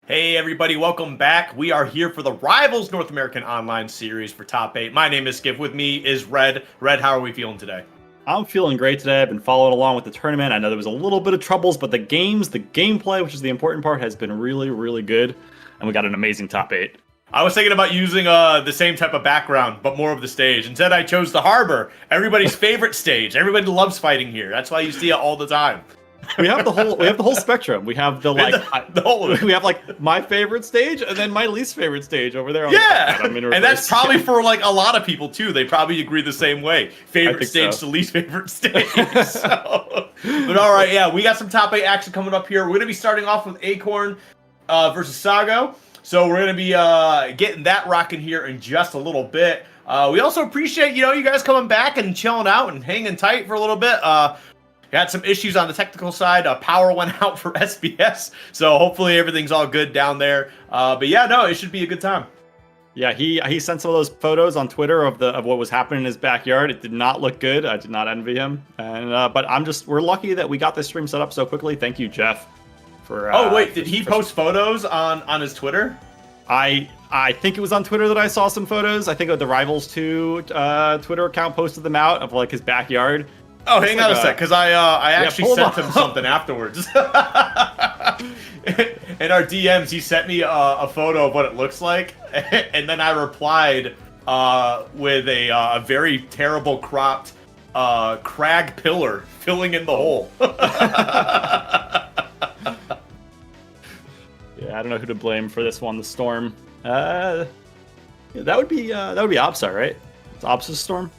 Hey everybody, welcome back. We are here for the Rivals North American Online Series for Top 8. My name is Skip. With me is Red. Red, how are we feeling today? I'm feeling great today. I've been following along with the tournament. I know there was a little bit of troubles, but the gameplay, which is the important part, has been really, really good. And we got an amazing top 8. I was thinking about using the same type of background, but more of the stage. Instead, I chose the Harbor, everybody's favorite stage. Everybody loves fighting here. That's why you see it all the time. We have the whole spectrum. We have we have like my favorite stage and then my least favorite stage over there. And that's probably for like a lot of people too. They probably agree the same way. Favorite stage to least favorite stage. But all right, yeah, we got some top 8 action coming up here. We're gonna be starting off with Acorn versus Sago. So we're gonna be getting that rocking here in just a little bit. We also appreciate you guys coming back and chilling out and hanging tight for a little bit. Got some issues on the technical side. Power went out for SBS, so hopefully everything's all good down there. But yeah, no, it should be a good time. Yeah, he sent some of those photos on Twitter of what was happening in his backyard. It did not look good. I did not envy him. And but we're lucky that we got this stream set up so quickly. Thank you, Jeff. Oh wait, did he post photos on his Twitter? I think it was on Twitter that I saw some photos. I think the Rivals 2 Twitter account posted them out of like his backyard. Oh, hang on a sec, because I actually sent him something afterwards. In our DMs, he sent me a photo of what it looks like, and then I replied with a very terrible cropped crag pillar filling in the hole. Yeah, I don't know who to blame for this one. The storm. That would be Opsa, right? It's Opsa's storm.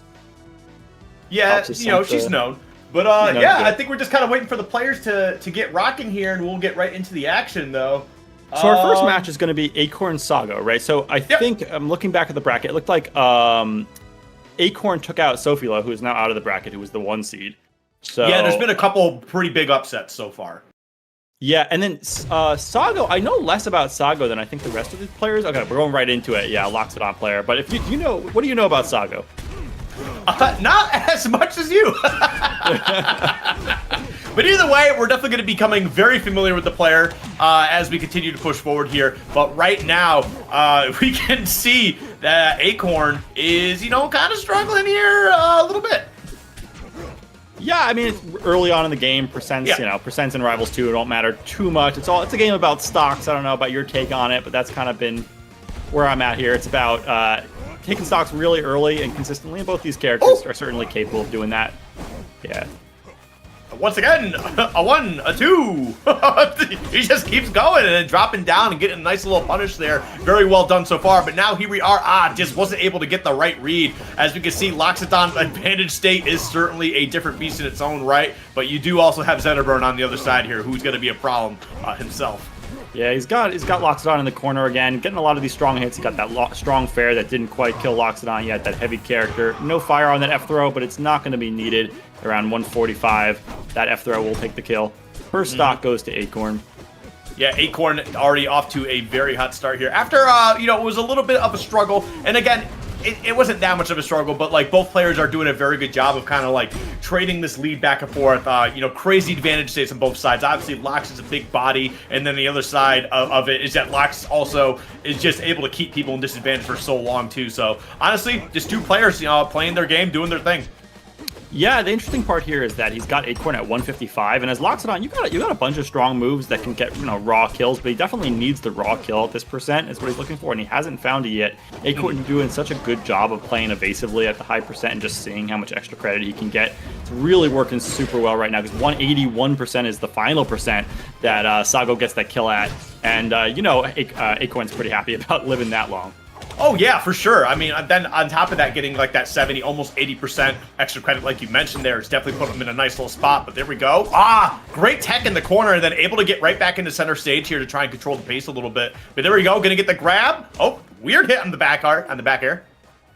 Yeah, she's known. But yeah, I think we're just kind of waiting for the players to get rocking here, and we'll get right into the action, though. So our first match is going to be Acorn Sago, right? So I think I'm looking back at the bracket. It looked like Acorn took out Sofila, who is now out of the bracket, who was the 1 seed. So yeah, there's been a couple pretty big upsets so far. Yeah, and then Sago, I know less about Sago than I think the rest of the players. Okay, we're going right into it. Yeah, locks it on player. But if you know, what do you know about Sago? Not as much as you. But either way, we're definitely going to be becoming very familiar with the player as we continue to push forward here. But right now, we can see that Acorn is, kind of struggling here a little bit. Yeah, I mean, it's early on in the game. Percents in Rivals 2 don't matter too much. It's a game about stocks. I don't know about your take on it, but that's kind of been where I'm at here. It's about taking stocks really early and consistently, and both these characters are certainly capable of doing that. Yeah. Once again, a 1, a 2. He just keeps going and then dropping down and getting a nice little punish there. Very well done so far. But now here we are. Just wasn't able to get the right read. As we can see, Loxodon Advantage State is certainly a different beast in its own right. But you do also have Zetterburn on the other side here, who's going to be a problem himself. Yeah, he's got Loxodon in the corner again, getting a lot of these strong hits. He got that strong fair that didn't quite kill Loxodon yet, that heavy character. No fire on that F-throw, but it's not going to be needed. Around 145, that F-throw will take the kill. First stock goes to Acorn. Yeah, Acorn already off to a very hot start here. After, it was a little bit of a struggle. And again, it wasn't that much of a struggle, but like both players are doing a very good job of kind of like trading this lead back and forth. Crazy advantage states on both sides. Obviously, Lox is a big body, and then the other side of it is that Lox also is just able to keep people in disadvantage for so long too. So honestly, just two players, playing their game, doing their thing. Yeah, the interesting part here is that he's got Acorn at 155, and as Loxodon, you got a bunch of strong moves that can get raw kills, but he definitely needs the raw kill at this percent is what he's looking for, and he hasn't found it yet. Acorn doing such a good job of playing evasively at the high percent and just seeing how much extra credit he can get. It's really working super well right now because 181% is the final percent that Sago gets that kill at, and Acorn's pretty happy about living that long. Oh, yeah, for sure. I mean, then on top of that, getting like that 70, almost 80% extra credit like you mentioned there is definitely putting him in a nice little spot. But there we go. Great tech in the corner and then able to get right back into center stage here to try and control the pace a little bit. But there we go. Going to get the grab. Oh, weird hit on the back air.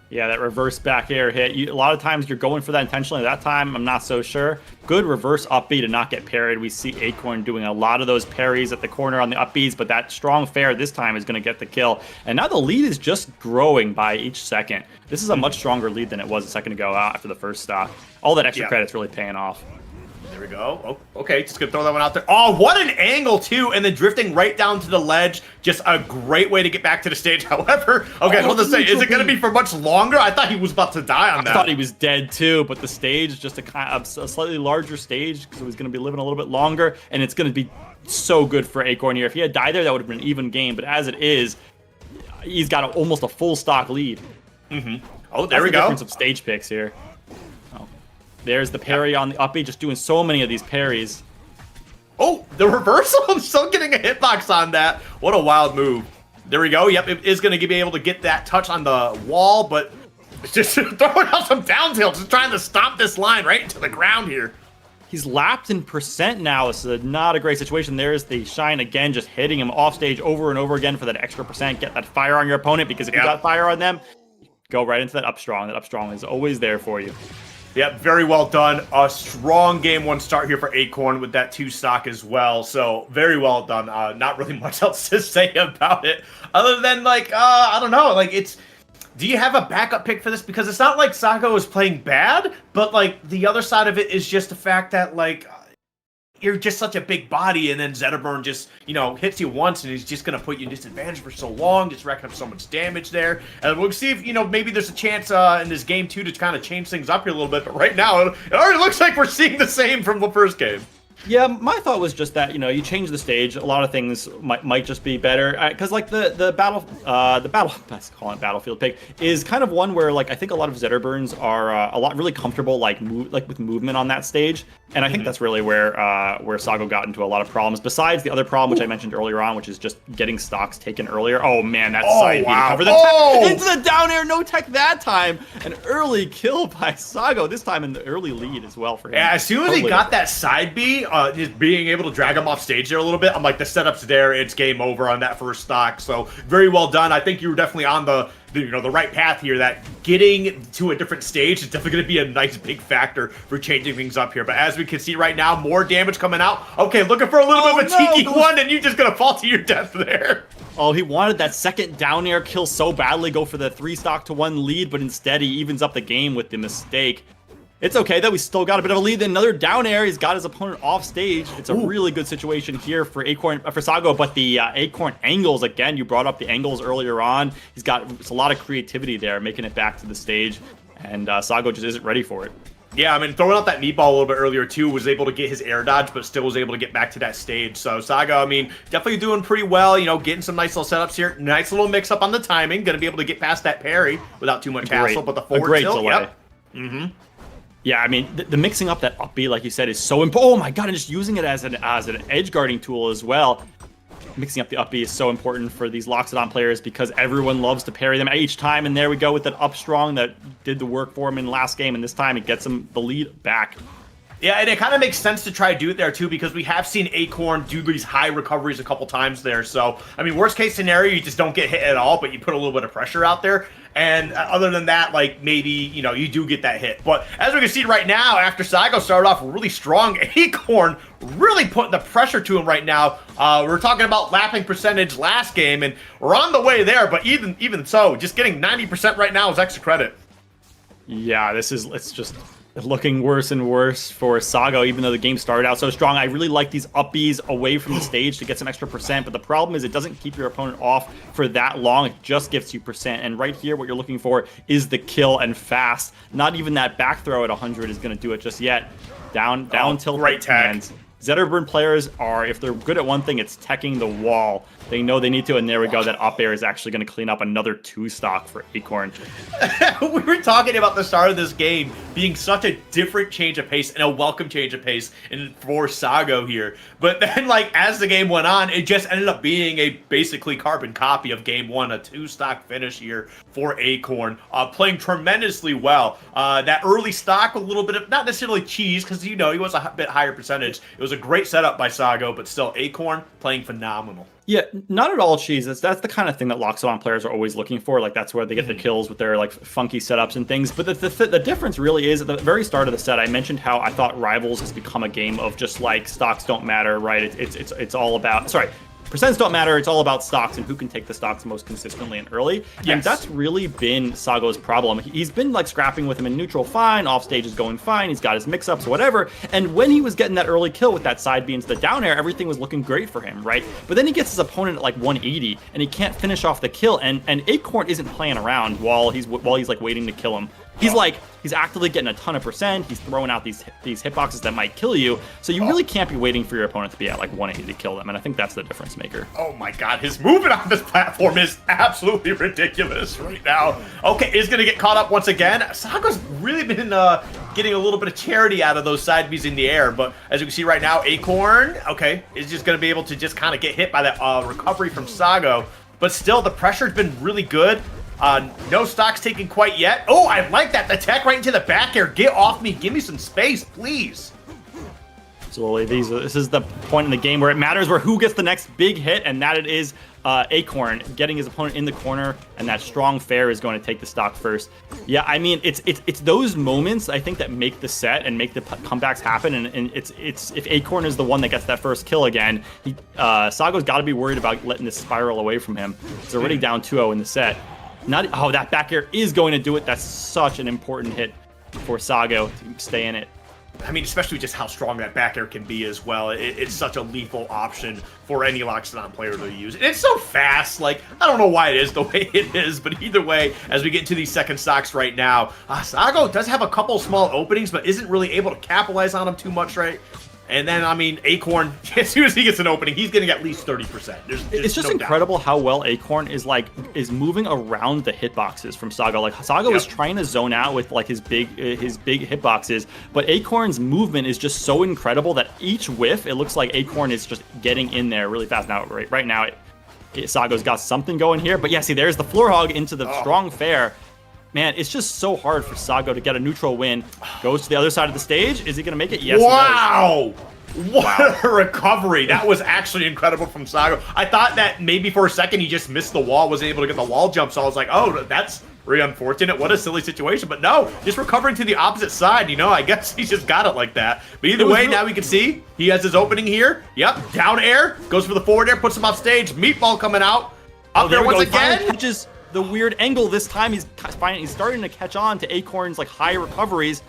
Yeah, that reverse back air hit. A lot of times you're going for that intentionally. That time, I'm not so sure. Good reverse up B to not get parried. We see Acorn doing a lot of those parries at the corner on the up Bs, but that strong fair this time is going to get the kill. And now the lead is just growing by each second. This is a much stronger lead than it was a second ago after the first stock. All that extra credit's really paying off. There we go. Oh, okay, just gonna throw that one out there. Oh, what an angle too, and then drifting right down to the ledge. Just a great way to get back to the stage. However, okay, I was gonna say, is it gonna be for much longer? I thought he was about to die on that. I thought he was dead too, but the stage is just a slightly larger stage because he's gonna be living a little bit longer, and it's gonna be so good for Acorn here. If he had died there, that would have been an even game. But as it is, he's got almost a full stock lead. Oh, there we go. Difference of stage picks here. Oh, there's the parry on the uppie, just doing so many of these parries. Oh, the reversal! I'm still getting a hitbox on that. What a wild move. There we go. Yep, it is going to be able to get that touch on the wall, but it's just throwing out some down tilt, just trying to stomp this line right into the ground here. He's lapped in percent now. This is not a great situation. There's the shine again, just hitting him off stage over and over again for that extra percent. Get that fire on your opponent, because if you got fire on them, go right into that up strong. That up strong is always there for you. Yep, very well done. A strong game one start here for Acorn with that 2 stock as well. So very well done. Not really much else to say about it, other than like I don't know, like it's. Do you have a backup pick for this? Because it's not like Sago is playing bad, but like the other side of it is just the fact that like you're just such a big body, and then Zetterburn just, you know, hits you once, and he's just going to put you in disadvantage for so long, just racking up so much damage there. And we'll see if, you know, maybe there's a chance in this game, too, to kind of change things up here a little bit. But right now, it already looks like we're seeing the same from the first game. Yeah, my thought was just that, you know, you change the stage, a lot of things might just be better, because like the battle, let's call it battlefield pick, is kind of one where like I think a lot of Zetterburns are really comfortable like with movement on that stage, and I think that's really where Sago got into a lot of problems. Besides the other problem which I mentioned earlier on, which is just getting stocks taken earlier. Oh man, that side B to cover the tech into the down air, no tech that time, an early kill by Sago, this time in the early lead as well for him. Yeah, as soon as he got that side B. Just being able to drag him off stage there a little bit, I'm like, the setup's there, it's game over on that first stock. So very well done. I think you were definitely on the right path here. That getting to a different stage is definitely going to be a nice big factor for changing things up here. But as we can see right now, more damage coming out. Okay, looking for a little bit of a cheeky one, and you're just going to fall to your death there. Oh, he wanted that second down air kill so badly, go for the 3 stock to 1 lead, but instead he evens up the game with the mistake. It's okay that we still got a bit of a lead. Another down air. He's got his opponent off stage. It's a really good situation here for Sago, but the Acorn angles, again, you brought up the angles earlier on. He's got a lot of creativity there, making it back to the stage, and Sago just isn't ready for it. Yeah, I mean, throwing out that meatball a little bit earlier, too, was able to get his air dodge, but still was able to get back to that stage. So Sago, I mean, definitely doing pretty well, you know, getting some nice little setups here. Nice little mix-up on the timing. Going to be able to get past that parry without too much hassle, but the forward tilt, yep. Yeah, I mean, the mixing up that up B, like you said, is so important. Oh my god, and just using it as an edge guarding tool as well. Mixing up the up B is so important for these Loxodon players because everyone loves to parry them each time. And there we go with that up strong that did the work for him in the last game. And this time it gets him the lead back. Yeah, and it kind of makes sense to try to do it there, too, because we have seen Acorn do these high recoveries a couple times there. So, I mean, worst case scenario, you just don't get hit at all, but you put a little bit of pressure out there. And other than that, like, maybe, you know, you do get that hit. But as we can see right now, after Sago started off really strong, Acorn really putting the pressure to him right now. We were talking about lapping percentage last game, and we're on the way there. But even so, just getting 90% right now is extra credit. Yeah, it's just looking worse and worse for Sago, even though the game started out so strong. I really like these up Bs away from the stage to get some extra percent, but the problem is it doesn't keep your opponent off for that long. It just gives you percent, and right here what you're looking for is the kill and fast. Not even that back throw at 100 is going to do it just yet. Down tilt. Great tag. Zetterburn players are, if they're good at one thing, it's teching the wall. They know they need to, and there we go. That up air is actually going to clean up another 2 stock for Acorn. We were talking about the start of this game being such a different change of pace and a welcome change of pace for Sago here. But then, like, as the game went on, it just ended up being a basically carbon copy of game 1, a 2 stock finish here for Acorn. Playing tremendously well. That early stock, a little bit of, not necessarily cheese, because, you know, he was a bit higher percentage. It was a great setup by Sago, but still, Acorn playing phenomenal. Yeah, not at all cheese. That's the kind of thing that Loxodon players are always looking for. Like, that's where they get their kills with their, like, funky setups and things. But the difference really is, at the very start of the set, I mentioned how I thought Rivals has become a game of just, like, stocks don't matter, right? It's all about... Sorry. percents don't matter. It's all about stocks and who can take the stocks most consistently and early. Yes. And that's really been Sago's problem. He's been like scrapping with him in neutral, fine. Off stage is going fine. He's got his mix-ups, whatever. And when he was getting that early kill with that side B into the down air, everything was looking great for him, right? But then he gets his opponent at like 180, and he can't finish off the kill. And Acorn isn't playing around while he's like waiting to kill him. He's actively getting a ton of percent. He's throwing out these hitboxes that might kill you. So you really can't be waiting for your opponent to be at like 180 to kill them. And I think that's the difference maker. Oh my god, his movement on this platform is absolutely ridiculous right now. Okay, is going to get caught up once again. Sago's really been getting a little bit of charity out of those side Bs in the air. But as you can see right now, Acorn, okay, is just going to be able to just kind of get hit by that recovery from Sago. But still, the pressure's been really good. No stocks taken quite yet. Oh, I like that. The tech right into the back air. Get off me. Give me some space, please. Absolutely. This is the point in the game where it matters who gets the next big hit, and that it is Acorn getting his opponent in the corner, and that strong fair is going to take the stock first. Yeah, I mean, it's those moments, I think, that make the set and make the comebacks happen, and it's if Acorn is the one that gets that first kill again, Sago's got to be worried about letting this spiral away from him. He's already down 2-0 in the set. That back air is going to do it. That's such an important hit for Sago to stay in it. I mean, especially just how strong that back air can be as well. It's such a lethal option for any Loxodon player to use. And it's so fast. Like, I don't know why it is the way it is, but either way, as we get into these second stocks right now, Sago does have a couple small openings, but isn't really able to capitalize on them too much, right? And then, I mean, Acorn, as soon as he gets an opening, he's getting at least 30%. It's just incredible how well Acorn is moving around the hitboxes from Sago. Like, Sago is trying to zone out with like his big hitboxes, but Acorn's movement is just so incredible that each whiff, it looks like Acorn is just getting in there really fast. Now, right now, Sago's got something going here, but yeah, see, there's the floor hog into the strong fair. Man, it's just so hard for Sago to get a neutral win. Goes to the other side of the stage. Is he going to make it? Yes, wow! What a recovery. That was actually incredible from Sago. I thought that maybe for a second he just missed the wall, wasn't able to get the wall jump, so I was like, oh, that's really unfortunate. What a silly situation. But no, just recovering to the opposite side, you know, I guess he's just got it like that. But either way, now we can see he has his opening here. Yep, down air, goes for the forward air, puts him off stage. Meatball coming out. Up there once again. Catches the weird angle this time. He's starting to catch on to Acorn's like high recoveries.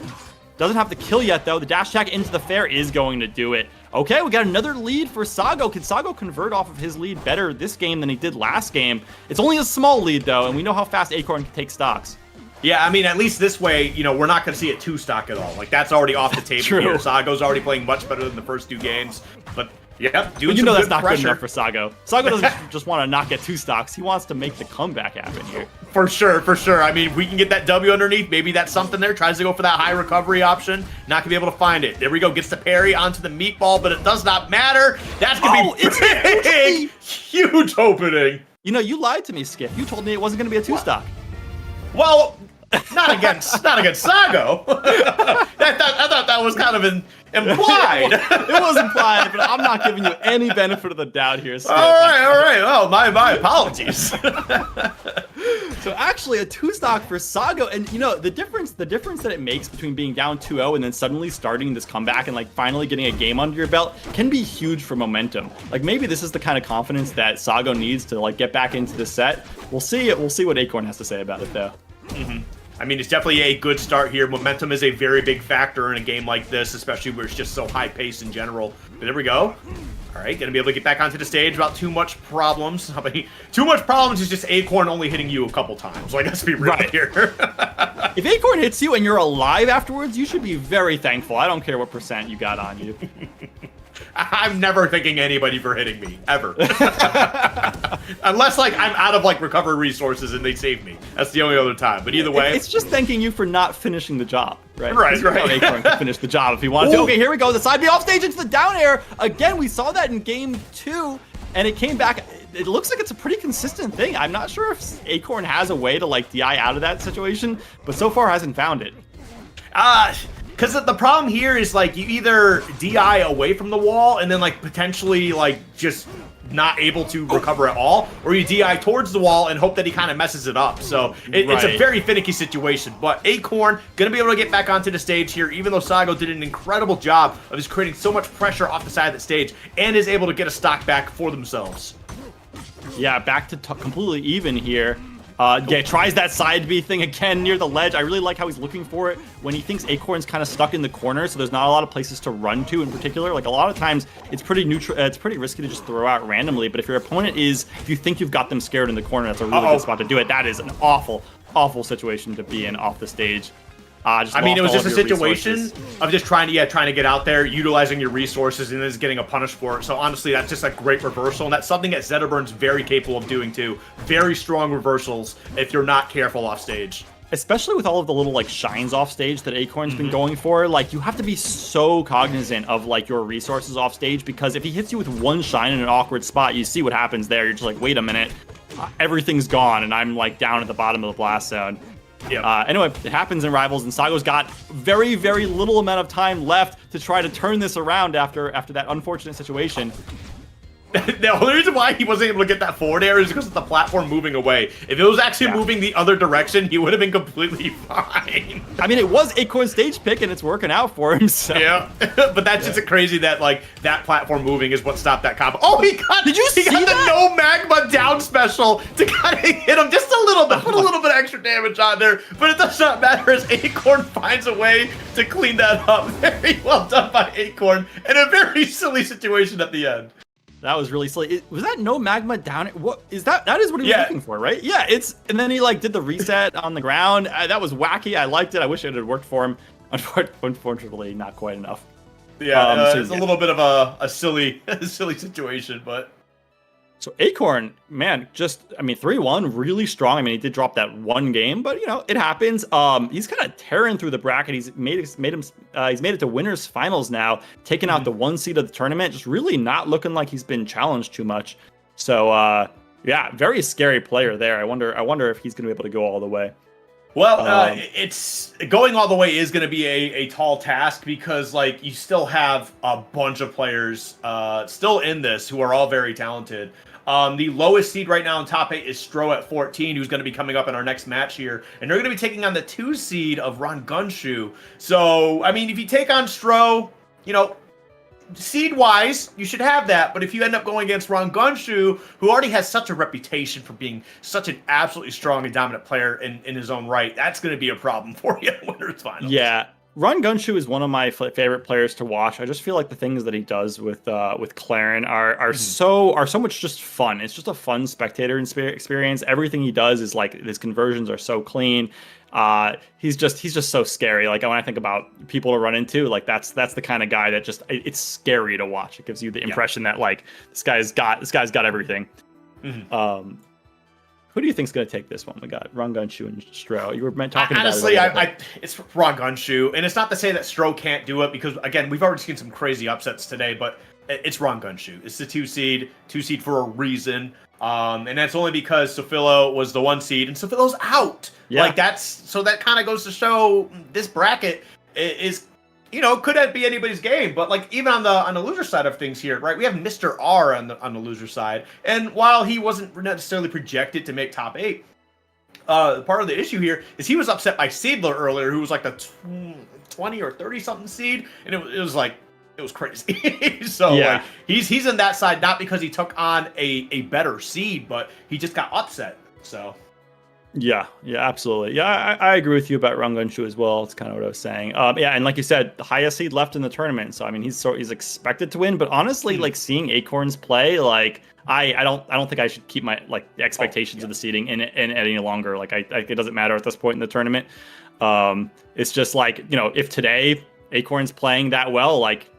Doesn't have the kill yet though. The dash attack into the fair is going to do it. Okay, we got another lead for Sago. Can Sago convert off of his lead better this game than he did last game? It's only a small lead though, and we know how fast Acorn can take stocks. Yeah, I mean, at least this way, you know, we're not going to see it 2-stock at all. Like, that's already off the table here. Sago's already playing much better than the first 2 games. But, yeah, doing some that's good not pressure. good enough for Sago. Sago doesn't just want to not get 2 stocks. He wants to make the comeback happen here. For sure, for sure. I mean, if we can get that W underneath, maybe that's something there. Tries to go for that high recovery option. Not going to be able to find it. There we go. Gets the parry onto the meatball, but it does not matter. That's going to be big, huge opening. You know, you lied to me, Skip. You told me it wasn't going to be a 2-stock. Well, not against Sago. I thought that was kind of implied. It was implied, but I'm not giving you any benefit of the doubt here, Skip. All right. Well, my apologies. So actually, a 2-stock for Sago, and you know the difference that it makes between being down 2-0 and then suddenly starting this comeback and like finally getting a game under your belt can be huge for momentum. Like maybe this is the kind of confidence that Sago needs to like get back into the set. We'll see it. We'll see what Acorn has to say about it though. Mm-hmm. I mean, it's definitely a good start here. Momentum is a very big factor in a game like this, especially where it's just so high-paced in general. But there we go. All right, going to be able to get back onto the stage without too much problems. I mean, too much problems is just Acorn only hitting you a couple times. Like, let's be real here. If Acorn hits you and you're alive afterwards, you should be very thankful. I don't care what percent you got on you. I'm never thanking anybody for hitting me, ever. Unless, like, I'm out of, like, recovery resources and they save me. That's the only other time. But either way... It's just thanking you for not finishing the job, right? Right. Acorn can finish the job if he wanted to. Okay, here we go. The side B off stage into the down air. Again, we saw that in game 2, and it came back... It looks like it's a pretty consistent thing. I'm not sure if Acorn has a way to, like, DI out of that situation, but so far hasn't found it. Because the problem here is, like, you either DI away from the wall and then, like, potentially, like, just not able to recover at all, or you DI towards the wall and hope that he kind of messes it up. So it's a very finicky situation. But Acorn going to be able to get back onto the stage here, even though Sago did an incredible job of just creating so much pressure off the side of the stage and is able to get a stock back for themselves. Yeah, back to completely even here. Yeah, tries that side B thing again near the ledge. I really like how he's looking for it when he thinks Acorn's kind of stuck in the corner, so there's not a lot of places to run to in particular. Like, a lot of times, it's pretty neutral. It's pretty risky to just throw out randomly, but if your opponent is, if you think you've got them scared in the corner, that's a really good spot to do it. That is an awful, awful situation to be in off the stage. I mean, it was just a situation of just trying to get out there, utilizing your resources, and then just getting a punish for it. So honestly, that's just a great reversal, and that's something that Zetterburn's very capable of doing too. Very strong reversals if you're not careful off stage. Especially with all of the little, like, shines off stage that Acorn's been going for, like, you have to be so cognizant of, like, your resources off stage, because if he hits you with one shine in an awkward spot, you see what happens there. You're just like, wait a minute, everything's gone, and I'm, like, down at the bottom of the blast zone. Yeah. Anyway, it happens in Rivals, and Sago's got very, very little amount of time left to try to turn this around after that unfortunate situation. The only reason why he wasn't able to get that forward air is because of the platform moving away. If it was actually moving the other direction, he would have been completely fine. I mean, it was Acorn's stage pick, and it's working out for him. So. Yeah, but that's just crazy that, like, that platform moving is what stopped that combo. Oh, he got the no magma down special to kind of hit him just a little bit, put a little bit of extra damage on there, but it does not matter as Acorn finds a way to clean that up. Very well done by Acorn in a very silly situation at the end. That was really silly. Was that no magma down? What is that? That is what he was looking for, right? Yeah, and then he, like, did the reset on the ground. That was wacky. I liked it. I wish it had worked for him. Unfortunately, not quite enough. Yeah, it's a little bit of a silly situation, but. So Acorn, man, I mean, 3-1, really strong. I mean, he did drop that one game, but, you know, it happens. He's kind of tearing through the bracket. He's made it to winners finals now, taking out the 1 seed of the tournament. Just really not looking like he's been challenged too much. So, yeah, very scary player there. I wonder if he's going to be able to go all the way. Well, it's going all the way is going to be a tall task because, like, you still have a bunch of players still in this who are all very talented. The lowest seed right now in top 8 is Stro at 14, who's going to be coming up in our next match here. And they're going to be taking on the 2 seed of Ron Gunshu. So, I mean, if you take on Stro, you know, seed-wise, you should have that. But if you end up going against Ron Gunshu, who already has such a reputation for being such an absolutely strong and dominant player in his own right, that's going to be a problem for you in Winners Finals. Yeah. Ron Gunshu is one of my favorite players to watch. I just feel like the things that he does with Claren are so much just fun. It's just a fun spectator experience. Everything he does is, like, his conversions are so clean. He's just so scary. Like, when I think about people to run into, like, that's the kind of guy that just it's scary to watch. It gives you the impression that, like, this guy's got everything. Who do you think's going to take this one? We got Ron Gunshu and Stro. You were talking honestly, about it. It's Ron Gunshu, and it's not to say that Stro can't do it because, again, we've already seen some crazy upsets today, but it's Ron Gunshu. It's the 2 seed for a reason, and that's only because Sofilo was the 1 seed, and Sofilo's out. Yeah. Like, that kind of goes to show this bracket is. You know, could that be anybody's game? But, like, even on the loser side of things here, right? We have Mr. R on the loser side, and while he wasn't necessarily projected to make top 8, part of the issue here is he was upset by Seedler earlier, who was like the 20 or 30 something seed, and it was crazy. So yeah. Like, he's in that side not because he took on a better seed, but he just got upset. So. Yeah, absolutely. Yeah, I agree with you about Ron Gunshu as well. It's kind of what I was saying. Yeah, and like you said, the highest seed left in the tournament. So I mean, he's expected to win. But honestly, like, seeing Acorns play, like, I don't think I should keep my, like, expectations of the seeding in any longer. Like, it doesn't matter at this point in the tournament. It's just like, you know, if today Acorns playing that well, like,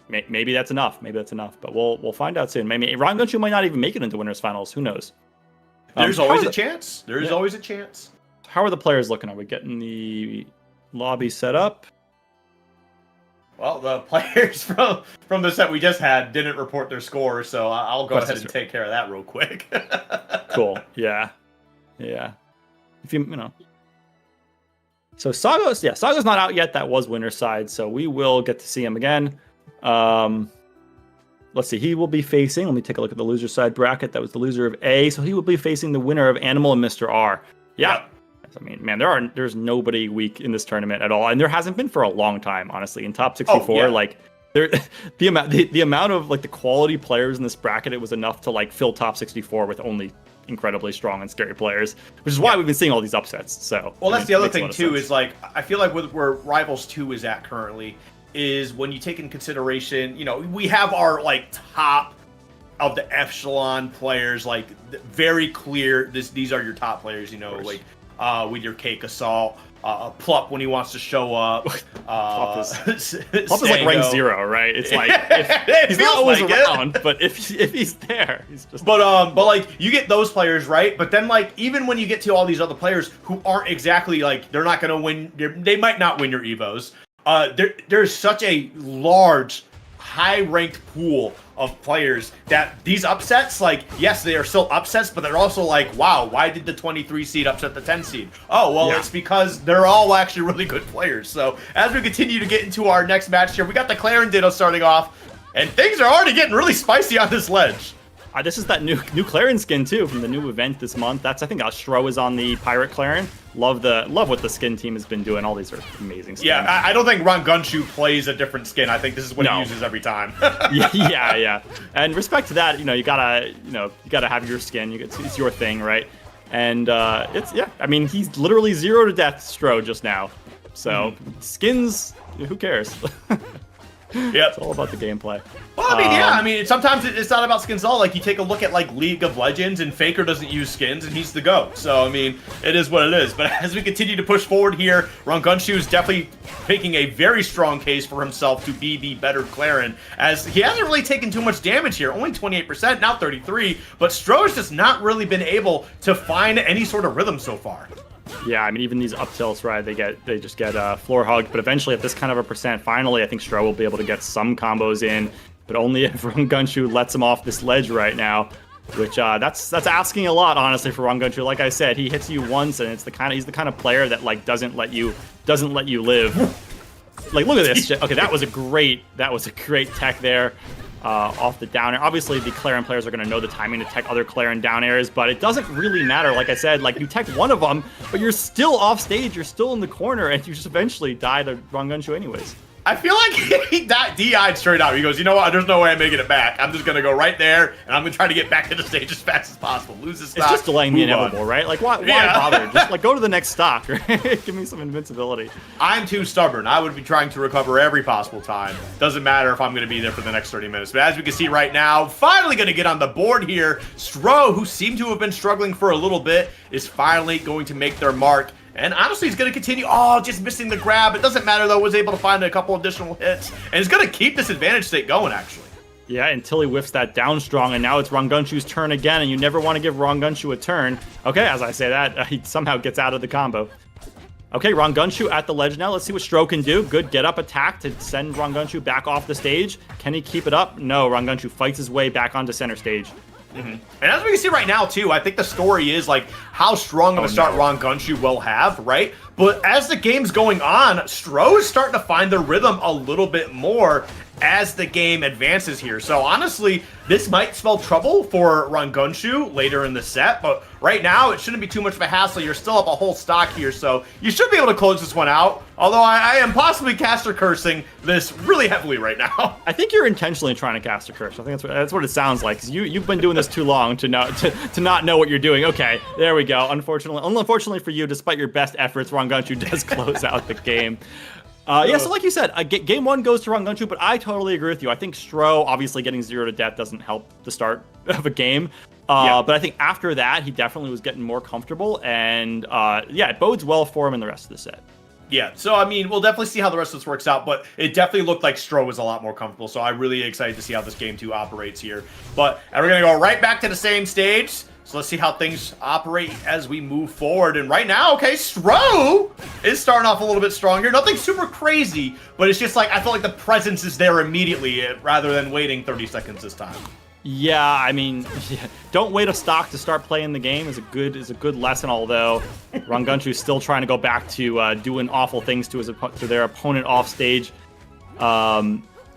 maybe that's enough. But we'll find out soon. Maybe Ron Gunshu might not even make it into winners finals. Who knows? There's always a chance. There's always a chance. How are the players looking? Are we getting the lobby set up? Well, the players from the set we just had didn't report their score, so I'll go ahead and take care of that real quick. Cool. Yeah. If you know. So Saga's not out yet. That was winner's side, so we will get to see him again. Let's see. He will be facing. Let me take a look at the loser side bracket. That was the loser of A. So he will be facing the winner of Animal and Mr. R. Yeah. I mean, man, there's nobody weak in this tournament at all, and there hasn't been for a long time, honestly. In top 64, like the amount of like the quality players in this bracket, it was enough to like fill top 64 with only incredibly strong and scary players, which is why we've been seeing all these upsets. So that's the other thing too, is like I feel like where Rivals 2 is at currently is when you take in consideration, you know, we have our like top of the echelon players, like very clear. These are your top players, you know, like with your Cake Assault, Plup when he wants to show up. Plup is like rank 0, right? It's like he's not always like around, but if he's there, he's just. But like you get those players, right? But then like even when you get to all these other players who aren't exactly like they're not going to win. They might not win your Evos. There's such a large, high-ranked pool of players that these upsets, like, yes, they are still upsets, but they're also like, wow, why did the 23 seed upset the 10 seed? Oh, well, it's because they're all actually really good players. So as we continue to get into our next match here, we got the Clarenditto starting off, and things are already getting really spicy on this ledge. This is that new Claren skin too from the new event this month. That's I think Stro is on the Pirate Claren. Love what the skin team has been doing. All these are amazing skins. Yeah, I don't think Ron Gunshu plays a different skin. I think this is what he uses every time. yeah. And respect to that, you gotta have your skin. It's your thing, right? And I mean, he's literally 0 to death Stro just now. So skins, who cares? Yep. It's all about the gameplay. Well, I mean, sometimes it's not about skins at all. Like, you take a look at, like, League of Legends, and Faker doesn't use skins, and he's the GOAT. So, I mean, it is what it is. But as we continue to push forward here, Rangunshu is definitely making a very strong case for himself to be the better Claren, as he hasn't really taken too much damage here. Only 28%, now 33%. But Stro's just not really been able to find any sort of rhythm so far. Yeah, I mean, even these up tilts, right? They just get floor hugged. But eventually, at this kind of a percent, finally, I think Stro will be able to get some combos in, but only if Rangunshu lets him off this ledge right now. Which that's asking a lot, honestly, for Rangunshu. Like I said, he hits you once, and he's the kind of player that like doesn't let you live. Like, look at this. Okay, that was a great tech there. Off the down air. Obviously, the Claren players are going to know the timing to tech other Claren down airs, but it doesn't really matter. Like I said, like you tech one of them, but you're still off stage, you're still in the corner, and you just eventually die to Rangunshu anyways. I feel like he DI'd straight out. He goes, you know what? There's no way I'm making it back. I'm just going to go right there, and I'm going to try to get back to the stage as fast as possible. Lose the stock. It's just delaying the inevitable, right? Like, why bother? Just, like, go to the next stock, right? Give me some invincibility. I'm too stubborn. I would be trying to recover every possible time. Doesn't matter if I'm going to be there for the next 30 minutes. But as we can see right now, finally going to get on the board here. Stro, who seemed to have been struggling for a little bit, is finally going to make their mark. And honestly, he's going to continue. Oh, just missing the grab. It doesn't matter, though. Was able to find a couple additional hits. And he's going to keep this advantage state going, actually. Yeah, until he whiffs that down strong. And now it's Rangunshu's turn again. And you never want to give Rangunshu a turn. Okay, as I say that, he somehow gets out of the combo. Okay, Rangunshu at the ledge now. Let's see what Stro can do. Good get-up attack to send Rangunshu back off the stage. Can he keep it up? No, Rangunshu fights his way back onto center stage. And as we can see right now, too, I think the story is, like, how strong of a start Rangunshu will have, right? But as the game's going on, Stro is starting to find the rhythm a little bit more as the game advances here. So, honestly, this might spell trouble for Rangunshu later in the set, but right now, it shouldn't be too much of a hassle. You're still up a whole stock here, so you should be able to close this one out. Although I am possibly caster cursing this really heavily right now. I think you're intentionally trying to cast a curse. I think that's what it sounds like. 'Cause you've been doing this too long to not know what you're doing. Okay, there we go. Unfortunately for you, despite your best efforts, Rangunshu does close out the game. Yeah, so like you said, game one goes to Rangunshu, but I totally agree with you. I think Stro, obviously getting 0 to death doesn't help the start of a game. But I think after that, he definitely was getting more comfortable, and yeah, it bodes well for him in the rest of the set. Yeah, so I mean, we'll definitely see how the rest of this works out, but it definitely looked like Stro was a lot more comfortable, so I'm really excited to see how this game 2 operates here. But we're going to go right back to the same stage. So let's see how things operate as we move forward. And right now, okay, Stro is starting off a little bit stronger. Nothing super crazy, but it's just like, I feel like the presence is there immediately rather than waiting 30 seconds this time. Yeah, I mean, don't wait a stock to start playing the game is a good lesson. Although Rangunchu's still trying to go back to doing awful things to their opponent off stage.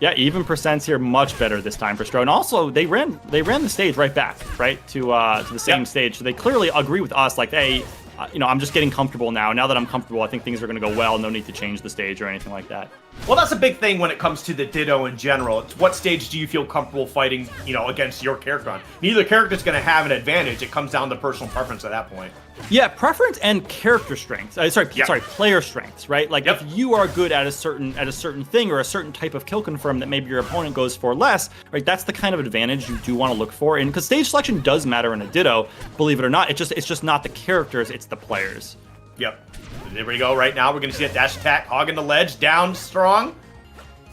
Yeah, even percents here much better this time for Stro. And also they ran the stage right back, right to the same stage. So they clearly agree with us, like, hey, you know, I'm just getting comfortable now. Now that I'm comfortable, I think things are going to go well. No need to change the stage or anything like that. Well, that's a big thing when it comes to the Ditto in general. It's what stage do you feel comfortable fighting, you know, against your character on? Neither character's going to have an advantage. It comes down to personal preference at that point. Yeah, preference and character strengths. Sorry, player strengths, right? Like if you are good at a certain thing or a certain type of kill confirm that maybe your opponent goes for less, right? That's the kind of advantage you do want to look for. And because stage selection does matter in a Ditto, believe it or not, it's just not the characters, it's the players. Yep. There we go. Right now, we're going to see a dash attack, hogging the ledge, down strong.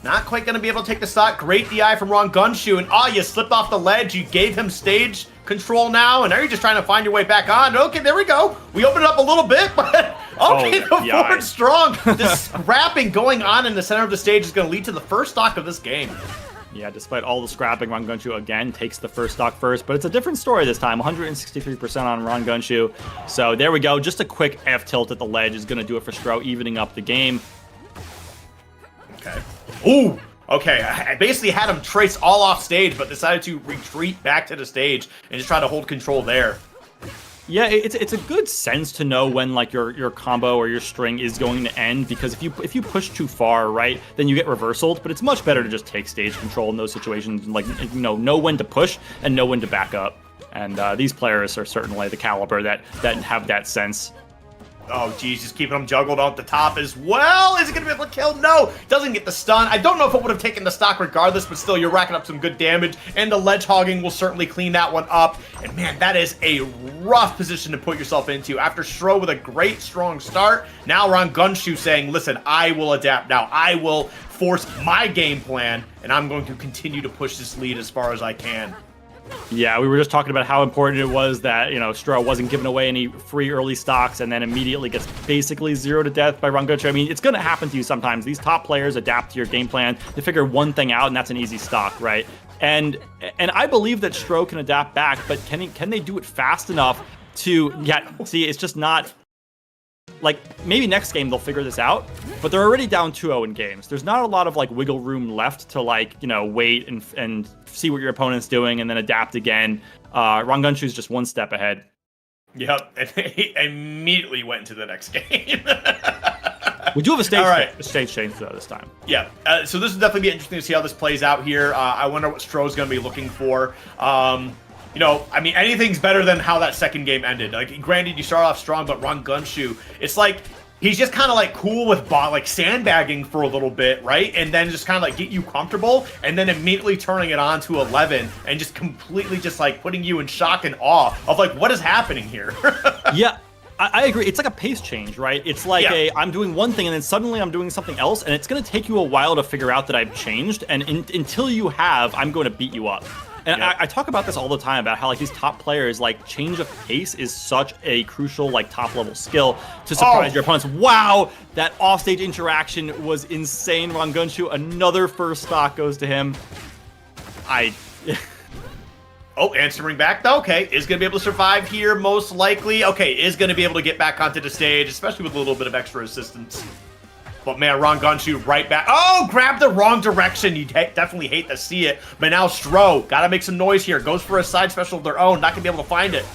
Not quite going to be able to take the stock. Great DI from Rangunchu, and you slipped off the ledge. You gave him stage control now, and now you're just trying to find your way back on. Okay, there we go. We opened it up a little bit, but okay, the forward strong. The scrapping going on in the center of the stage is going to lead to the first stock of this game. Yeah, despite all the scrapping, Rangunchu again takes the first stock first, but it's a different story this time. 163% on Rangunchu. So there we go. Just a quick F tilt at the ledge is going to do it for Stro, evening up the game. Okay. Ooh. Okay, I basically had him trace all off stage, but decided to retreat back to the stage and just try to hold control there. Yeah, it's a good sense to know when like your combo or your string is going to end, because if you push too far, right, then you get reversaled. But it's much better to just take stage control in those situations and, like, you know when to push and know when to back up. And these players are certainly the caliber that have that sense. Oh, geez, just keeping him juggled on the top as well. Is he going to be able to kill? No, doesn't get the stun. I don't know if it would have taken the stock regardless, but still, you're racking up some good damage, and the ledge hogging will certainly clean that one up. And man, that is a rough position to put yourself into. After Stro with a great, strong start, now Rangunchu saying, listen, I will adapt now. I will force my game plan, and I'm going to continue to push this lead as far as I can. Yeah, we were just talking about how important it was that, you know, Stro wasn't giving away any free early stocks and then immediately gets basically 0 to death by Rangunchu. I mean, it's going to happen to you sometimes. These top players adapt to your game plan. They figure one thing out, and that's an easy stock, right? And I believe that Stro can adapt back, but can they do it fast enough to, see, it's just not... Like, maybe next game they'll figure this out, but they're already down 2-0 in games. There's not a lot of, like, wiggle room left to, like, you know, wait and see what your opponent's doing and then adapt again. Rangunchu's just one step ahead. Yep, and he immediately went into the next game. We do have a stage change, though, this time. Yeah, so this is definitely be interesting to see how this plays out here. I wonder what Stro's going to be looking for. You know, I mean, anything's better than how that second game ended. Like, granted, you start off strong, but Rangunchu, it's like he's just kind of like cool with like sandbagging for a little bit, right? And then just kind of like get you comfortable, and then immediately turning it on to 11 and just completely just like putting you in shock and awe of like what is happening here. Yeah. I agree. It's like a pace change, right? It's like I'm doing one thing and then suddenly I'm doing something else, and it's going to take you a while to figure out that I've changed. And until you have, I'm going to beat you up. And I talk about this all the time about how, like, these top players, like, change of pace is such a crucial, like, top-level skill to surprise your opponents. Wow, that offstage interaction was insane. Rangunchu, another first stock goes to him. Oh, answering back, though. Okay, is going to be able to survive here, most likely. Okay, is going to be able to get back onto the stage, especially with a little bit of extra assistance. But man, Rangunchu right back. Oh, grabbed the wrong direction. You definitely hate to see it. But now Stro, got to make some noise here. Goes for a side special of their own. Not going to be able to find it.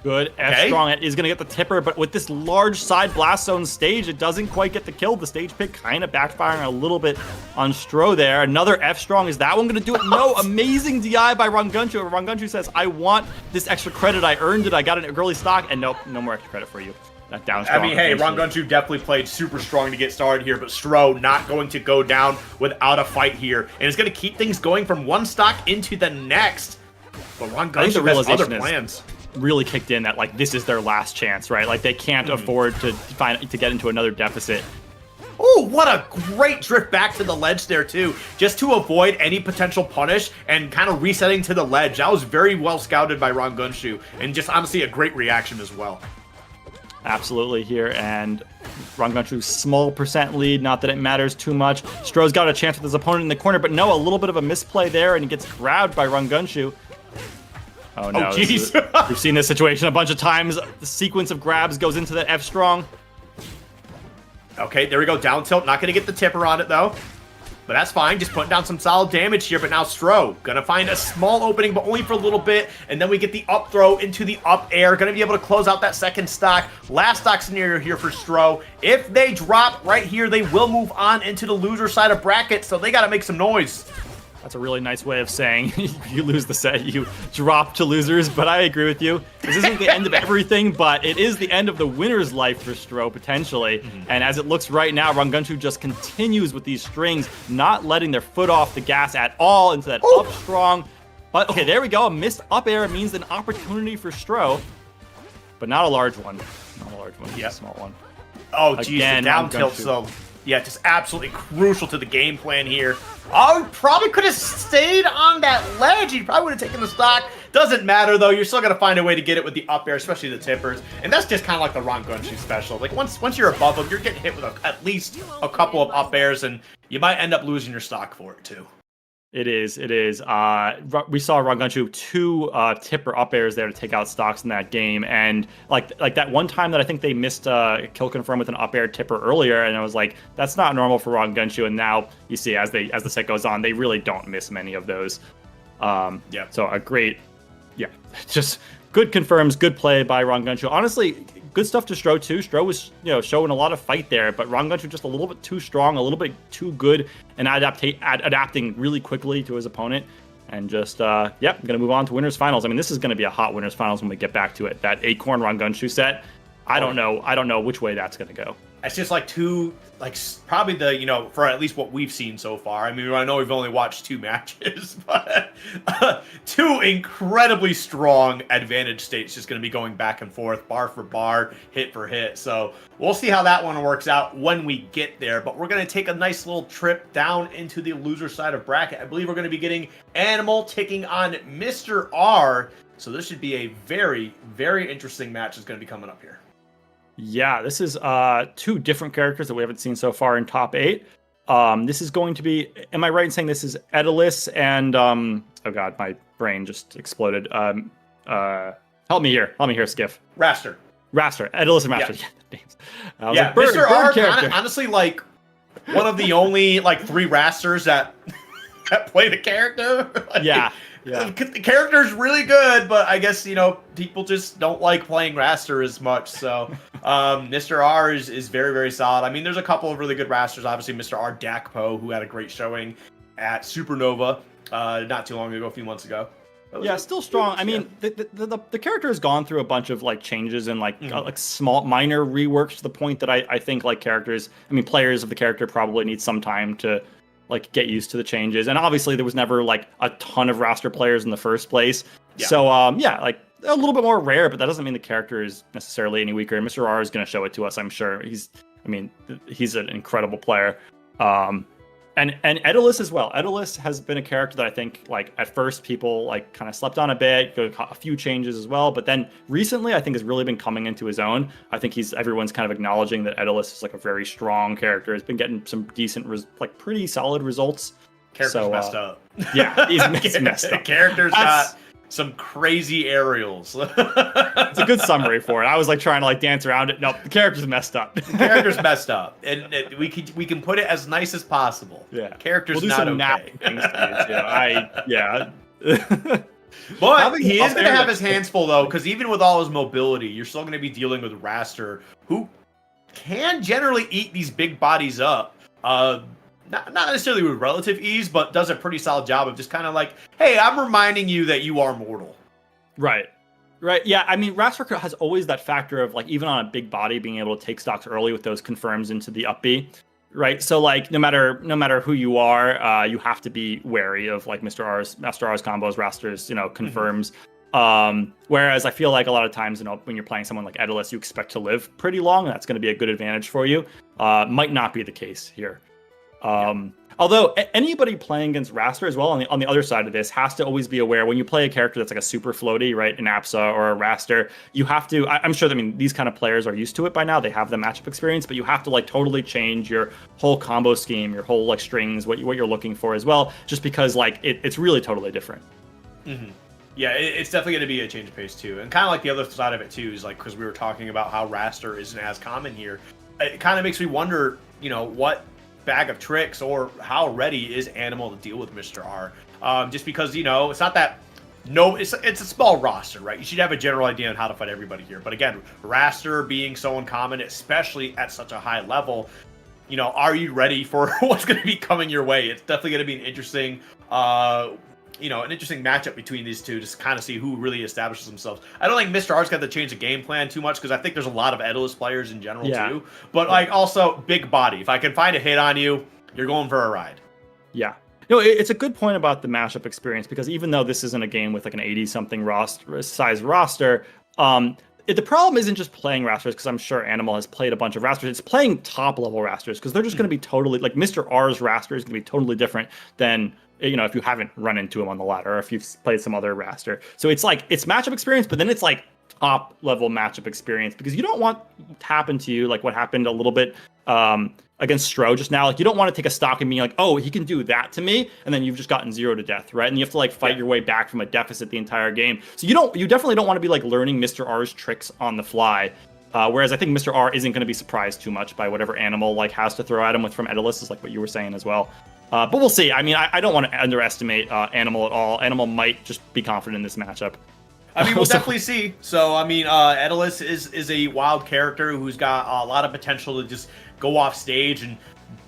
Good. F strong is going to get the tipper, but with this large side blast zone stage, it doesn't quite get the kill. The stage pick kind of backfiring a little bit on Stro there. Another F strong. Is that one going to do it? No. Amazing DI by Rangunchu. Rangunchu says, I want this extra credit. I earned it. I got an early stock. And nope, no more extra credit for you. That down strong. I mean, hey, Rangunchu definitely played super strong to get started here, but Stro not going to go down without a fight here. And it's going to keep things going from one stock into the next. But Rangunchu has other plans. Really kicked in that, like, this is their last chance, right? Like, they can't afford to get into another deficit. Oh, what a great drift back to the ledge there, too. Just to avoid any potential punish and kind of resetting to the ledge. That was very well scouted by Rangunchu. And just honestly a great reaction as well. Absolutely here, and Ranganshu's small percent lead, not that it matters too much. Stroh's got a chance with his opponent in the corner, but no, a little bit of a misplay there, and he gets grabbed by Ranganshu. Oh no, jeez. We've seen this situation a bunch of times. The sequence of grabs goes into the F strong. Okay, there we go, down tilt. Not going to get the tipper on it, though. But that's fine, just putting down some solid damage here. But now Stroh gonna find a small opening, but only for a little bit. And then we get the up throw into the up air. Gonna be able to close out that second stock. Last stock scenario here for Stroh. If they drop right here, they will move on into the loser side of bracket. So they gotta make some noise. That's a really nice way of saying you lose the set, you drop to losers, but I agree with you. This isn't the end of everything, but it is the end of the winner's life for Stroh, potentially. And as it looks right now, Ranganshu just continues with these strings, not letting their foot off the gas at all into that up strong. But okay, there we go. A missed up air means an opportunity for Stroh, but not a large one. Not a large one, just a small one. Oh, geez, the down tilt, so... Yeah, just absolutely crucial to the game plan here. Oh, he probably could have stayed on that ledge. He probably would have taken the stock. Doesn't matter, though. You're still going to find a way to get it with the up air, especially the tippers. And that's just kind of like the Ranganshu special. Like, once you're above him, you're getting hit with at least a couple of up airs, and you might end up losing your stock for it, too. It is. We saw Ranganshu 2 tipper up airs there to take out stocks in that game, and like that one time that I think they missed kill confirm with an up air tipper earlier, and I was like, that's not normal for Ranganshu. And now you see as the set goes on, they really don't miss many of those. So a great, just good confirms, good play by Ranganshu. Honestly, good stuff to Stroh too. Stroh was showing a lot of fight there, but Ranganshu just a little bit too strong, a little bit too good, and adapting really quickly to his opponent. And just I'm gonna move on to winners finals. I mean, this is gonna be a hot winners finals when we get back to it. That Acorn Ranganshu set, I don't know which way that's gonna go. It's just like probably the, for at least what we've seen so far. I mean, I know we've only watched 2 matches, but 2 incredibly strong advantage states just going to be going back and forth, bar for bar, hit for hit. So we'll see how that one works out when we get there. But we're going to take a nice little trip down into the loser side of bracket. I believe we're going to be getting Animal taking on Mr. R. So this should be a very, very interesting match that's going to be coming up here. Yeah, this is 2 different characters that we haven't seen so far in top 8. This is going to be, am I right in saying this is Aether and, oh god, my brain just exploded. Help me here, Skiff. Raster, Aether and Raster. Yeah, Mr. R, honestly, like, one of the only, 3 Rasters that play the character. Yeah. The character's really good, but I guess, people just don't like playing Raster as much. So Mr. R is very, very solid. I mean, there's a couple of really good Rasters. Obviously, Mr. R Dakpo, who had a great showing at Supernova not too long ago, a few months ago. Yeah, still strong. I mean, the character has gone through a bunch of changes and small minor reworks to the point that I think players of the character probably need some time to get used to the changes. And obviously there was never a ton of Raster players in the first place. Yeah. So a little bit more rare, but that doesn't mean the character is necessarily any weaker. And Mr. R is going to show it to us, I'm sure. He's an incredible player. And Aether as well. Aether has been a character that I think at first people kind of slept on a bit, a few changes as well, but then recently I think has really been coming into his own. I think everyone's kind of acknowledging that Aether is a very strong character. Has been getting some decent pretty solid results. Character's messed up. Yeah, he's messed up. Character's got some crazy aerials. It's a good summary for it. I was trying to dance around it. Nope, the character's messed up. The character's messed up, and we can put it as nice as possible. Yeah, character's not okay. But he is going to have his hands full though, because even with all his mobility, you're still going to be dealing with Raster, who can generally eat these big bodies up. Not necessarily with relative ease, but does a pretty solid job of just kind of hey, I'm reminding you that you are mortal. Right. Yeah, I mean, Raster has always that factor of even on a big body being able to take stocks early with those confirms into the up B. Right. So no matter who you are, you have to be wary of Master R's combos, Raster's, confirms. Whereas I feel a lot of times, when you're playing someone like Aether, you expect to live pretty long. That's going to be a good advantage for you. Might not be the case here. Although anybody playing against Raster as well on the other side of this has to always be aware when you play a character that's like a super floaty, right? An Apsa or a Raster, you have to, I'm sure that, I mean, these kind of players are used to it by now. They have the matchup experience, but you have to like totally change your whole combo scheme, your whole like strings, what you're looking for as well, just because like it's really totally different. Mm-hmm. Yeah, it's definitely going to be a change of pace too. And kind of like the other side of it too is like, because we were talking about how Raster isn't as common here, it kind of makes me wonder, you know, what bag of tricks or how ready is Animal to deal with Mr. R. Just because, you know, it's not that, it's a small roster, right? You should have a general idea on how to fight everybody here. But again, Raster being so uncommon, especially at such a high level, you know, are you ready for what's going to be coming your way? It's definitely going to be an interesting, an interesting matchup between these two, just kind of see who really establishes themselves. I don't think Mr. R's got to change the game plan too much because I think there's a lot of Edalus players in general too. But like also big body. If I can find a hit on you, you're going for a ride. Yeah. No, it's a good point about the mashup experience because even though this isn't a game with like an 80-something size roster, the problem isn't just playing Rasters, because I'm sure Animal has played a bunch of Rasters. It's playing top-level Rasters, because they're just going to be totally... Like, Mr. R's Raster is going to be totally different than, you know, if you haven't run into him on the ladder, or if you've played some other Raster. So it's like, it's matchup experience, but then it's like top-level matchup experience, because you don't want to happen to you, like what happened a little bit against Stro just now. Like, you don't want to take a stock and be like, oh, he can do that to me, and then you've just gotten 0 to death, right? And you have to like fight your way back from a deficit the entire game. So you definitely don't want to be like learning Mr. R's tricks on the fly. Whereas I think Mr. R isn't going to be surprised too much by whatever Animal like has to throw at him from Edalus, is like what you were saying as well. But we'll see. I mean, I don't want to underestimate Animal at all. Animal might just be confident in this matchup. I mean, we'll definitely see. So, I mean, Edalus is a wild character who's got a lot of potential to just go off stage and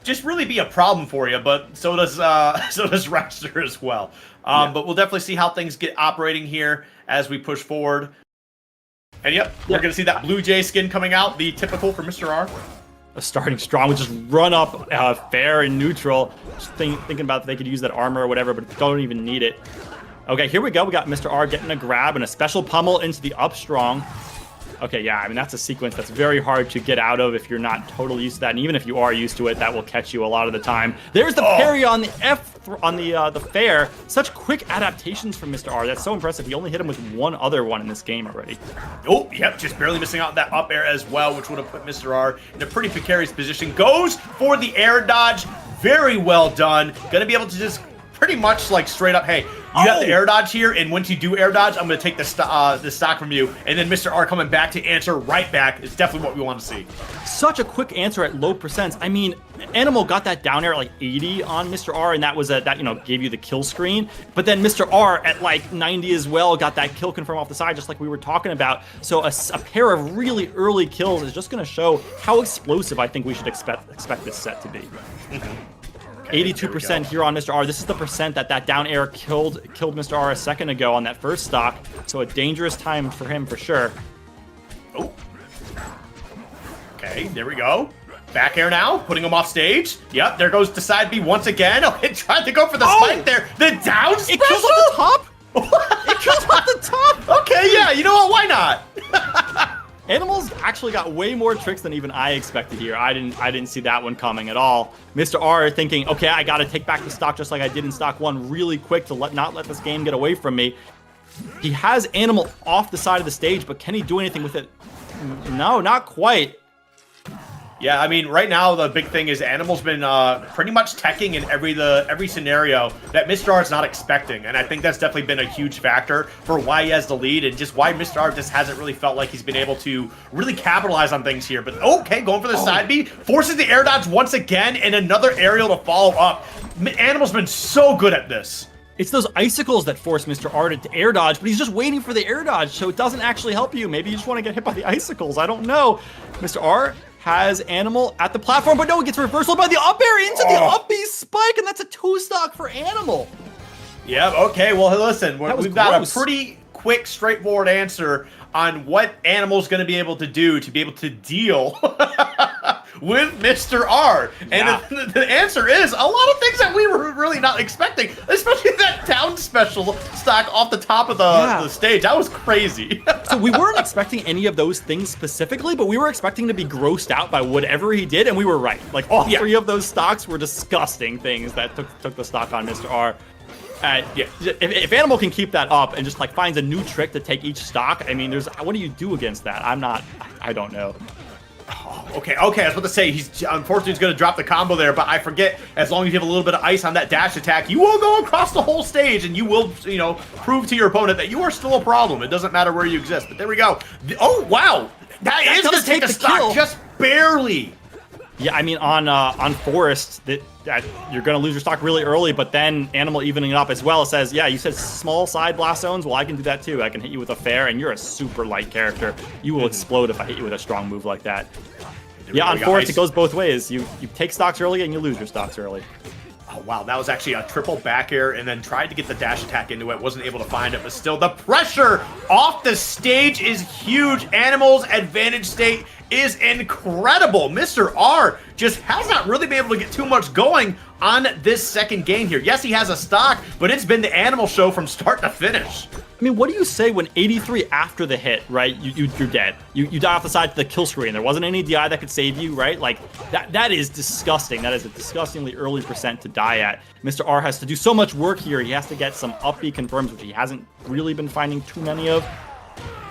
just really be a problem for you. But so does Raster as well. But we'll definitely see how things get operating here as we push forward. And we're going to see that Blue Jay skin coming out, the typical for Mr. R. Starting strong with just run up fair and neutral. Just thinking about they could use that armor or whatever, but don't even need it. Okay, here we go. We got Mr. R getting a grab and a special pummel into the up strong. Okay, yeah, I mean, that's a sequence that's very hard to get out of if you're not totally used to that. And even if you are used to it, that will catch you a lot of the time. There's the parry on the the fair. Such quick adaptations from Mr. R. That's so impressive. He only hit him with one other one in this game already. Oh, yep, just barely missing out that up air as well, which would have put Mr. R in a pretty precarious position. Goes for the air dodge. Very well done. Gonna be able to just pretty much like straight up, hey, you have the air dodge here, and once you do air dodge, I'm going to take the stock from you, and then Mr. R coming back to answer right back is definitely what we want to see. Such a quick answer at low percents. I mean, Animal got that down air at like 80 on Mr. R, and that was gave you the kill screen. But then Mr. R at like 90 as well got that kill confirm off the side, just like we were talking about. So a pair of really early kills is just going to show how explosive I think we should expect this set to be. 82% here on Mr. R. This is the percent that down air killed Mr. R a second ago on that first stock. So a dangerous time for him for sure. Oh. Okay, there we go. Back air now, putting him off stage. Yep, there goes the side B once again. Oh, it tried to go for the spike there. The down special? It kills off the top? It kills off the top? Okay, yeah, you know what? Why not? Animal's actually got way more tricks than even I expected here. I didn't see that one coming at all. Mr. R thinking, okay, I got to take back the stock just like I did in stock 1 really quick to not let this game get away from me. He has Animal off the side of the stage, but can he do anything with it? No, not quite. Yeah, I mean, right now the big thing is Animal's been pretty much teching in every scenario that Mr. R is not expecting, and I think that's definitely been a huge factor for why he has the lead and just why Mr. R just hasn't really felt like he's been able to really capitalize on things here. But okay, going for the side B, forces the air dodge once again, and another aerial to follow up. Animal's been so good at this. It's those icicles that force Mr. R to air dodge, but he's just waiting for the air dodge, so it doesn't actually help you. Maybe you just want to get hit by the icicles. I don't know. Mr. R has Animal at the platform, but no, it gets reversal by the up air into the up B spike, and that's a 2-stock for Animal. Yeah, okay, well, listen, we've got a pretty quick, straightforward answer on what Animal's going to be able to do to be able to deal with Mr. R? And the answer is a lot of things that we were really not expecting, especially that down special stock off the top of the stage. That was crazy. So we weren't expecting any of those things specifically, but we were expecting to be grossed out by whatever he did, and we were right. Like all three of those stocks were disgusting things that took the stock on Mr. R. If Animal can keep that up and just like finds a new trick to take each stock, I mean, what do you do against that? I don't know. Oh, okay, I was about to say, unfortunately he's going to drop the combo there, but I forget, as long as you have a little bit of ice on that dash attack, you will go across the whole stage, and you will, prove to your opponent that you are still a problem. It doesn't matter where you exist, but there we go. Oh, wow! That is going to take the stock kill. Just barely. Yeah, I mean, on Forest, that you're going to lose your stock really early, but then Animal evening it up as well says, yeah, you said small side blast zones. Well, I can do that too. I can hit you with a fair, and you're a super light character. You will explode if I hit you with a strong move like that. Yeah, on Forest, it goes both ways. You take stocks early, and you lose your stocks early. Oh, wow, that was actually a triple back air, and then tried to get the dash attack into it. Wasn't able to find it, but still, the pressure off the stage is huge. Animal's advantage state is incredible. Mr. R just has not really been able to get too much going on this second game here. Yes, he has a stock, but it's been the Animal show from start to finish. I mean, what do you say when 83 after the hit, right? You're dead. You die off the side to the kill screen. There wasn't any DI that could save you, right? Like, that is disgusting. That is a disgustingly early percent to die at. Mr. R has to do so much work here. He has to get some up B confirms, which he hasn't really been finding too many of.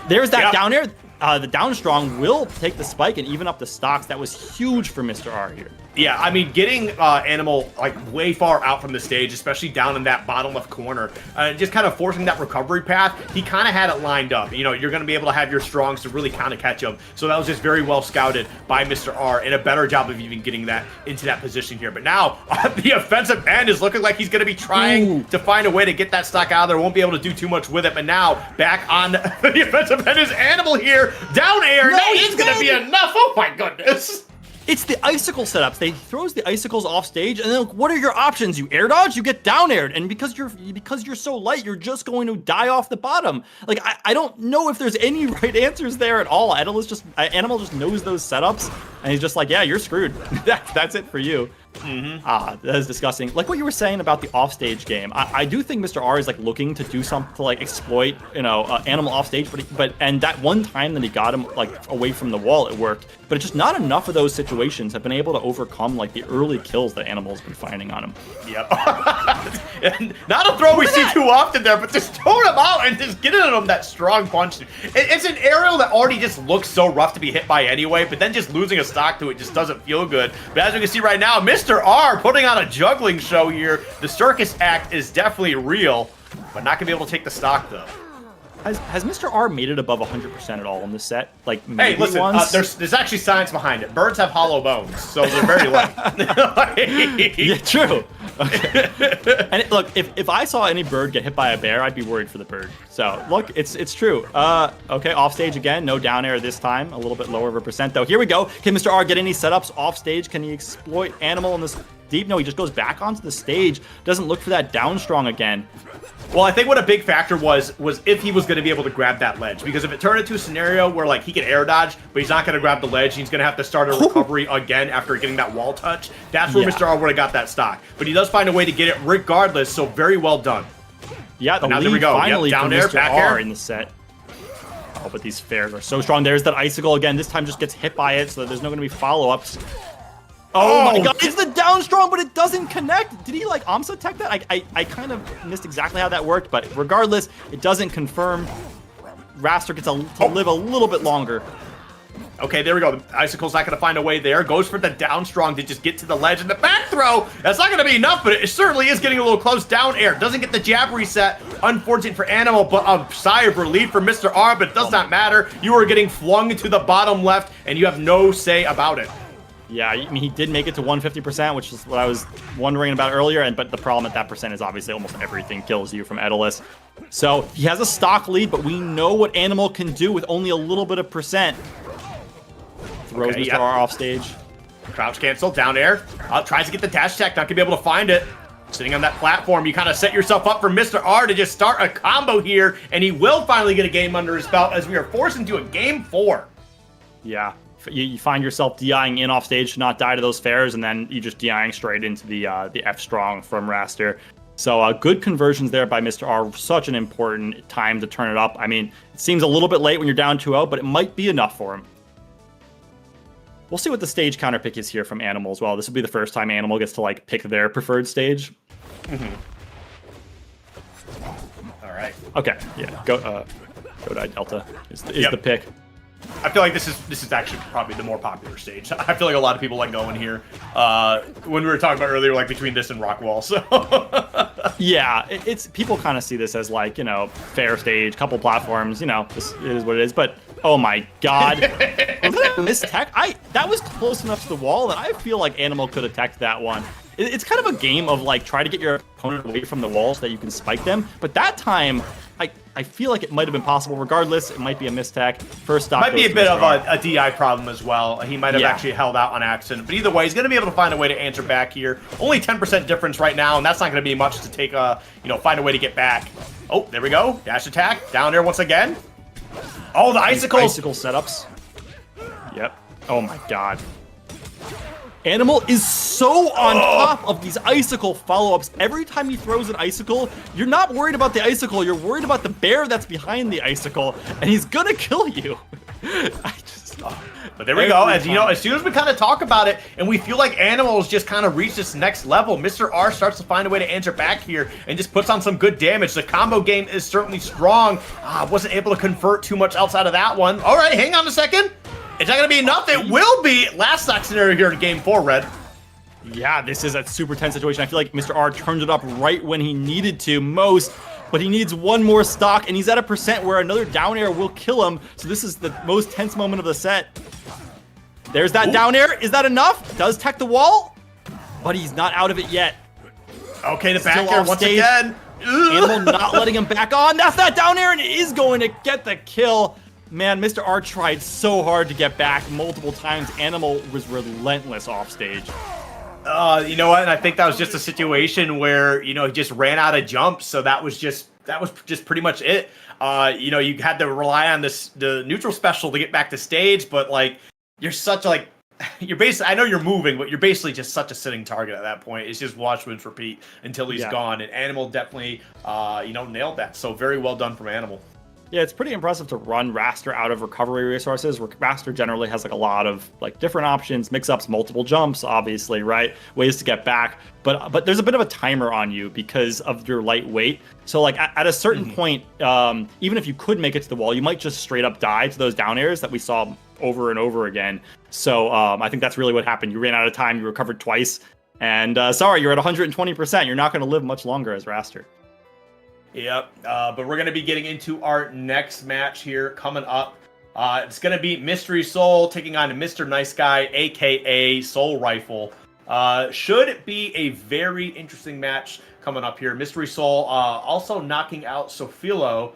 There's that down air. The down strong will take the spike and even up the stocks. That was huge for Mr. R here. Yeah, I mean, getting Animal like way far out from the stage, especially down in that bottom left corner, just kind of forcing that recovery path, he kind of had it lined up. You're going to be able to have your strongs to really kind of catch him. So that was just very well scouted by Mr. R, and a better job of even getting that into that position here. But now, the offensive end is looking like he's going to be trying to find a way to get that stock out of there. Won't be able to do too much with it. But now, back on the offensive end is Animal here. Down air. That is going to be enough. Oh, my goodness. It's the icicle setups. He throws the icicles off stage, and then what are your options? You air dodge, you get down aired, and because you're so light, you're just going to die off the bottom. Like I don't know if there's any right answers there at all. Animal just knows those setups, and he's just like, yeah, you're screwed. That's it for you. That is disgusting. Like what you were saying about the offstage game, I do think Mr. R is like looking to do something to like exploit, Animal offstage, but that one time that he got him like away from the wall, it worked. But it's just not enough of those situations have been able to overcome like the early kills that Animal's been finding on him. Yep. Not a throw we see too often there, but just throwing him out and just getting him that strong punch. It's an aerial that already just looks so rough to be hit by anyway, but then just losing a stock to it just doesn't feel good. But as you can see right now, Mr. R putting on a juggling show here. The circus act is definitely real, but not gonna be able to take the stock though. Has Mr. R made it above 100% at all in this set? Like maybe hey, listen, once? There's actually science behind it. Birds have hollow bones, so they're very light. Yeah, true. Okay. And look, if I saw any bird get hit by a bear, I'd be worried for the bird. So look, it's true. Okay, off stage again, no down air this time. A little bit lower of a percent though. Here we go. Can Mr. R get any setups off stage? Can he exploit Animal in this deep? No, he just goes back onto the stage. Doesn't look for that down strong again. Well, I think what a big factor was if he was going to be able to grab that ledge. Because if it turned into a scenario where, like, he can air dodge, but he's not going to grab the ledge, he's going to have to start a recovery again after getting that wall touch, that's where Mr. R would have got that stock. But he does find a way to get it regardless, so very well done. Yeah, the lead there we go. Finally down air, back air in the set. Oh, but these fairs are so strong. There's that icicle again. This time just gets hit by it, so there's no going to be follow-ups. Oh my god, it's the down strong, but it doesn't connect. Did he like Amsa tech that? I kind of missed exactly how that worked, but regardless, it doesn't confirm. Raster gets to live a little bit longer. Okay, there we go. The Icicle's not going to find a way there. Goes for the down strong to just get to the ledge. And the back throw, that's not going to be enough, but it certainly is getting a little close. Down air. Doesn't get the jab reset. Unfortunate for Animal, but a sigh of relief for Mr. R, but it does not matter. You are getting flung to the bottom left, and you have no say about it. Yeah, I mean, he did make it to 150%, which is what I was wondering about earlier. But the problem at that percent is obviously almost everything kills you from Daedalus. So he has a stock lead, but we know what Animal can do with only a little bit of percent. Throws Mr. R off stage. Crouch cancel, down air. Tries to get the dash attack, not gonna be able to find it. Sitting on that platform, you kind of set yourself up for Mr. R to just start a combo here, and he will finally get a game under his belt as we are forced into a game 4. Yeah. You find yourself DIing in off stage to not die to those fares, and then you just DIing straight into the F strong from Raster. So good conversions there by Mr. R. Such an important time to turn it up. I mean, it seems a little bit late when you're down 2-0, but it might be enough for him. We'll see what the stage counter pick is here from Animal as well. This will be the first time Animal gets to like pick their preferred stage. All right. Okay. Yeah. Go die Delta is the pick. I feel like this is actually probably the more popular stage. I feel like a lot of people like going here. When we were talking about earlier, like between this and Rockwall. So yeah, it's people kind of see this as like, you know, fair stage, couple platforms. You know, this is what it is. But oh my god, was that a missed tech? That was close enough to the wall that I feel like Animal could have teched that one. It's kind of a game of like try to get your opponent away from the wall so that you can spike them. But that time, I feel like it might have been possible. Regardless, it might be a mistech. First stop might be a bit of a DI problem as well. He might have actually held out on accident. But either way, he's going to be able to find a way to answer back here. Only 10% difference right now, and that's not going to be much to take find a way to get back. Oh, there we go. Dash attack down there once again. Oh, the icicles. Icicle setups. Yep. Oh my god. Animal is so on top of these icicle follow-ups. Every time he throws an icicle, you're not worried about the icicle, you're worried about the bear that's behind the icicle, and he's gonna kill you. But there we go. As you know, as soon as we kind of talk about it and we feel like Animal's just kind of reached this next level, Mr. R starts to find a way to answer back here and just puts on some good damage. The combo game is certainly strong. Wasn't able to convert too much outside of that one. All right, hang on a second. It's not going to be enough. It will be. Last stock scenario here in game 4, Red. Yeah, this is a super tense situation. I feel like Mr. R turned it up right when he needed to most, but he needs one more stock, and he's at a percent where another down air will kill him. So this is the most tense moment of the set. There's that down air. Is that enough? Does tech the wall, but he's not out of it yet. Okay, the back air once again. Animal not letting him back on. That's that down air, and it is going to get the kill. Man, Mr. R tried so hard to get back multiple times. Animal was relentless off stage. You know what? And I think that was just a situation where, he just ran out of jumps. So that was just pretty much it. You had to rely on the neutral special to get back to stage, but like you're basically, I know you're moving, but you're basically just such a sitting target at that point. It's just watch, rinse, repeat until he's gone. And Animal definitely, nailed that. So very well done from Animal. Yeah, it's pretty impressive to run Raster out of recovery resources. Raster generally has like a lot of like different options, mix-ups, multiple jumps, obviously, right? Ways to get back. But there's a bit of a timer on you because of your lightweight. So like at a certain point, even if you could make it to the wall, you might just straight up die to those down airs that we saw over and over again. So I think that's really what happened. You ran out of time, you recovered twice, and sorry, you're at 120%. You're not going to live much longer as Raster. Yep, but we're going to be getting into our next match here coming up. It's going to be Mystery Soul taking on Mr. Nice Guy, a.k.a. Soul Rifle. Should be a very interesting match coming up here. Mystery Soul also knocking out Sofilo,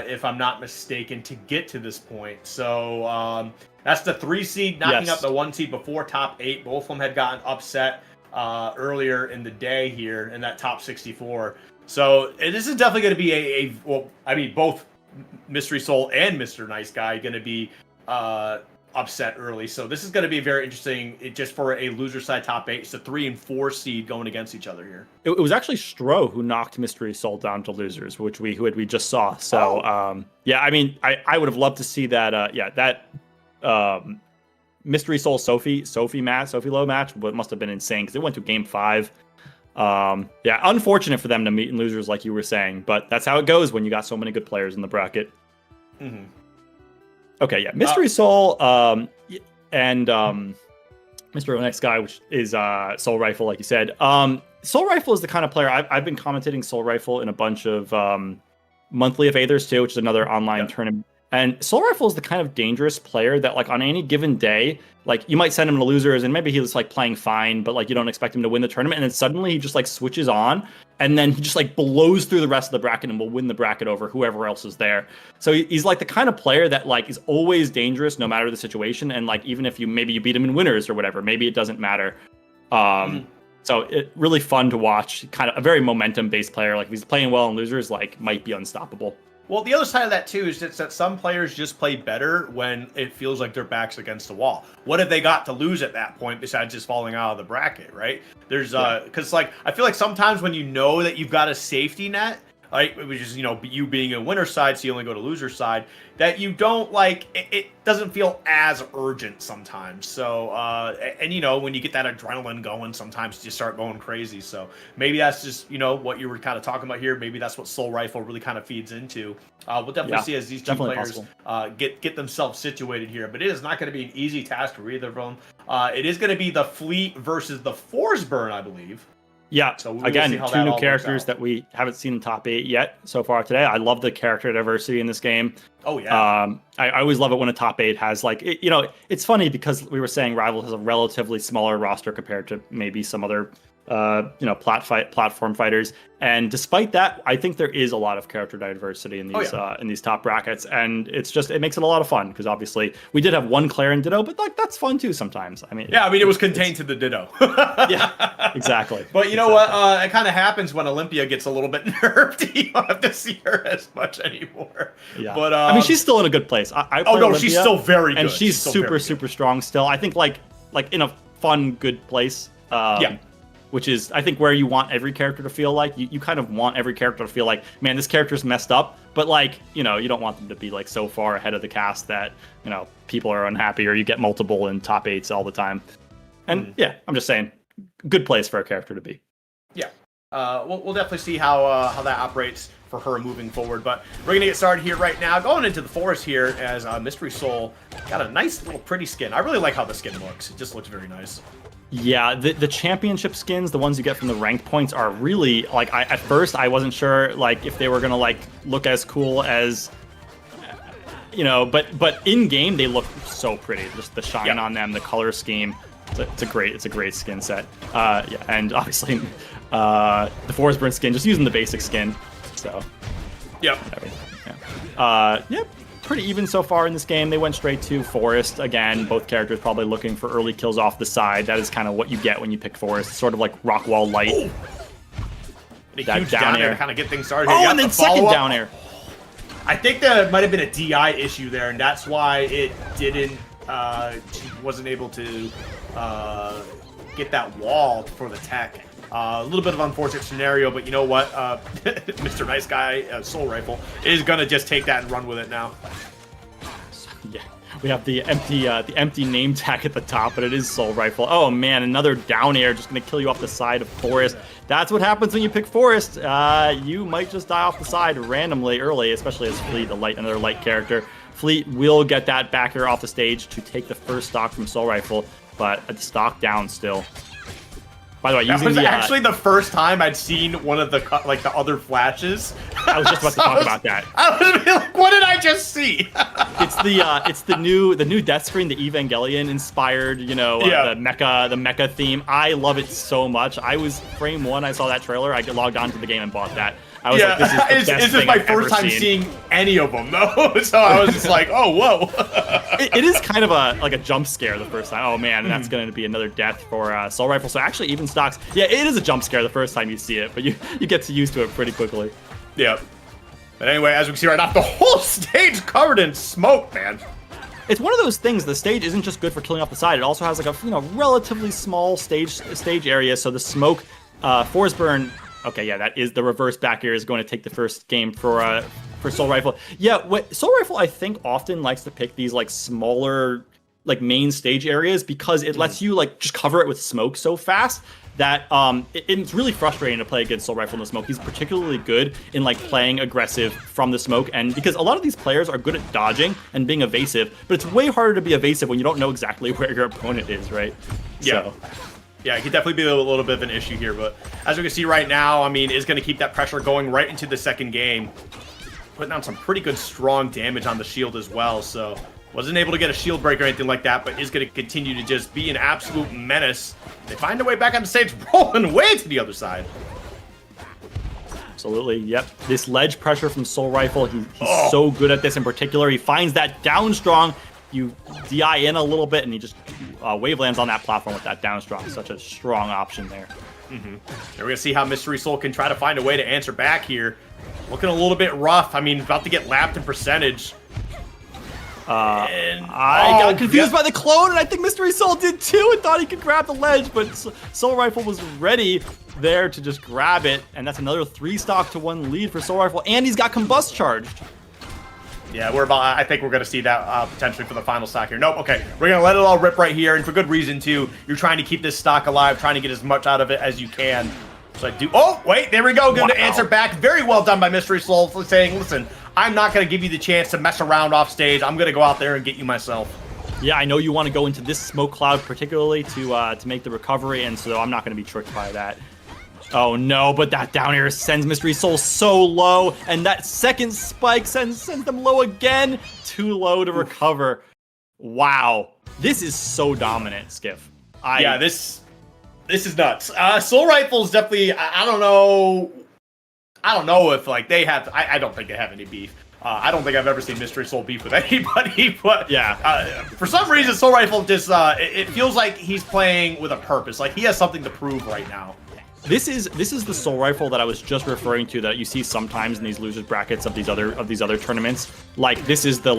if I'm not mistaken, to get to this point. So that's the 3 seed knocking up the 1 seed before top 8. Both of them had gotten upset earlier in the day here in that top 64. So this is definitely going to be both Mystery Soul and Mr. Nice Guy going to be upset early. So this is going to be very interesting just for a loser side top 8. It's a 3 and 4 seed going against each other here. It was actually Stro who knocked Mystery Soul down to losers, which we just saw. So I mean, I would have loved to see that. That Mystery Soul Sophie Low match, but must have been insane because it went to game 5. Unfortunate for them to meet in losers like you were saying, but that's how it goes when you got so many good players in the bracket. Okay, yeah, Mystery Soul and Mr. Next Guy, which is Soul Rifle, like you said. Soul Rifle is the kind of player I've been commentating Soul Rifle in a bunch of monthly of Aethers too, which is another online tournament. And Soul Rifle is the kind of dangerous player that, like, on any given day, like, you might send him to losers, and maybe he's, like, playing fine, but, like, you don't expect him to win the tournament, and then suddenly he just, like, switches on, and then he just, like, blows through the rest of the bracket and will win the bracket over whoever else is there. So he's, like, the kind of player that, like, is always dangerous no matter the situation, and, like, even if you beat him in winners or whatever, maybe it doesn't matter. So it really fun to watch. Kind of a very momentum-based player. Like, if he's playing well in losers, like, might be unstoppable. Well, the other side of that too is that some players just play better when it feels like their back's against the wall. What have they got to lose at that point besides just falling out of the bracket, right? There's because like I feel like sometimes when you know that you've got a safety net, right, which is you being a winner side, so you only go to loser side, that you don't like it doesn't feel as urgent sometimes. So and when you get that adrenaline going, sometimes you start going crazy. So maybe that's just what you were kind of talking about here. Maybe that's what Soul Rifle really kind of feeds into. We'll definitely see as these two players get themselves situated here. But it is not going to be an easy task for either of them. It is going to be the Fleet versus the Forsburn, I believe. Yeah, so again, two new characters that we haven't seen in top 8 yet so far today. I love the character diversity in this game. Oh, yeah. I always love it when a top 8 has, like, it's funny because we were saying Rivals has a relatively smaller roster compared to maybe some other, platform fighters. And despite that, I think there is a lot of character diversity in these top brackets. And it makes it a lot of fun because obviously we did have one Claire and Ditto, but like that's fun too sometimes. I mean, it was contained to the Ditto. Yeah, exactly. But you know what? It kind of happens when Olympia gets a little bit nerfed. You don't have to see her as much anymore. Yeah. But I mean, she's still in a good place. I play Olympia, she's still very good. And she's super strong still. I think like in a fun, good place. Which is, I think, where you want every character to feel like. You kind of want every character to feel like, man, this character's messed up. But, like, you don't want them to be, like, so far ahead of the cast that, people are unhappy or you get multiple in top 8s all the time. And, I'm just saying, good place for a character to be. Yeah. We'll definitely see how that operates for her moving forward. But we're going to get started here right now. Going into the forest here as Mystery Soul got a nice little pretty skin. I really like how the skin looks. It just looks very nice. Yeah, the championship skins, the ones you get from the ranked points, are really like. At first I wasn't sure like if they were gonna like look as cool as, but in game they look so pretty. Just the shine on them, the color scheme. It's a great skin set. And obviously the Forsburn skin, just using the basic skin. So pretty even so far in this game. They went straight to Forest. Again, both characters probably looking for early kills off the side. That is kind of what you get when you pick Forest. Sort of like Rockwall Light. Ooh. That huge down air to kind of get things started. Oh, and then second down air. I think there might have been a DI issue there, and that's why it didn't. She wasn't able to get that wall for the tech. A little bit of unfortunate scenario, but you know what? Mr. Nice Guy, Soul Rifle, is going to just take that and run with it now. Yeah, we have the empty name tag at the top, but it is Soul Rifle. Oh man, another down air just going to kill you off the side of Forest. That's what happens when you pick Forest. You might just die off the side randomly early, especially as Fleet, another light character. Fleet will get that back air off the stage to take the first stock from Soul Rifle, but a stock down still. By the way, that was actually the first time I'd seen one of the other flashes. I was just about to talk about that. I was like, what did I just see? It's the new death screen, the Evangelion inspired, the mecha theme. I love it so much. I was frame 1. I saw that trailer. I logged on to the game and bought that. I was like, this is the best this is my first time seeing any of them, though. So I was just like, oh, whoa. It is kind of a jump scare the first time. Oh, man, and that's going to be another death for Soul Rifle. So actually, even stocks, it is a jump scare the first time you see it, but you get used to it pretty quickly. Yeah. But anyway, as we can see right now, the whole stage covered in smoke, man. It's one of those things. The stage isn't just good for killing off the side. It also has like a relatively small stage area. So the smoke, Forsburn. Okay, yeah, that is the reverse back air is going to take the first game for Soul Rifle. Yeah, what Soul Rifle I think often likes to pick these like smaller like main stage areas because it lets you like just cover it with smoke so fast that it's really frustrating to play against Soul Rifle in the smoke. He's particularly good in like playing aggressive from the smoke, and because a lot of these players are good at dodging and being evasive, but it's way harder to be evasive when you don't know exactly where your opponent is, right? Yeah. So. Yeah, it could definitely be a little bit of an issue here, but as we can see right now, I mean, is going to keep that pressure going right into the second game. Putting down some pretty good, strong damage on the shield as well, so wasn't able to get a shield break or anything like that, but is going to continue to just be an absolute menace. They find their way back on the stage, rolling way to the other side. Absolutely, yep. This ledge pressure from Soul Rifle, he's so good at this in particular. He finds that down strong. You DI in a little bit, and he just wave lands on that platform with that down strong. Such a strong option there. And we're going to see how Mystery Soul can try to find a way to answer back here. looking a little bit rough. I mean, about to get lapped in percentage. I got confused by the clone, and I think Mystery Soul did too, and thought he could grab the ledge, but Soul Rifle was ready there to just grab it, and that's another 3-stock to 1 lead for Soul Rifle, and he's got Combust charged. Yeah, I think we're going to see that potentially for the final stock here. Nope, okay. We're going to let it all rip right here, and for good reason, too. You're trying to keep this stock alive, trying to get as much out of it as you can. So I do... Oh, wait, there we go. Good answer back. Very well done by Mystery Soul for saying, listen, I'm not going to give you the chance to mess around off stage. I'm going to go out there and get you myself. Yeah, I know you want to go into this smoke cloud particularly to make the recovery, and so I'm not going to be tricked by that. Oh no, but that down air sends Mystery Soul so low, and that second spike sends them low again. Too low to recover. Wow. This is so dominant, Skiff. Yeah, this is nuts. Soul Rifle's definitely, I don't know if like they have, I don't think they have any beef. I don't think I've ever seen Mystery Soul beef with anybody, but yeah, for some reason Soul Rifle just, it feels like he's playing with a purpose. Like he has something to prove right now. This is the Soul Rifle that I was just referring to that you see sometimes in these losers brackets of these other tournaments. Like this is the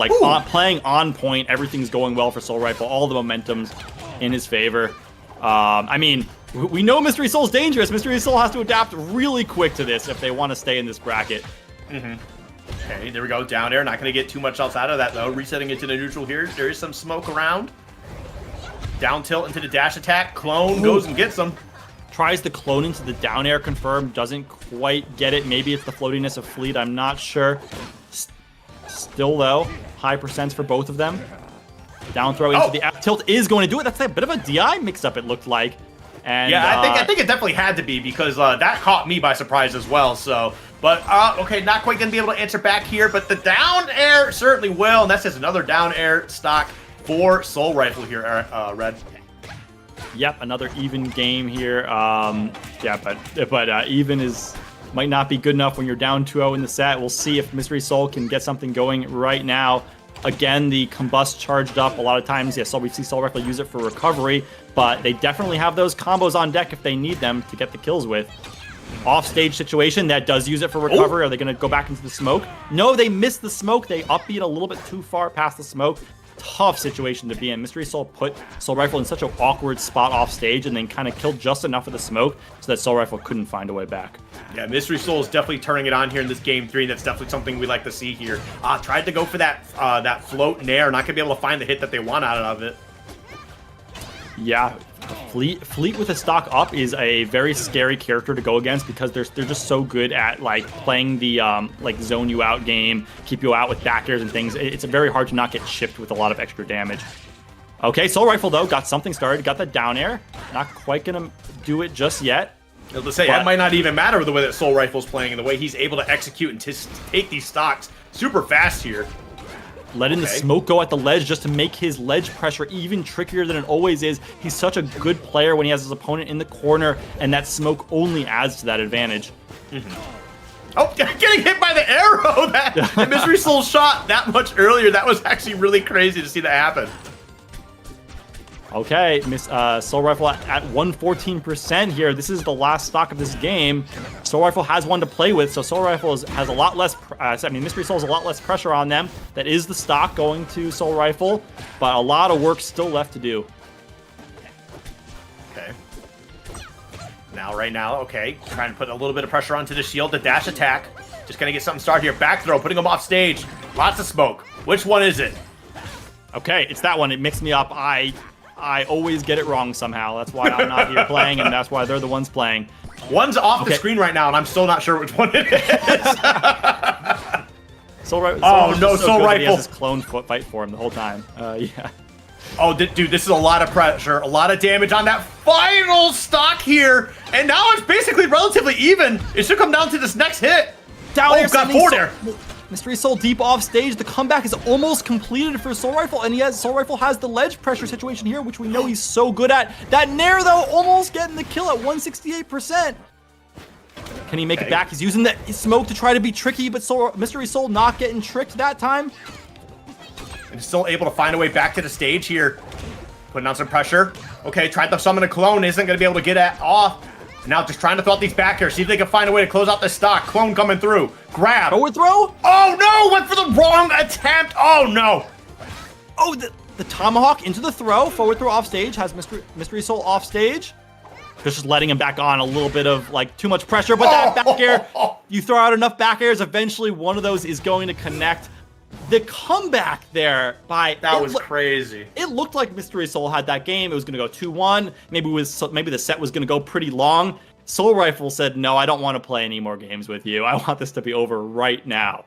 playing on point, everything's going well for Soul Rifle, all the momentum's in his favor. I mean, we know Mystery Soul's dangerous. Mystery Soul has to adapt really quick to this if they want to stay in this bracket. Okay, there we go, down air. Not going to get too much else out of that though. Resetting it to the neutral here. There is some smoke around. Down tilt into the dash attack. Clone goes and gets them. Tries the clone into the down air confirm, doesn't quite get it. Maybe it's the floatiness of Fleet, I'm not sure. Still though, high percents for both of them. Down throw into the up tilt is going to do it. That's a bit of a DI mix-up, it looked like. And yeah, I think it definitely had to be because that caught me by surprise as well. So, but okay, not quite going to be able to answer back here, but the down air certainly will, and that's just another down air stock for Soul Rifle here, Red. Yep, another even game here. Yeah, but even might not be good enough when you're down 2-0 in the set. We'll see if Mystery Soul can get something going right now. Again, the Combust charged up a lot of times. Yeah, so we see Soul Rifle use it for recovery, but they definitely have those combos on deck if they need them to get the kills with. Off-stage situation, that does use it for recovery. Are they going to go back into the smoke? No, they missed the smoke. They upbeat a little bit too far past the smoke. Tough situation to be in. Mystery Soul put Soul Rifle in such an awkward spot off stage and then kind of killed just enough of the smoke so that Soul Rifle couldn't find a way back. Yeah, Mystery Soul is definitely turning it on here in this game 3. That's definitely something we like to see here. Tried to go for that float in air, not gonna be able to find the hit that they want out of it. Yeah, Fleet with a stock up is a very scary character to go against because they're just so good at like playing the like zone you out game, keep you out with back airs and things. It's very hard to not get chipped with a lot of extra damage. Okay, Soul Rifle though got something started, got the down air. Not quite gonna do it just yet. To say that might not even matter with the way that Soul Rifle's playing and the way he's able to execute and take these stocks super fast here. Letting the smoke go at the ledge just to make his ledge pressure even trickier than it always is. He's such a good player when he has his opponent in the corner, and that smoke only adds to that advantage. Oh, getting hit by the arrow! That Mystery Soul shot that much earlier. That was actually really crazy to see that happen. Okay, Soul Rifle at 114% here. This is the last stock of this game. Soul Rifle has one to play with, so Soul Rifle has a lot less... Mystery Soul has a lot less pressure on them. That is the stock going to Soul Rifle, but a lot of work still left to do. Okay. Right now, okay. Trying to put a little bit of pressure onto the shield. The dash attack. Just gonna get something started here. Back throw, putting him off stage. Lots of smoke. Which one is it? Okay, it's that one. It mixed me up. I always get it wrong somehow. That's why I'm not here playing, and that's why they're the ones playing. One's off the screen right now, and I'm still not sure which one it is. Soul Rifle he has his clone fight for him the whole time. Yeah. Oh, dude, this is a lot of pressure, a lot of damage on that final stock here, and now it's basically relatively even. It should come down to this next hit. Down got 4 there. Mystery Soul deep off stage. The comeback is almost completed for Soul Rifle, and Soul Rifle has the ledge pressure situation here, which we know he's so good at. That Nair, though, almost getting the kill at 168%. Can he make it back? He's using the smoke to try to be tricky, but Mystery Soul not getting tricked that time. And still able to find a way back to the stage here. Putting on some pressure. Okay, tried to summon a clone. Isn't going to be able to get off. Now just trying to throw out these back airs, see if they can find a way to close out the stock. Clone coming through. Grab. Forward throw? Oh no! Went for the wrong attempt. Oh no! Oh, the tomahawk into the throw. Forward throw off stage. Has Mystery Soul off stage. Just letting him back on. A little bit of like too much pressure, but that back air, you throw out enough back airs, eventually one of those is going to connect. The comeback there that was crazy. It looked like Mystery Soul had that game. It was going to go 2-1. Maybe the set was going to go pretty long. Soul Rifle said, "No, I don't want to play any more games with you. I want this to be over right now."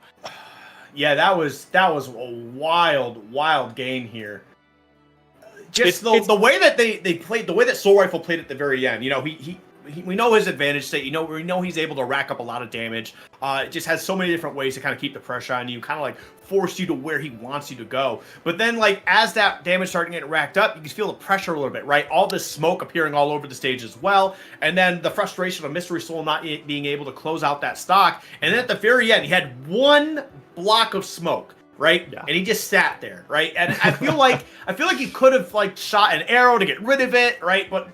Yeah, that was a wild game here. Just the way that they played, the way that Soul Rifle played at the very end. You know, we know his advantage state. You know, we know he's able to rack up a lot of damage. It just has so many different ways to kind of keep the pressure on you, kind of like force you to where he wants you to go. But then, like, as that damage started getting racked up, you can feel the pressure a little bit, right? All this smoke appearing all over the stage as well. And then the frustration of Mystery Soul not being able to close out that stock. And then at the very end, he had one block of smoke. Right? Yeah. And he just sat there, right? And I feel like he could have like shot an arrow to get rid of it, right? But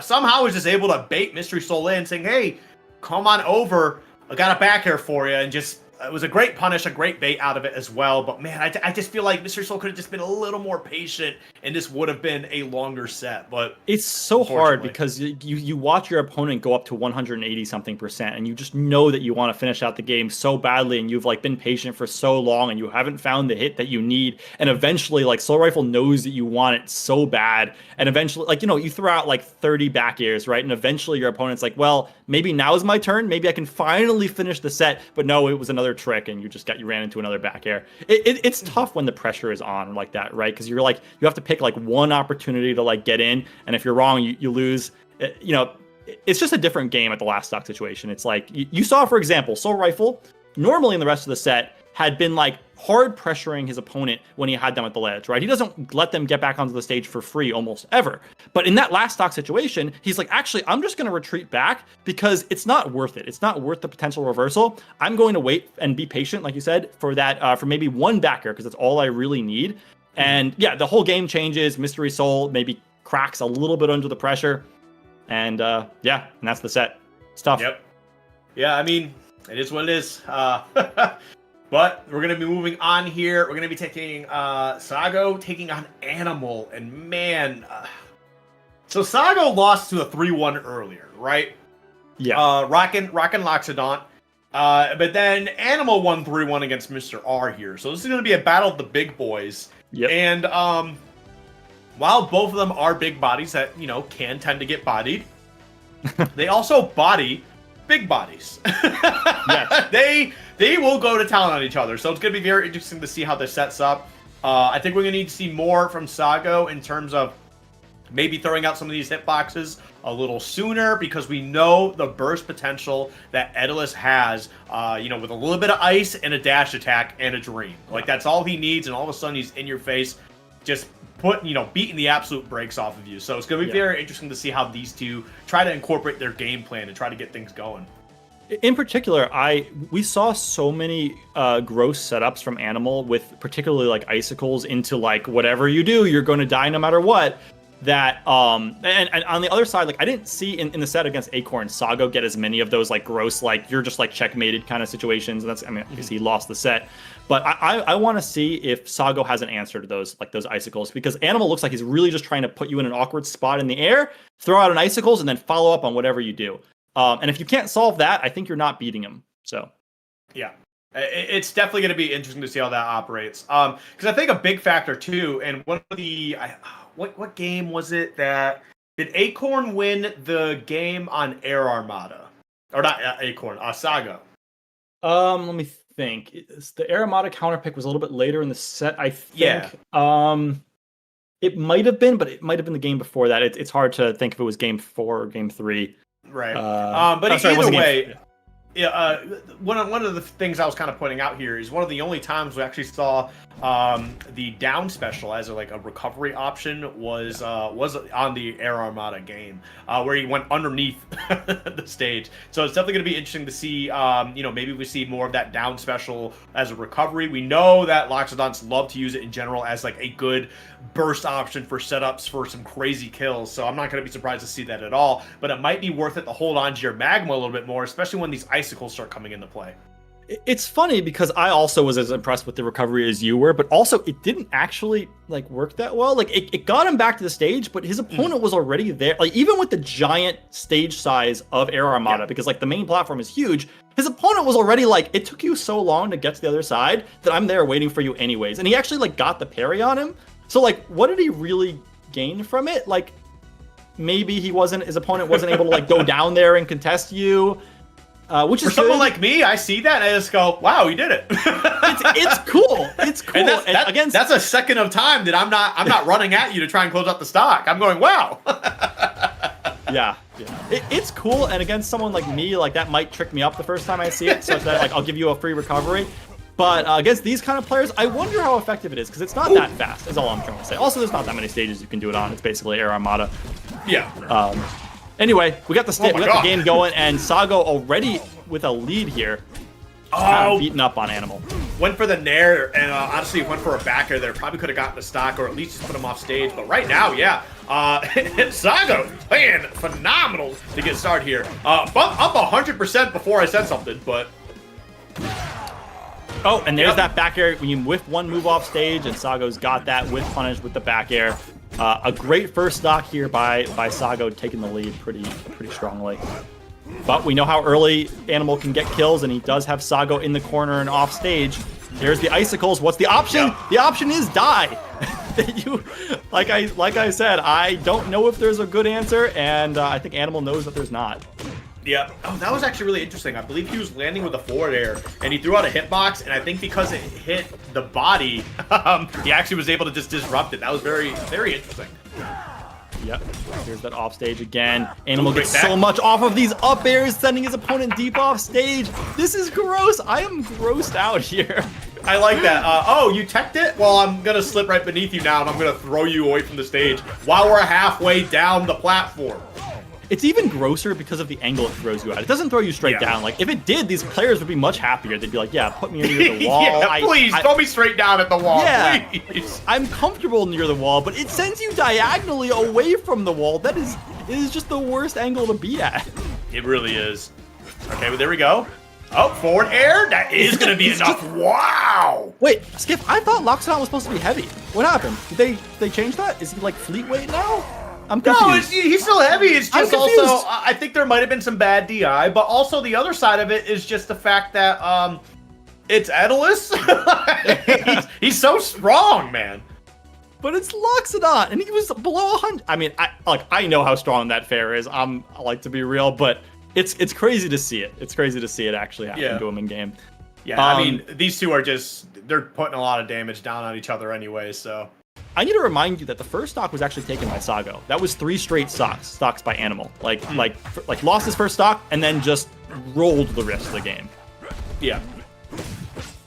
somehow was just able to bait Mystery Soul in, saying, "Hey, come on over. I got a back here for you." And just it was a great punish, a great bait out of it as well. But man, I just feel like Mystery Soul could have just been a little more patient, and this would have been a longer set. But it's so hard because you watch your opponent go up to 180-something%, and you just know that you want to finish out the game so badly, and you've like been patient for so long, and you haven't found the hit that you need, and eventually like Soul Rifle knows that you want it so bad, and eventually like you throw out like 30 back airs, right? And eventually your opponent's like, well, maybe now is my turn. Maybe I can finally finish the set. But no, it was another trick, and you ran into another back air. It's tough when the pressure is on like that, right? Because you're like, you have to pick like one opportunity to like get in, and if you're wrong, you lose. It's just a different game at the last stock situation. It's like you saw, for example, Soul Rifle normally in the rest of the set had been like hard pressuring his opponent when he had them at the ledge, right? He doesn't let them get back onto the stage for free almost ever. But in that last stock situation, he's like, actually, I'm just going to retreat back because it's not worth it. It's not worth the potential reversal. I'm going to wait and be patient, like you said, for that, for maybe one backer, because that's all I really need. And yeah, the whole game changes. Mystery Soul maybe cracks a little bit under the pressure. And yeah, and that's the set. It's tough. Yep. Yeah, I mean, it is what it is. But we're going to be moving on here. We're going to be taking Sago taking on Animal. And man, so Sago lost to a 3-1 earlier, right? Yeah. Rockin' Loxodont. But then Animal won 3-1 against Mr. R here. So this is going to be a battle of the big boys. Yep. And while both of them are big bodies that, can tend to get bodied, they also body big bodies. Yes. They will go to town on each other. So it's going to be very interesting to see how this sets up. I think we're going to need to see more from Sago in terms of maybe throwing out some of these hitboxes a little sooner, because we know the burst potential that Daedalus has, with a little bit of ice and a dash attack and a dream. Like, that's all he needs, and all of a sudden he's in your face, just beating the absolute brakes off of you. So it's going to be very interesting to see how these two try to incorporate their game plan and try to get things going. In particular, we saw so many gross setups from Animal with particularly like icicles into like whatever you do, you're going to die no matter what. That and on the other side, like I didn't see in the set against Acorn Sago get as many of those like gross, like you're just like checkmated kind of situations. And that's, I mean, because he lost the set. But I want to see if Sago has an answer to those icicles, because Animal looks like he's really just trying to put you in an awkward spot in the air, throw out an icicles, and then follow up on whatever you do. And if you can't solve that, I think you're not beating him. So, yeah, it's definitely going to be interesting to see how that operates. Because I think a big factor too, and one of the what game was it that did Acorn win the game on Air Armada, or not Acorn, Sago? Let me think. The Air Armada counterpick was a little bit later in the set, I think. Yeah. It might have been, but it might have been the game before that. It's hard to think if it was game 4 or game 3. Right. But either way, Yeah, one of the things I was kind of pointing out here is one of the only times we actually saw the down special as a recovery option was on the Air Armada game, where he went underneath the stage. So it's definitely going to be interesting to see. Maybe we see more of that down special as a recovery. We know that Loxodonts love to use it in general as like a good burst option for setups for some crazy kills. So I'm not going to be surprised to see that at all. But it might be worth it to hold on to your magma a little bit more, especially when these icicles start coming into play. It's funny because I also was as impressed with the recovery as you were, but also it didn't actually like work that well. Like it got him back to the stage, but his opponent was already there. Like even with the giant stage size of Air Armada, because like the main platform is huge, his opponent was already like, it took you so long to get to the other side that I'm there waiting for you anyways. And he actually like got the parry on him. So like, what did he really gain from it? Like maybe his opponent wasn't able to like go down there and contest you. Which is for someone like me, I see that and I just go, "Wow, he did it!" it's cool. It's cool. And that's a second of time that I'm not running at you to try and close out the stock. I'm going, "Wow." Yeah. It's cool, and against someone like me, like that might trick me up the first time I see it, so that like I'll give you a free recovery. But against these kind of players, I wonder how effective it is because it's not that fast. Is all I'm trying to say. Also, there's not that many stages you can do it on. It's basically Air Armada. Yeah. Anyway, we got the game going, and Sago already with a lead here. Kind of beating up on Animal. Went for the nair, and honestly went for a back air there. Probably could have gotten the stock, or at least just put him off stage. But right now, Sago playing phenomenal to get started here. Up 100% before I said something, but... Oh, and there's that back air when you whiff one move off stage, and Sago's got that with punish with the back air. A great first stock here by Sago, taking the lead pretty strongly. But we know how early Animal can get kills, and he does have Sago in the corner and off stage. There's the icicles. What's the option? Yep. The option is die. Like I said, I don't know if there's a good answer, and I think Animal knows that there's not. Yeah. Oh, that was actually really interesting. I believe he was landing with a forward air, and he threw out a hitbox, and I think because it hit the body, he actually was able to just disrupt it. That was very, very interesting. Yep. Here's that off stage again. Animal gets so much off of these up airs, sending his opponent deep off stage. This is gross. I am grossed out here. I like that. You teched it? Well, I'm going to slip right beneath you now, and I'm going to throw you away from the stage while we're halfway down the platform. It's even grosser because of the angle it throws you at. It doesn't throw you straight down. Like, if it did, these players would be much happier. They'd be like, yeah, put me near the wall. Please, throw me straight down at the wall, please. I'm comfortable near the wall, but it sends you diagonally away from the wall. It is just the worst angle to be at. It really is. Okay, well, there we go. Oh, forward air? That is going to be enough. Wow! Wait, Skip, I thought Loxodon was supposed to be heavy. What happened? Did they change that? Is he like fleet weight now? I'm confused. No, he's still heavy. It's just also, I think there might have been some bad DI, but also the other side of it is just the fact that it's Daedalus. he's so strong, man. But it's Loxodon, and he was below 100. I mean, I know how strong that fair is. I like to be real, but it's crazy to see it. It's crazy to see it actually happen to him in game. Yeah, I mean, these two are they're putting a lot of damage down on each other anyway, so. I need to remind you that the first stock was actually taken by Sago. That was 3 straight stocks by Animal. Like lost his first stock and then just rolled the rest of the game. Yeah.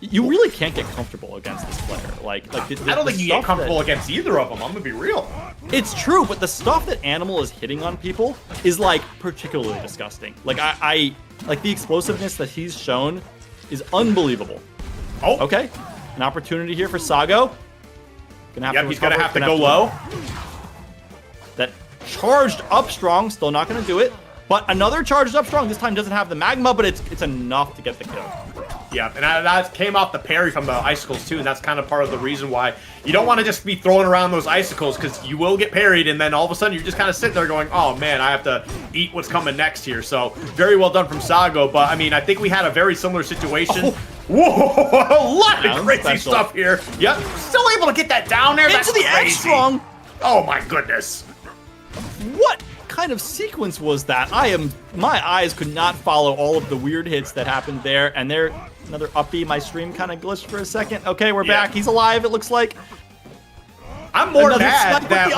You really can't get comfortable against this player. I don't think you get comfortable against either of them. I'm gonna be real. It's true, but the stuff that Animal is hitting on people is like particularly disgusting. Like I like the explosiveness that he's shown is unbelievable. Oh, okay. An opportunity here for Sago. He's gonna have to go low. That charged up strong, still not gonna do it. But another charged up strong, this time doesn't have the magma, but it's enough to get the kill. Yeah, and that came off the parry from the icicles too, and that's kind of part of the reason why you don't want to just be throwing around those icicles, because you will get parried, and then all of a sudden you're just kind of sitting there going, oh man, I have to eat what's coming next here. So very well done from Sago, but I mean, I think we had a very similar situation. Whoa, a lot of crazy stuff here. Yep, still able to get that down there. Into the edge strong. Oh my goodness. What kind of sequence was that? My eyes could not follow all of the weird hits that happened there, and there, another uppy. My stream kind of glitched for a second. Okay, we're back. He's alive, it looks like. I'm more mad that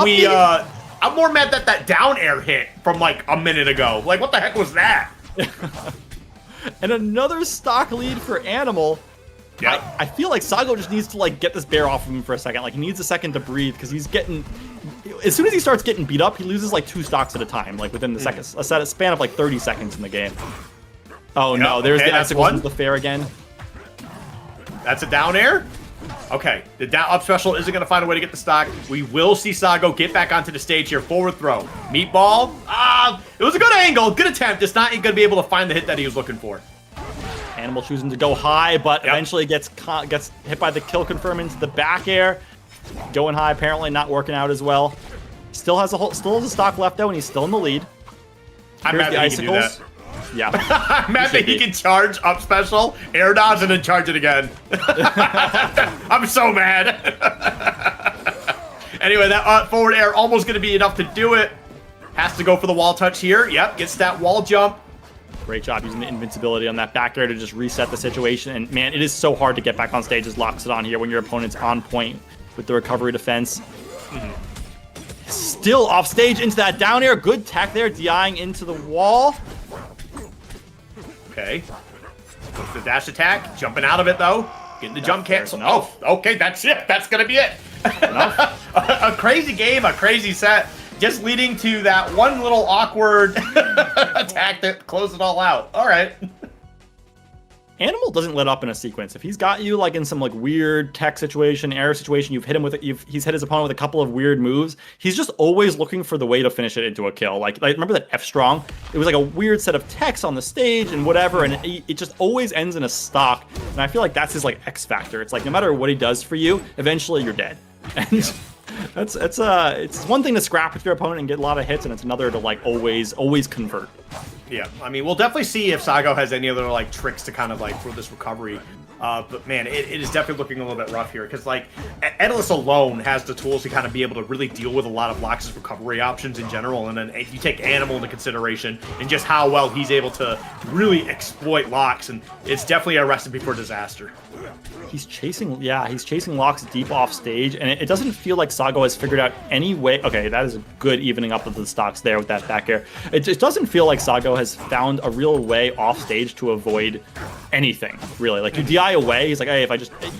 I'm more mad that down air hit from like a minute ago. Like, what the heck was that? And another stock lead for Animal. Yeah. I feel like Sago just needs to like get this bear off of him for a second. Like he needs a second to breathe because he's getting. As soon as he starts getting beat up, he loses like 2 stocks at a time, like within the a span of like 30 seconds in the game. Oh no, there's the icicles into the fair again. That's a down air. Okay, the down up special isn't going to find a way to get the stock. We will see Sago get back onto the stage here. Forward throw. Meatball. It was a good angle, good attempt. It's not going to be able to find the hit that he was looking for. Animal choosing to go high, but eventually gets hit by the kill confirm into the back air. Going high, apparently not working out as well. Still has a stock left though, and he's still in the lead. I'm mad that he can do that. Yeah. I'm mad that he can charge up special, air dodge, and then charge it again. I'm so mad. Anyway, that forward air almost going to be enough to do it. Has to go for the wall touch here. Yep, gets that wall jump. Great job using the invincibility on that back air to just reset the situation. And man, it is so hard to get back on stage as locks it on here when your opponent's on point with the recovery defense. Still off stage into that down air. Good tech there, DIing into the wall. Okay. Goes the dash attack. Jumping out of it, though. Getting the jump cancel. Oh, okay, that's it. That's going to be it. A crazy game, a crazy set. Just leading to that one little awkward attack that closed it all out. All right. Animal doesn't let up in a sequence. If he's got you like in some like weird tech situation, error situation, you've hit him with it. He's hit his opponent with a couple of weird moves. He's just always looking for the way to finish it into a kill. Like remember that F strong? It was like a weird set of techs on the stage and whatever, and it just always ends in a stock. And I feel like that's his like X factor. It's like no matter what he does for you, eventually you're dead. And it's one thing to scrap with your opponent and get a lot of hits, and it's another to like always convert. Yeah, I mean, we'll definitely see if Sago has any other like tricks to kind of like for this recovery. But man, it is definitely looking a little bit rough here because like Endless alone has the tools to kind of be able to really deal with a lot of Lox's recovery options in general. And then you take Animal into consideration and just how well he's able to really exploit Lox, and it's definitely a recipe for disaster. He's chasing Lox deep off stage, and it doesn't feel like Sago has figured out any way. Okay, that is a good evening up of the stocks there with that back air. It just doesn't feel like Sago has found a real way off stage to avoid anything, really. Like, you DI away, he's like, hey,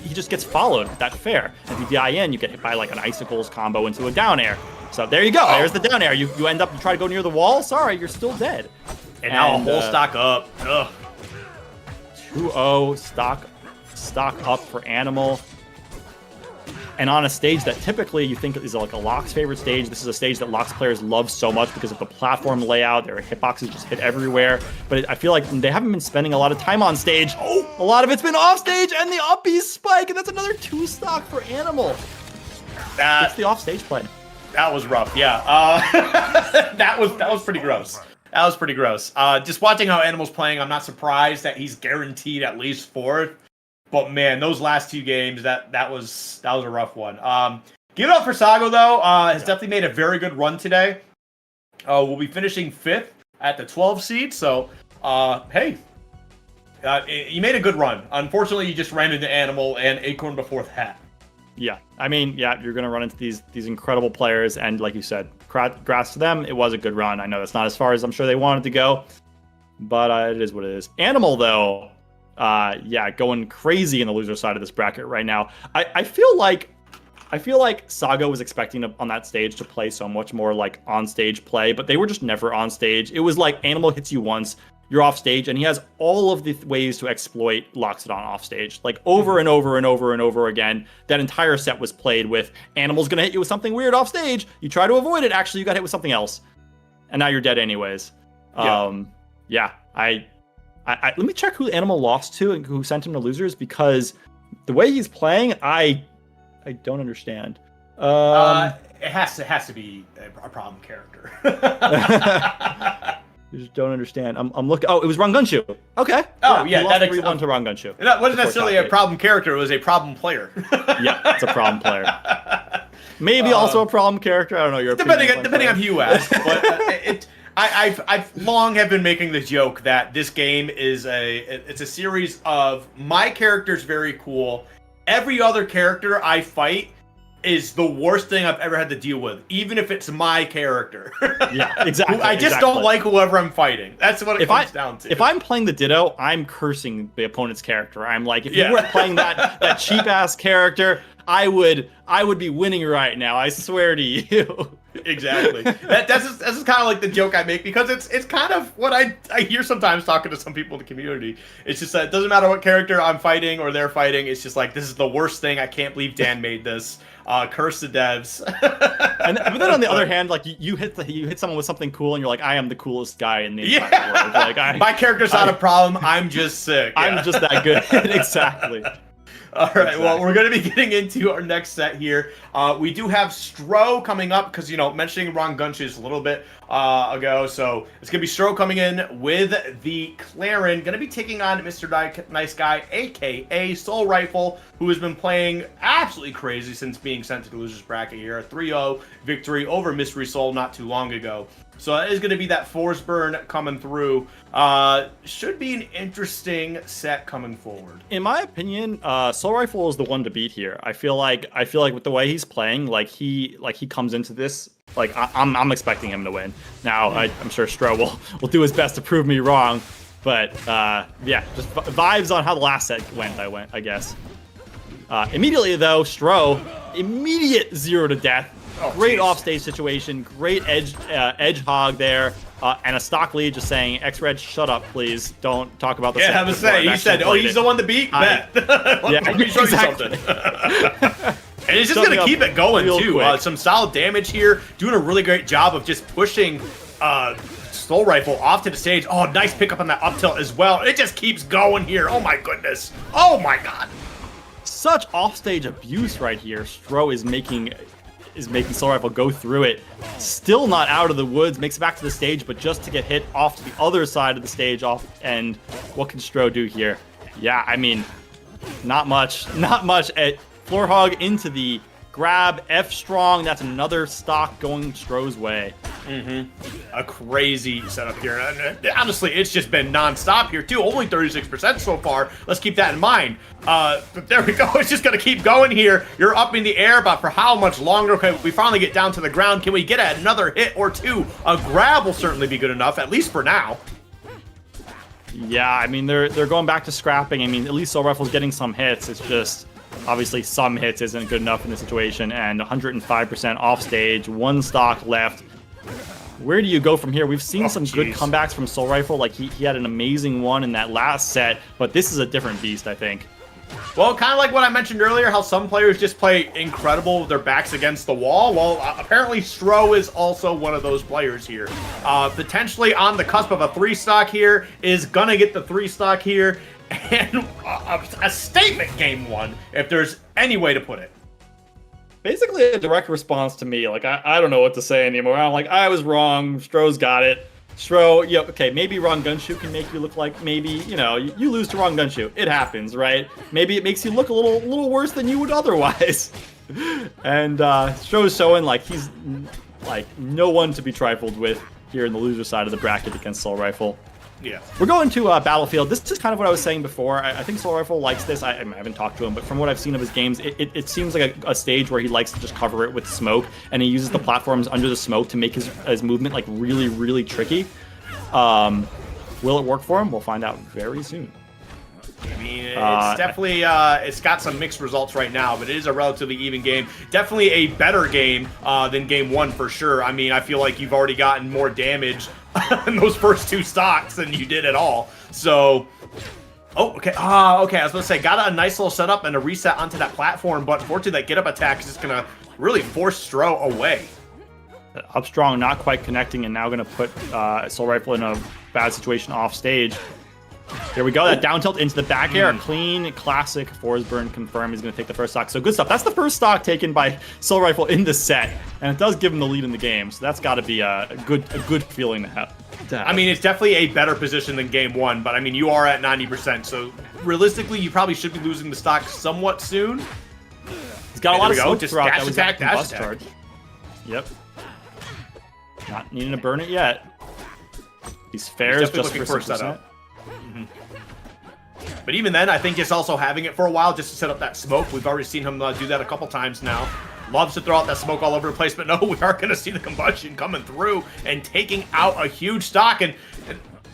he just gets followed. That's fair. If you DI in, you get hit by like an icicles combo into a down air. So there you go. There's the down air. You end up, you try to go near the wall. Sorry, you're still dead. And now a whole stock up. Ugh. 2-0 stock up for Animal. And on a stage that typically you think is like a Lox favorite stage, this is a stage that Lox players love so much because of the platform layout. Their hitboxes just hit everywhere. But I feel like they haven't been spending a lot of time on stage. Oh, a lot of it's been off stage, and the up B spike, and that's another 2 stock for Animal. That's the off stage play. That was rough, yeah. That was pretty gross. That was pretty gross. Just watching how Animal's playing, I'm not surprised that he's guaranteed at least 4th. But man, those last 2 games, that was a rough one. Give it up for Sago though. Has definitely made a very good run today. We'll be finishing 5th at the 12 seed. So, hey, you made a good run. Unfortunately, you just ran into Animal and Acorn before that. Yeah, I mean, yeah, you're gonna run into these incredible players, and like you said, congrats to them. It was a good run. I know that's not as far as I'm sure they wanted to go, but it is what it is. Animal though. Yeah, going crazy in the loser side of this bracket right now. I feel like Sago was expecting on that stage to play so much more like on stage play, but they were just never on stage. It was like Animal hits you once, you're off stage, and he has all of the ways to exploit Loxodon off stage, like over and over and over and over again. That entire set was played with Animal's gonna hit you with something weird off stage. You try to avoid it, actually you got hit with something else, and now you're dead anyways. Yeah, let me check who Animal lost to and who sent him to losers, because the way he's playing, I don't understand. It has to be a problem character. I just don't understand. I'm looking. Oh, it was Wrong Gunshoe. Okay. Oh yeah, that 3-1 to Wrong Gunshoe. That wasn't necessarily a problem character. It was a problem player. Yeah, it's a problem player. Maybe also a problem character. I don't know. Your depending on who you ask. But I've long have been making the joke that this game is it's a series of my character's very cool. Every other character I fight is the worst thing I've ever had to deal with, even if it's my character. Yeah, exactly. I just don't like whoever I'm fighting. That's what it comes down to. If I'm playing the Ditto, I'm cursing the opponent's character. I'm like, if you weren't playing that cheap ass character, I would be winning right now. I swear to you. Exactly. That's just kind of like the joke I make, because it's kind of what I hear sometimes talking to some people in the community. It's just that it doesn't matter what character I'm fighting or they're fighting. It's just like, this is the worst thing. I can't believe Dan made this. Curse the devs. But then on the other hand, like you hit someone with something cool, and you're like, I am the coolest guy in the entire world. Like, my character's not a problem. I'm just sick. I'm just that good. Exactly. All right, exactly. Well, we're going to be getting into our next set here. We do have Stro coming up, because, mentioning Ron Gunshus a little bit ago. So it's going to be Stro coming in with the Clarin. Going to be taking on Mr. Nice Guy, a.k.a. Soul Rifle, who has been playing absolutely crazy since being sent to the loser's bracket here. A 3-0 victory over Mystery Soul not too long ago. So that is going to be that Force Burn coming through. Should be an interesting set coming forward. In my opinion, Soul Rifle is the one to beat here. I feel like with the way he's playing, he comes into this, like, I'm expecting him to win. Now I'm sure Stro will do his best to prove me wrong, but yeah, just vibes on how the last set went. I guess. Immediately though, Stro, immediate 0 to death. Oh, great offstage situation, great edge hog there, and a stock lead just saying, X-Red, shut up, please. Don't talk about the set. Yeah, I was saying, he said, he's the one to beat? Bet. Let me show you something. And he's just going to keep it going, too. Some solid damage here, doing a really great job of just pushing Soul Rifle off to the stage. Oh, nice pickup on that up tilt as well. It just keeps going here. Oh, my goodness. Oh, my God. Such offstage abuse right here. Stro is making Soul Rifle go through it. Still not out of the woods, makes it back to the stage, but just to get hit off to the other side of the stage and what can Stro do here? Yeah, I mean, not much. Floor hog into the grab, F strong, that's another stock going Stro's way. A crazy setup here. And honestly, it's just been non-stop here, too. Only 36% so far. Let's keep that in mind. But there we go. It's just going to keep going here. You're up in the air, but for how much longer can we finally get down to the ground? Can we get another hit or two? A grab will certainly be good enough, at least for now. Yeah, I mean, they're going back to scrapping. I mean, at least Soul Rifle's getting some hits. It's just, obviously, some hits isn't good enough in this situation. And 105% off stage, 1 stock left. Where do you go from here? We've seen some good comebacks from Soul Rifle. Like, he had an amazing one in that last set, but this is a different beast, I think. Well, kind of like what I mentioned earlier, how some players just play incredible with their backs against the wall. Well, apparently Stro is also one of those players here. Potentially on the cusp of a 3-stock here, is gonna get the 3-stock here, and a statement game 1, if there's any way to put it. Basically a direct response to me. Like, I don't know what to say anymore. I'm like, I was wrong. Stro's got it. Stro, yeah, okay, maybe Wrong Gunshoot can make you look like, maybe, you lose to Wrong Gunshoot. It happens, right? Maybe it makes you look a little worse than you would otherwise. And Stro's showing, like, he's, like, no one to be trifled with here in the loser side of the bracket against Soul Rifle. Yeah. We're going to Battlefield. This is kind of what I was saying before. I think Soul Rifle likes this. I haven't talked to him, but from what I've seen of his games, it seems like a stage where he likes to just cover it with smoke, and he uses the platforms under the smoke to make his movement, like, really, really tricky. Will it work for him? We'll find out very soon. I mean, it's definitely, it's got some mixed results right now, but it is a relatively even game. Definitely a better game than game 1 for sure. I mean, I feel like you've already gotten more damage in those first 2 stocks than you did at all. So, okay. Okay, I was going to say, got a nice little setup and a reset onto that platform, but unfortunately that get-up attack is just going to really force Stro away. Up strong, not quite connecting, and now going to put Soul Rifle in a bad situation off stage. Here we go, that down tilt into the back air. Clean, classic Force Burn confirmed. He's going to take the first stock. So good stuff. That's the first stock taken by Soul Rifle in the set, and it does give him the lead in the game. So that's got to be a good feeling to have. I mean, it's definitely a better position than game 1, but I mean, you are at 90%. So realistically, you probably should be losing the stock somewhat soon. He's got a lot of smoke just throughout. dash attack, dash attack. Charge. Yep. Not needing to burn it yet. These fares just for 6%. But even then, I think it's also having it for a while just to set up that smoke. We've already seen him do that a couple times now. loves to throw out that smoke all over the place, but no, we are going to see the combustion coming through and taking out a huge stock. And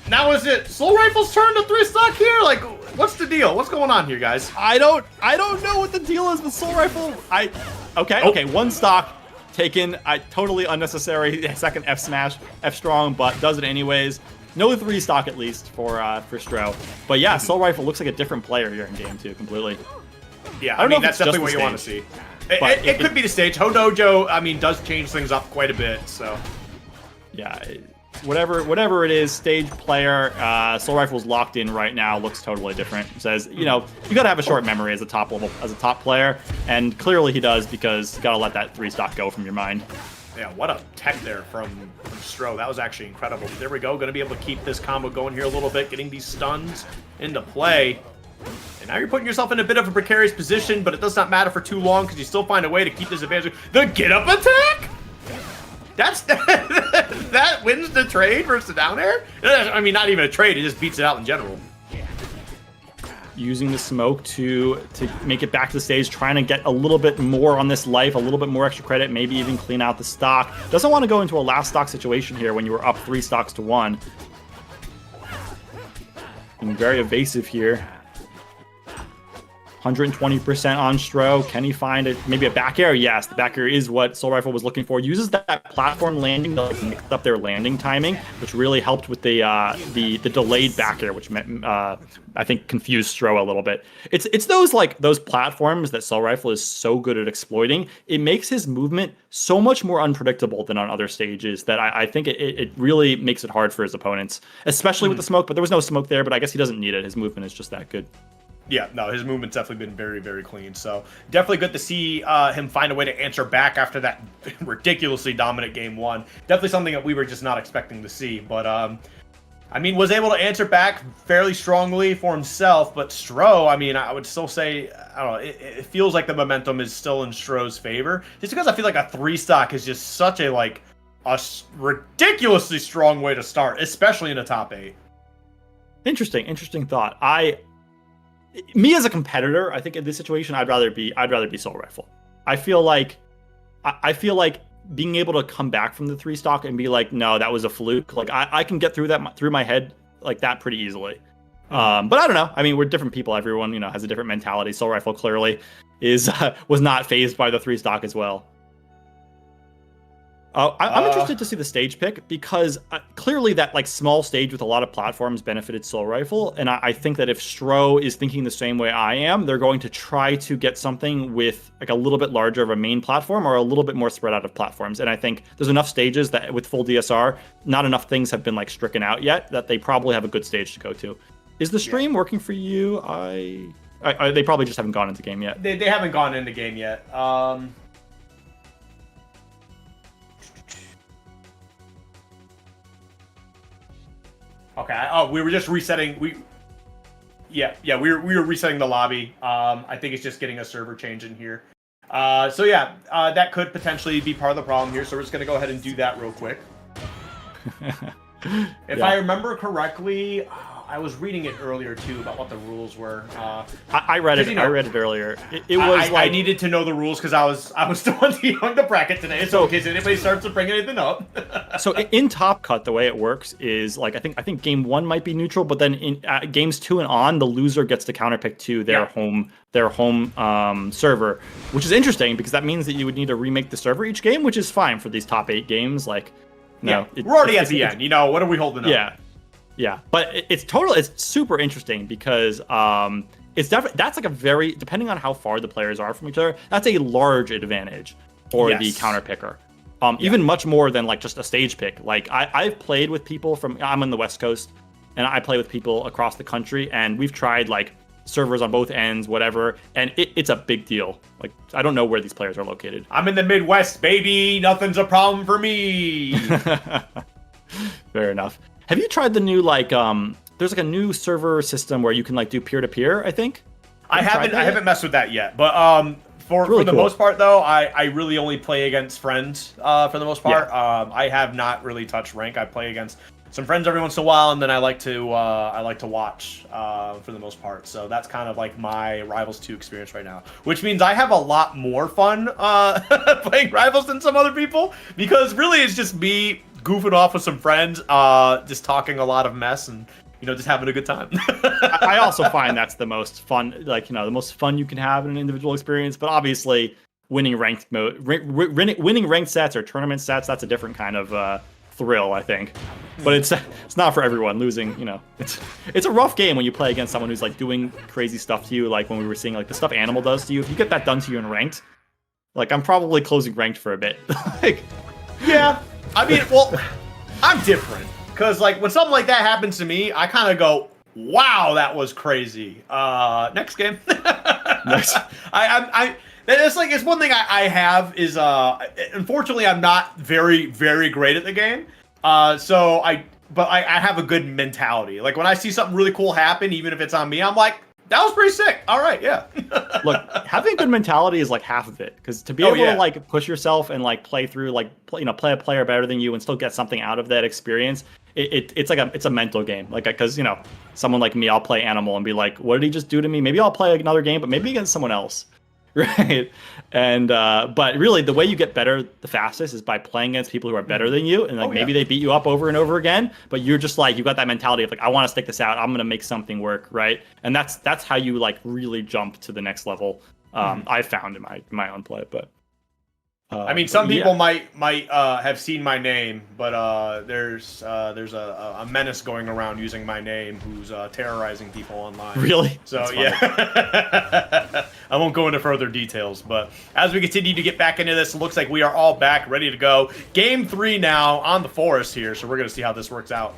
now is it Soul Rifle's turn to 3-stock here? Like, what's the deal? What's going on here, guys? I don't know what the deal is with Soul Rifle. Okay, 1 stock taken. Totally unnecessary. Second F smash, F strong, but does it anyways. No 3-stock at least for Stro. But yeah, Soul Rifle looks like a different player here in game 2 completely. Yeah, I mean, that's definitely what you want to see. It could be the stage. Hodojo, I mean, does change things up quite a bit, so. Yeah, whatever it is, stage player, Soul Rifle's locked in right now, looks totally different. Says, you know, you gotta have a short memory as a top player, and clearly he does, because you gotta let that 3-stock go from your mind. Yeah, what a tech there from Stro. That was actually incredible. There we go. Going to be able to keep this combo going here a little bit, getting these stuns into play. And now you're putting yourself in a bit of a precarious position, but it does not matter for too long because you still find a way to keep this advantage. The get-up attack? That wins the trade versus the down air? I mean, not even a trade. It just beats it out in general. Using the smoke to make it back to the stage, trying to get a little bit more on this life, a little bit more extra credit, maybe even clean out the stock. Doesn't want to go into a last stock situation here when you were up 3 stocks to 1. Being very evasive here. 120% on Stro. Can he find maybe a back air? Yes, the back air is what Soul Rifle was looking for. Uses that platform landing to mix up their landing timing, which really helped with the delayed back air, which I think confused Stro a little bit. It's those platforms that Soul Rifle is so good at exploiting. It makes his movement so much more unpredictable than on other stages that I think it really makes it hard for his opponents, especially with the smoke. But there was no smoke there, but I guess he doesn't need it. His movement is just that good. Yeah, no, his movement's definitely been very, very clean. So definitely good to see him find a way to answer back after that ridiculously dominant game 1. Definitely something that we were just not expecting to see. But, I mean, was able to answer back fairly strongly for himself. But Stro, I mean, I would still say, I don't know, it feels like the momentum is still in Stro's favor. Just because I feel like a 3-stock is just such a ridiculously strong way to start, especially in a top 8. Interesting thought. Me as a competitor, I think in this situation, I'd rather be Soul Rifle. I feel like being able to come back from the 3-stock and be like, no, that was a fluke. Like I can get through my head like that pretty easily. But I don't know. I mean, we're different people. Everyone, has a different mentality. Soul Rifle clearly was not fazed by the 3-stock as well. I'm interested to see the stage pick because clearly that small stage with a lot of platforms benefited Soul Rifle, and I think that if Stro is thinking the same way I am, they're going to try to get something with a little bit larger of a main platform or a little bit more spread out of platforms. And I think there's enough stages that with full DSR, not enough things have been stricken out yet that they probably have a good stage to go to. Is the stream working for you? They probably just haven't gone into game yet. They haven't gone into game yet. Okay. Oh, we were just resetting. We were resetting the lobby. I think it's just getting a server change in here. So yeah, that could potentially be part of the problem here. So we're just gonna go ahead and do that real quick. If I remember correctly, I was reading it earlier too about what the rules were. I read it. I read it earlier. It was I needed to know the rules because I was the one dealing the bracket today. So in case anybody starts to bring anything up. So in Top Cut, the way it works is I think game 1 might be neutral, but then in games 2 and on, the loser gets to counterpick to their home server, which is interesting because that means that you would need to remake the server each game, which is fine for these top 8 games. We're already at the end. What are we holding up? Yeah, but it's super interesting because that's a very, depending on how far the players are from each other, that's a large advantage for the counter picker. Even much more than just a stage pick. I've played with people I'm on the West Coast, and I play with people across the country, and we've tried servers on both ends, whatever, and it's a big deal. I don't know where these players are located. I'm in the Midwest, baby. Nothing's a problem for me. Fair enough. Have you tried the new there's a new server system where you can do peer-to-peer, I think? I haven't messed with that yet, but for the most part though, I really only play against friends for the most part. I have not really touched rank. I play against some friends every once in a while, and then I like to watch for the most part. So that's kind of like my Rivals 2 experience right now, which means I have a lot more fun playing Rivals than some other people, because really it's just me goofing off with some friends, just talking a lot of mess and just having a good time. I also find that's the most fun, like the most fun you can have in an individual experience. But obviously, winning ranked winning ranked sets or tournament sets, that's a different kind of thrill, I think. But it's not for everyone. Losing, it's a rough game when you play against someone who's like doing crazy stuff to you, like when we were seeing like the stuff Animal does to you. If you get that done to you in ranked, like I'm probably closing ranked for a bit. Like, yeah, I mean, well, I'm different because like when something like that happens to me, I kind of go, "Wow, that was crazy." Next game. Next. It's one thing I have is unfortunately I'm not very, very great at the game. But I have a good mentality. Like when I see something really cool happen, even if it's on me, I'm like, that was pretty sick. All right, yeah. Look, having a good mentality is like half of it, because to be able to like push yourself and like play through, like play a player better than you and still get something out of that experience, it's a mental game. Like, because someone like me, I'll play Animal and be like, what did he just do to me? Maybe I'll play another game, but maybe against someone else. Right. And but really the way you get better the fastest is by playing against people who are better than you, and like maybe they beat you up over and over again, but you're just like, you've got that mentality of like, I want to stick this out, I'm gonna make something work, right? And that's how you like really jump to the next level. I've found in my own play. But I mean, some people might have seen my name, but there's a menace going around using my name who's terrorizing people online. Really? So yeah, I won't go into further details. But as we continue to get back into this, it looks like we are all back, ready to go. Game 3 now on the Forest here, so we're gonna see how this works out.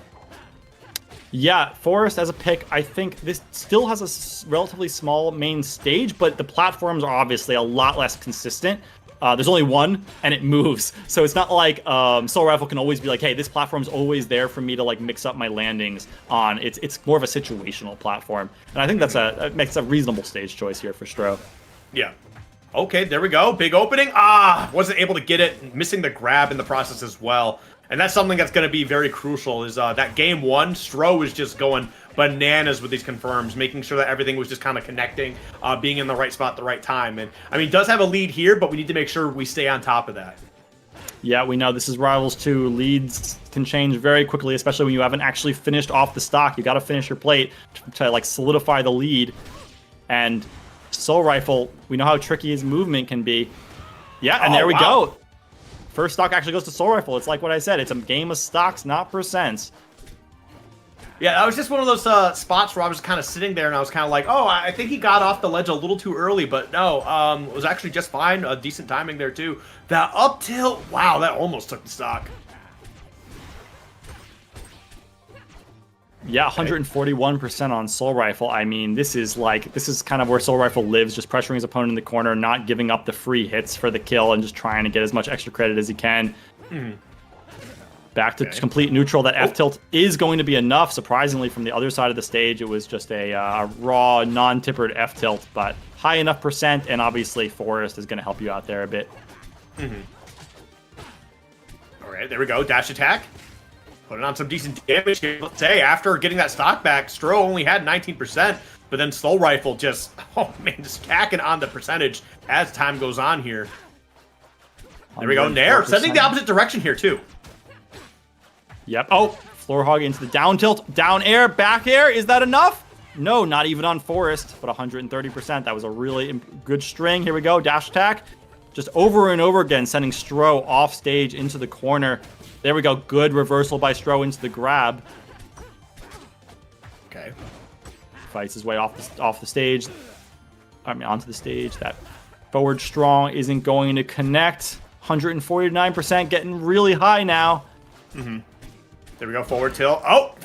Yeah, Forest as a pick, I think this still has a relatively small main stage, but the platforms are obviously a lot less consistent. There's only one, and it moves. So it's not like Soul Rifle can always be like, hey, this platform's always there for me to like mix up my landings on. It's more of a situational platform. And I think that makes a reasonable stage choice here for Stro. Yeah. Okay, there we go. Big opening. Wasn't able to get it. Missing the grab in the process as well. And that's something that's going to be very crucial is that game 1, Stro was just going bananas with these confirms, making sure that everything was just kind of connecting, being in the right spot at the right time. And I mean, does have a lead here, but we need to make sure we stay on top of that. Yeah, we know this is Rivals 2. Leads can change very quickly, especially when you haven't actually finished off the stock. You got to finish your plate to like solidify the lead. And Soul Rifle, we know how tricky his movement can be. Yeah, and there we go. First stock actually goes to Soul Rifle. It's like what I said. It's a game of stocks, not percents. Yeah, that was just one of those spots where I was kind of sitting there and I was kind of like, oh, I think he got off the ledge a little too early, but no, it was actually just fine. Decent timing there, too. That up tilt, wow, that almost took the stock. Yeah, 141% on Soul Rifle. I mean, this is kind of where Soul Rifle lives, just pressuring his opponent in the corner, not giving up the free hits for the kill, and just trying to get as much extra credit as he can. Back to complete neutral. That F-tilt is going to be enough. Surprisingly, from the other side of the stage, it was just a raw, non-tippered F-tilt, but high enough percent, and obviously Forest is going to help you out there a bit. All right, there we go. Dash attack. Putting on some decent damage here. Let's say, after getting that stock back, Stro only had 19%, but then Soul Rifle just, oh man, just cacking on the percentage as time goes on here. There we go, Nair. Sending the opposite direction here, too. Yep. Oh, floor hog into the down tilt, down air, back air. Is that enough? No, not even on Forest, but 130%. That was a really good string. Here we go, dash attack. Just over and over again, sending Stro off stage into the corner. There we go. Good reversal by Stro into the grab. Okay. Fights his way off the stage. I mean, onto the stage. That forward strong isn't going to connect. 149%, getting really high now. There we go. Forward tilt. Oh!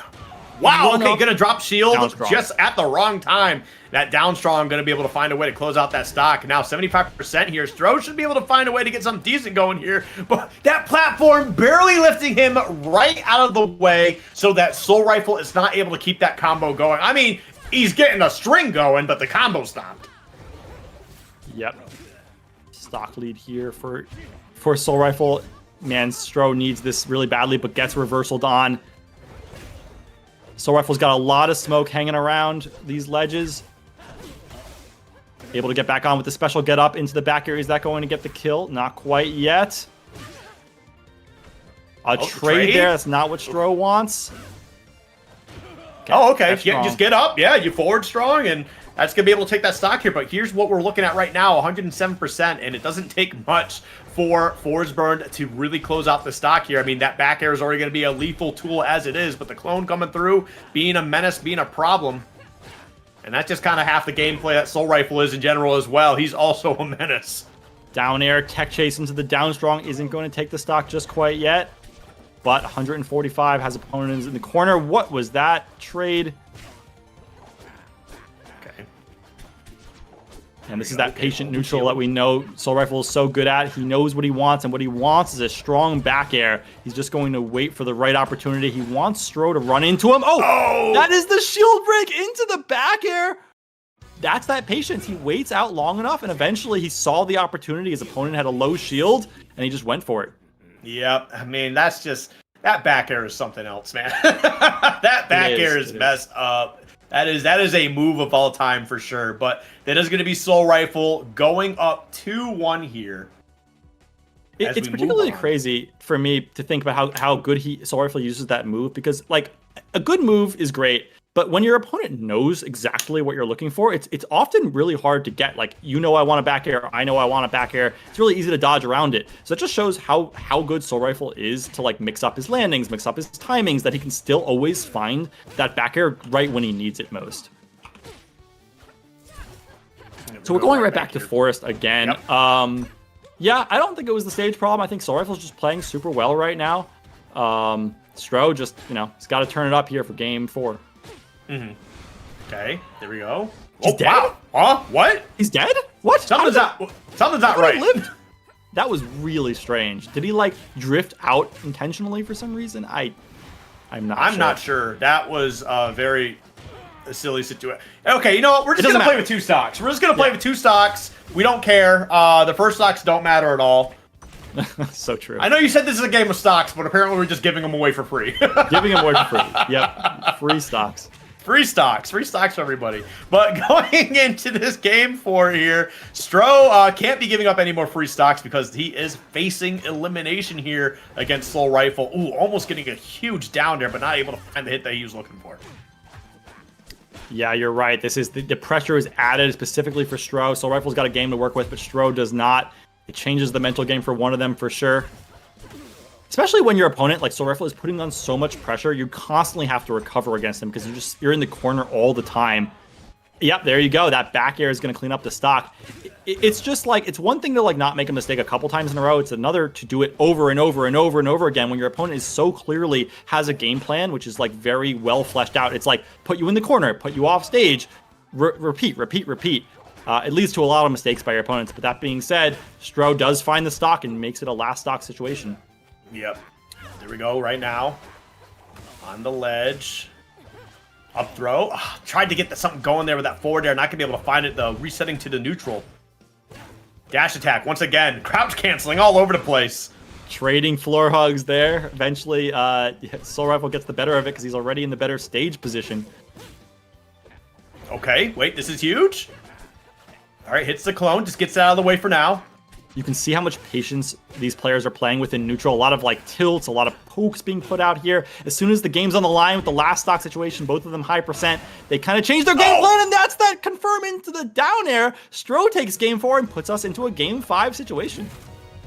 Wow, okay, gonna drop shield just at the wrong time. That down strong gonna be able to find a way to close out that stock. Now 75% here. Stro should be able to find a way to get something decent going here. But that platform barely lifting him right out of the way so that Soul Rifle is not able to keep that combo going. I mean, he's getting a string going, but the combo stopped. Yep. Stock lead here for Soul Rifle. Man, Stro needs this really badly, but gets reversaled on. Soul Rifle's got a lot of smoke hanging around these ledges. Able to get back on with the special get up into the back area. Is that going to get the kill? Not quite yet. A trade there. That's not what Stro wants. Okay, okay. Just get up. Yeah, you forward strong, and that's going to be able to take that stock here. But here's what we're looking at right now, 107%, and it doesn't take much for Forsburn to really close out the stock here. I mean, that back air is already going to be a lethal tool as it is, but the clone coming through, being a menace, being a problem. And that's just kind of half the gameplay that Soul Rifle is in general as well. He's also a menace. Down air, tech chase into the down strong isn't going to take the stock just quite yet. But 145 has opponents in the corner. What was that trade? Okay. And this is that patient neutral that we know Soul Rifle is so good at. He knows what he wants, and what he wants is a strong back air. He's just going to wait for the right opportunity. He wants Stro to run into him. Oh! That is the shield break into the back air. That's that patience. He waits out long enough, and eventually he saw the opportunity. His opponent had a low shield, and he just went for it. Yep. I mean, that's just... That back air is something else, man. That back air is messed up. That is a move of all time for sure. But that is going to be Soul Rifle going up 2-1 here. It's particularly crazy for me to think about how good Soul Rifle uses that move, because like a good move is great, but when your opponent knows exactly what you're looking for, it's often really hard to get. Like, you know, I want a back air, I know I want a back air. It's really easy to dodge around it. So it just shows how good Soul Rifle is to like mix up his landings, mix up his timings, that he can still always find that back air right when he needs it most. So we're going right back to Forest again. Yep. Yeah, I don't think it was the stage problem. I think Soul Rifle's just playing super well right now. Stro just, you know, he's got to turn it up here for game 4. Okay, there we go. He's dead? Wow. Huh? What? He's dead? What? Something's not right. Lived? That was really strange. Did he like drift out intentionally for some reason? I'm not sure. That was very a silly situation. Okay, you know what? We're just gonna play with 2 stocks. We're just gonna play with 2 stocks. We don't care. The first stocks don't matter at all. So true. I know you said this is a game of stocks, but apparently we're just giving them away for free. Giving them away for free. Yep. Free stocks. Free stocks for everybody. But going into this game 4 here, Stro can't be giving up any more free stocks because he is facing elimination here against Soul Rifle. Ooh, almost getting a huge down there, but not able to find the hit that he was looking for. Yeah, you're right. This is the pressure is added specifically for Stro. Soul Rifle's got a game to work with, but Stro does not. It changes the mental game for one of them for sure. Especially when your opponent, like Soul Rifle, is putting on so much pressure, you constantly have to recover against them because you're in the corner all the time. Yep, there you go. That back air is going to clean up the stock. It's just like, it's one thing to like not make a mistake a couple times in a row. It's another to do it over and over and over and over again when your opponent is so clearly has a game plan, which is like very well fleshed out. It's like put you in the corner, put you off stage, repeat. It leads to a lot of mistakes by your opponents. But that being said, Stro does find the stock and makes it a last stock situation. Yep. There we go right now. On the ledge. Up throw. Tried to get something going there with that forward air. Not going to be able to find it, though. Resetting to the neutral. Dash attack once again. Crouch canceling all over the place. Trading floor hugs there. Eventually, Soul Rifle gets the better of it because he's already in the better stage position. Okay. Wait, this is huge. All right, hits the clone. Just gets it out of the way for now. You can see how much patience these players are playing with in neutral. A lot of like tilts, a lot of pokes being put out here. As soon as the game's on the line with the last stock situation, both of them high percent, they kind of change their game plan, and that's that confirm into the down air. Stro takes game 4 and puts us into a game 5 situation.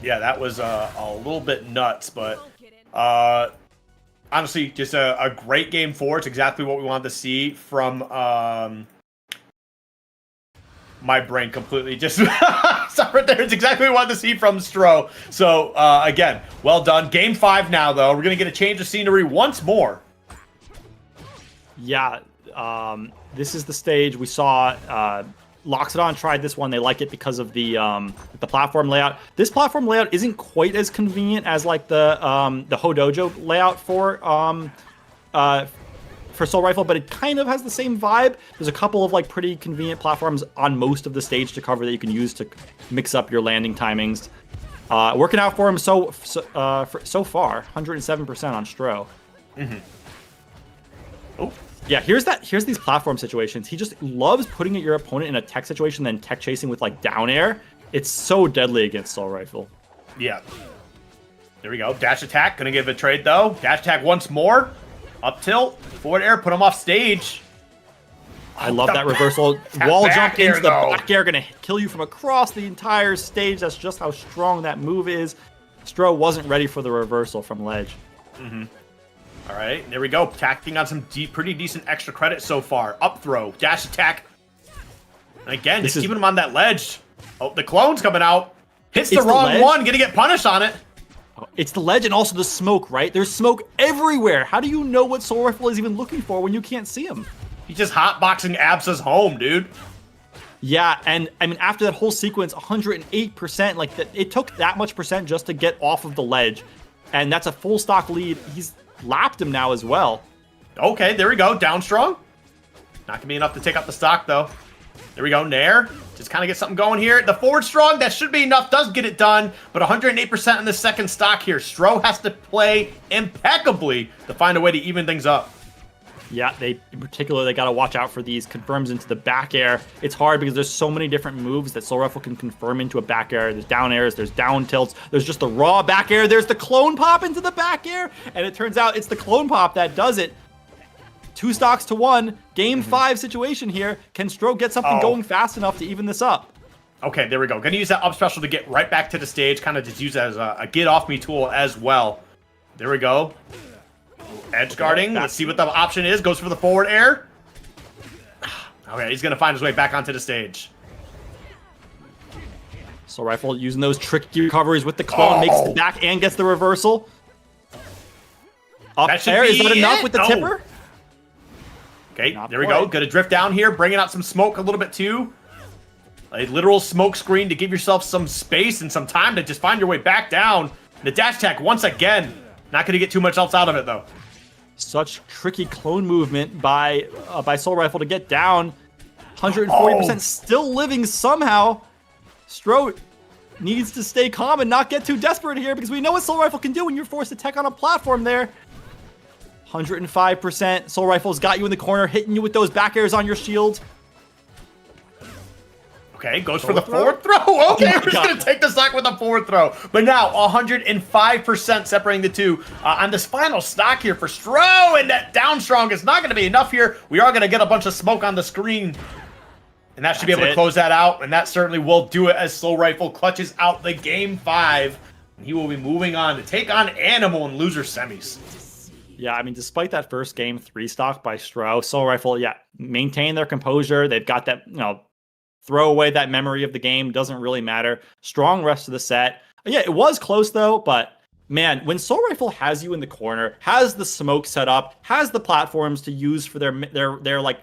Yeah, that was a little bit nuts, but honestly, just a great game 4. It's exactly what we wanted to see from... My brain completely just stopped right there. It's exactly what we wanted to see from Stro. So, again, well done. Game 5 now, though. We're going to get a change of scenery once more. Yeah, this is the stage we saw. Loxodon tried this one. They like it because of the platform layout. This platform layout isn't quite as convenient as like the Hodojo layout for Soul Rifle, but it kind of has the same vibe. There's a couple of like pretty convenient platforms on most of the stage to cover that you can use to mix up your landing timings. Working out for him so far, 107% on Stro. Oh, Yeah, here's these platform situations. He just loves putting your opponent in a tech situation, then tech chasing with like down air. It's so deadly against Soul Rifle. Yeah. There we go. Dash attack. Gonna give a trade though. Dash attack once more. Up tilt. Forward air. Put him off stage. I love that reversal. Wall jump into the back air. Gonna kill you from across the entire stage. That's just how strong that move is. Stro wasn't ready for the reversal from ledge. All right, there we go. Tacking on some pretty decent extra credit so far. Up throw, dash attack. And again, just keeping him on that ledge. Oh, the clone's coming out. Hits the wrong one. Gonna get punished on it. It's the ledge and also the smoke, right? There's smoke everywhere. How do you know what Soul Rifle is even looking for when you can't see him? He's just hotboxing Absa's home, dude. Yeah, and I mean, after that whole sequence, 108%, like it took that much percent just to get off of the ledge. And that's a full stock lead. He's lapped him now as well. Okay, there we go. Down strong. Not gonna be enough to take up the stock, though. There we go, Nair. Just kind of get something going here. The forward strong, that should be enough. Does get it done, but 108% in the second stock here. Stro has to play impeccably to find a way to even things up. Yeah, in particular, they got to watch out for these confirms into the back air. It's hard because there's so many different moves that Soul Rifle can confirm into a back air. There's down airs, there's down tilts, there's just the raw back air, there's the clone pop into the back air, and it turns out it's the clone pop that does it. 2 stocks to 1, game 5 situation here. Can Stro get something going fast enough to even this up? Okay, there we go. Gonna use that up special to get right back to the stage, kind of just use it as a get off me tool as well. There we go. Edge guarding. Let's see what the option is. Goes for the forward air. Okay, he's gonna find his way back onto the stage. Soul Rifle using those tricky recoveries with the clone, makes it back and gets the reversal. Up there, is that enough with the tipper? Okay, there we go. Gonna drift down here, bringing out some smoke a little bit too. A literal smoke screen to give yourself some space and some time to just find your way back down. The dash attack once again. Not gonna get too much else out of it though. Such tricky clone movement by Soul Rifle to get down. 140% still living somehow. Stro needs to stay calm and not get too desperate here because we know what Soul Rifle can do when you're forced to tech on a platform there. 105%. Soul Rifle's got you in the corner, hitting you with those back airs on your shield. Okay, goes for the forward throw. Okay, we're just going to take the stock with a forward throw. But now, 105% separating the two. On this final stock here for Stro, and that down strong is not going to be enough here. We are going to get a bunch of smoke on the screen. And that should be able to close that out, and that certainly will do it as Soul Rifle clutches out the game 5. And he will be moving on to take on Animal in loser semis. Yeah, I mean, despite that first game 3 stock by Stro, Soul Rifle, maintain their composure. They've got that, throw away that memory of the game. Doesn't really matter. Strong rest of the set. Yeah, it was close though, but man, when Soul Rifle has you in the corner, has the smoke set up, has the platforms to use for their like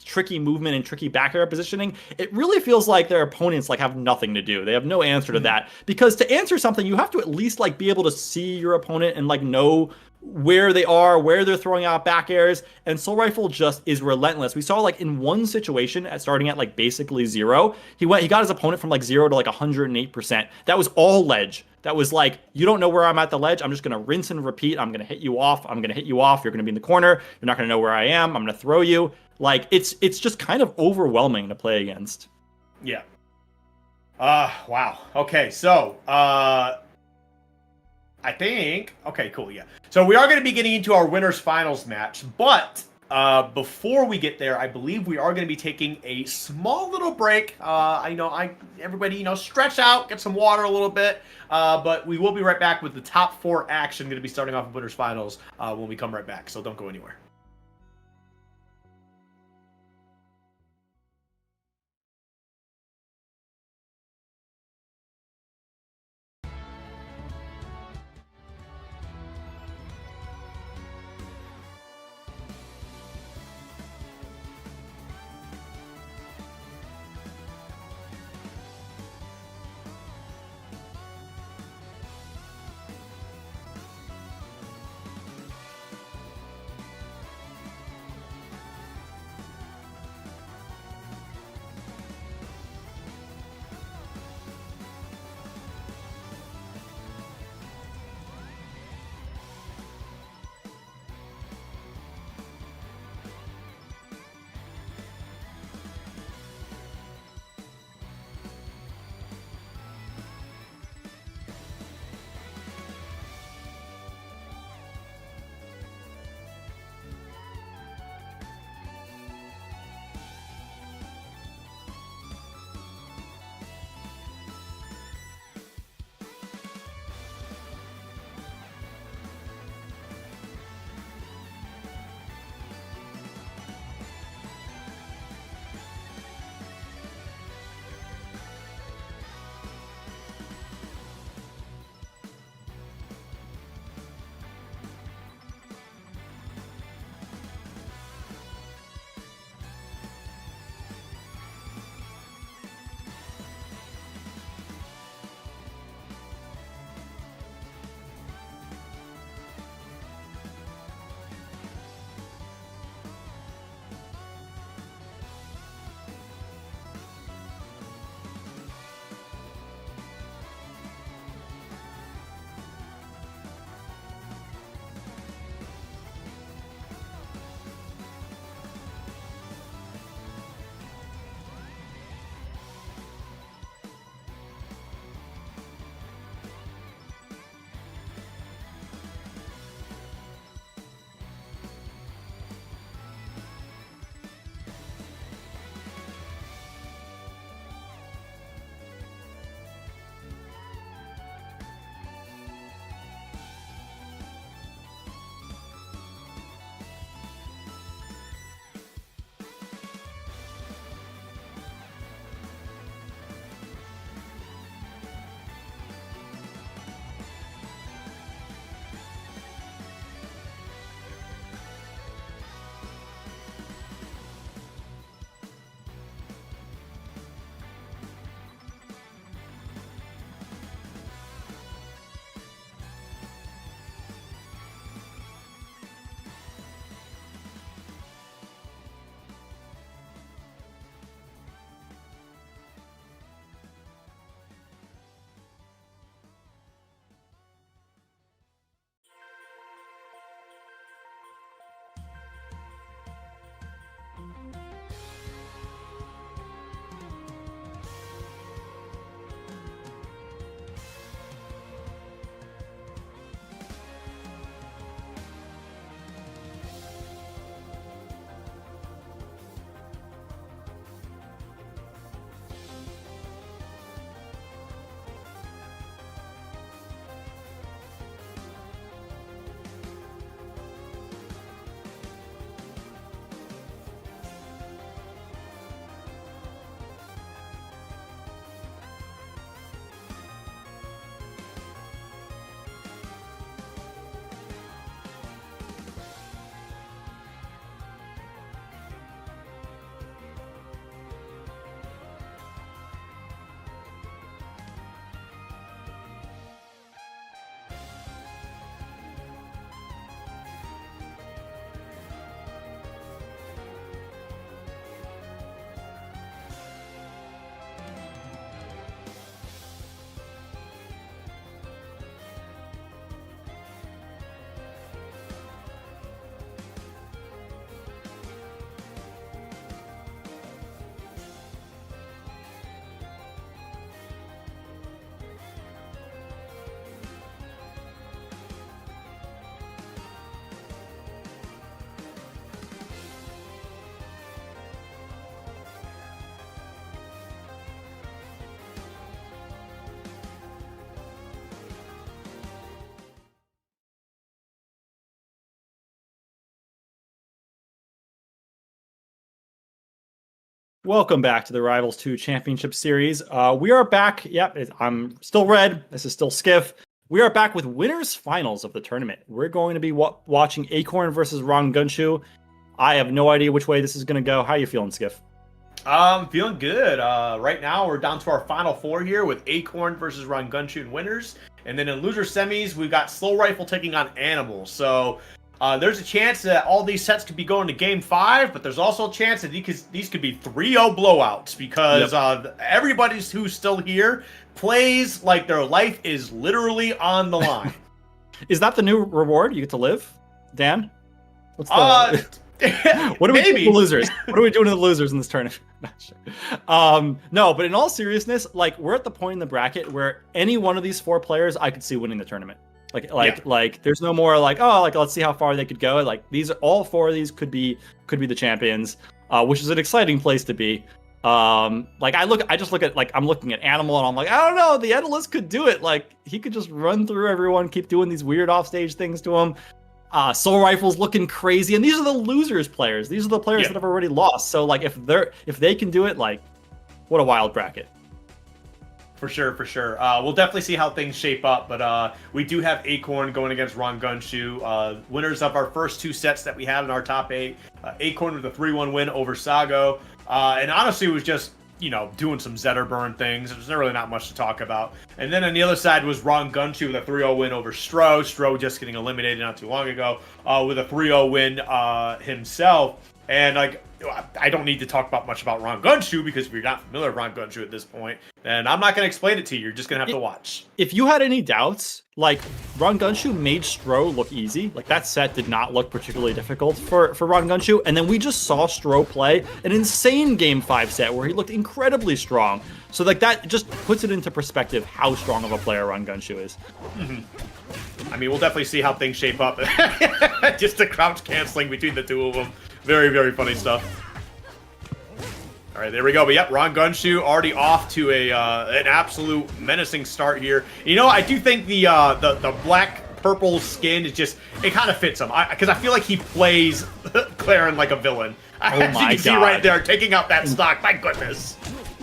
tricky movement and tricky back air positioning, it really feels like their opponents like have nothing to do. They have no answer to that, because to answer something, you have to at least like be able to see your opponent and like know where they are, where they're throwing out back airs, and Soul Rifle just is relentless. We saw like in one situation starting at like basically 0, he got his opponent from like 0 to like 108%. That was all ledge. That was like, you don't know where I'm at the ledge. I'm just gonna rinse and repeat. I'm gonna hit you off. I'm gonna hit you off. You're gonna be in the corner. You're not gonna know where I am. I'm gonna throw you. Like it's just kind of overwhelming to play against. Yeah. Wow. Okay, so I think, okay, cool, yeah. So we are going to be getting into our winners finals match, but before we get there, I believe we are going to be taking a small little break. Everybody, stretch out, get some water a little bit, but we will be right back with the top 4 action. Going to be starting off with winners finals when we come right back, so don't go anywhere. Welcome back to the Rivals 2 Championship Series. We are back. Yep, I'm still Red. This is still Skiff. We are back with winners finals of the tournament. We're going to be watching Acorn versus Ron Gunshu. I have no idea which way this is going to go. How are you feeling, Skiff? Feeling good. Right now, we're down to our final four here with Acorn versus Ron Gunshu in winners. And then in loser semis, we've got Slow Rifle taking on Animal. So there's a chance that all these sets could be going to Game 5, but there's also a chance that these could be 3-0 blowouts because everybody who's still here plays like their life is literally on the line. Is that the new reward? You get to live? Dan? What's the... What are we doing to the losers? What are we doing to the losers in this tournament? Not sure. No, but in all seriousness, like we're at the point in the bracket where any one of these four players I could see winning the tournament. Like there's no more like, oh, like let's see how far they could go. Like all four of these could be the champions, which is an exciting place to be. Like I just look at like I'm looking at Animal and I'm like, I don't know, the Endless could do it. Like he could just run through everyone, keep doing these weird offstage things to him. Soul Rifle's looking crazy, and these are the losers players. These are the players that have already lost. So like if they can do it, like what a wild bracket. For sure. We'll definitely see how things shape up, but we do have Acorn going against Ron Gunshu. Winners of our first two sets that we had in our top 8. Acorn with a 3-1 win over Sago. And honestly, it was just, doing some Zetter burn things. There's really not much to talk about. And then on the other side was Ron Gunshu with a 3-0 win over Stro. Stro just getting eliminated not too long ago with a 3-0 win himself. And I don't need to talk much about Ron Gunshu because if you're not familiar with Ron Gunshu at this point, then I'm not going to explain it to you. You're just going to have to watch. If you had any doubts, like Ron Gunshu made Stro look easy. Like that set did not look particularly difficult for Ron Gunshu. And then we just saw Stro play an insane Game 5 set where he looked incredibly strong. So like that just puts it into perspective how strong of a player Ron Gunshu is. Mm-hmm. I mean, we'll definitely see how things shape up. Just the crouch canceling between the two of them. Very, very funny stuff. All right, there we go. But yep, Ron Gunshu already off to an absolute menacing start here. I do think the black-purple skin is just, it kind of fits him. Because I feel like he plays Claren like a villain. As you can see right there, taking out that stock. My goodness.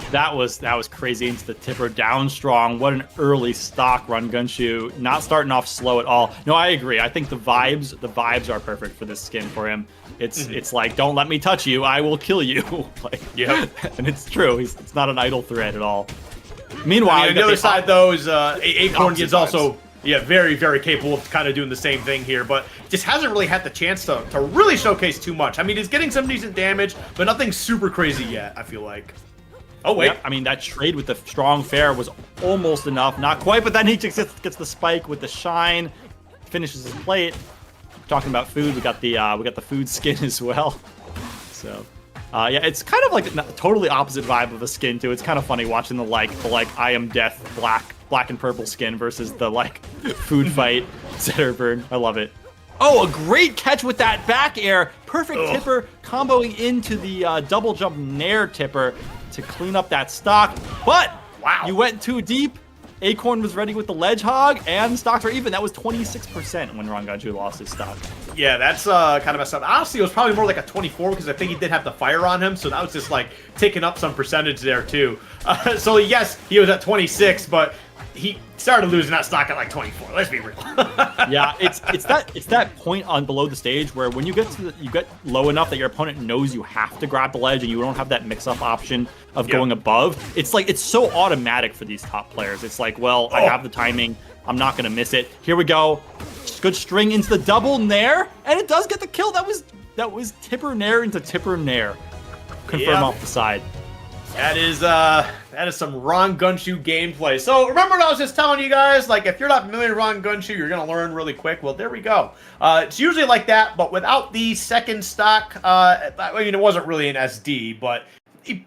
That was crazy into the tipper, down strong. What an early stock Ron Gunshu. Not starting off slow at all. No, I agree. I think the vibes are perfect for this skin for him. It's like, don't let me touch you, I will kill you. And it's true. It's not an idle threat at all. Meanwhile, on the other side though is Acorn is also very, very capable of kind of doing the same thing here, but just hasn't really had the chance to really showcase too much. I mean, he's getting some decent damage, but nothing super crazy yet, I feel like. Oh, wait. Yeah, I mean, that trade with the strong fair was almost enough. Not quite, but then he just gets the spike with the shine, finishes his plate. Talking about food, we got the food skin as well. So, yeah, it's kind of like a totally opposite vibe of a skin, too. It's kind of funny watching the I am death black and purple skin versus the, food fight Zetter burn. I love it. Oh, a great catch with that back air. Perfect tipper comboing into the double jump nair tipper to clean up that stock. But wow, you went too deep. Acorn was ready with the ledge hog, and stocks are even. That was 26% when Ron Gunshu lost his stock. Yeah, that's kind of messed up. Honestly, it was probably more like a 24 because I think he did have the fire on him, so that was just taking up some percentage there too. So yes, he was at 26, but he started losing that stock at 24. Let's be real. Yeah, it's that point on below the stage where when you get low enough that your opponent knows you have to grab the ledge and you don't have that mix-up option of going above. It's so automatic for these top players. It's like, well, I have the timing. I'm not gonna miss it. Here we go. Good string into the double nair, and it does get the kill. That was tipper nair into tipper nair. Confirm off the side. That is some Ron Gunshu gameplay. So remember what I was just telling you guys? If you're not familiar with Ron Gunshu, you're going to learn really quick. Well, there we go. It's usually like that, but without the second stock, I mean, it wasn't really an SD, but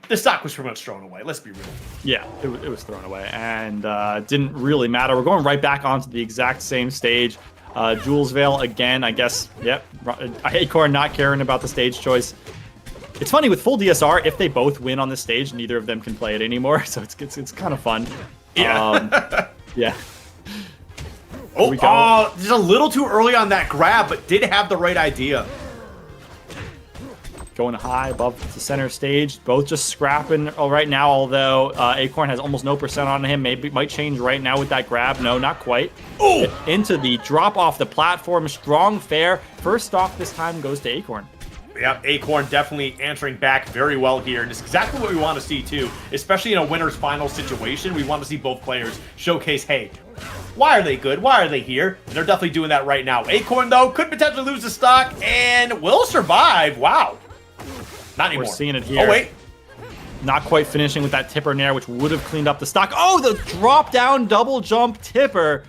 the stock was pretty much thrown away. Let's be real. Yeah, it was thrown away, and didn't really matter. We're going right back onto the exact same stage. Jules Vale again, I guess. Yep. Acorn not caring about the stage choice. It's funny, with full DSR, if they both win on this stage, neither of them can play it anymore, so it's kind of fun. Yeah. Yeah. Just a little too early on that grab, but did have the right idea. going high above the center stage. Both just scrapping right now, although Acorn has almost no percent on him. Maybe might change right now with that grab. No, not quite. Oh! Into the drop off the platform. Strong fair. First stock this time goes to Acorn. Yep, Acorn definitely answering back very well here. And it's exactly what we want to see, too. Especially in a winner's final situation. We want to see both players showcase, hey, why are they good? Why are they here? And they're definitely doing that right now. Acorn, though, could potentially lose the stock and will survive. Wow. Not anymore. We're seeing it here. Oh, wait. Not quite finishing with that tipper nair, which would have cleaned up the stock. Oh, the drop down double jump tipper.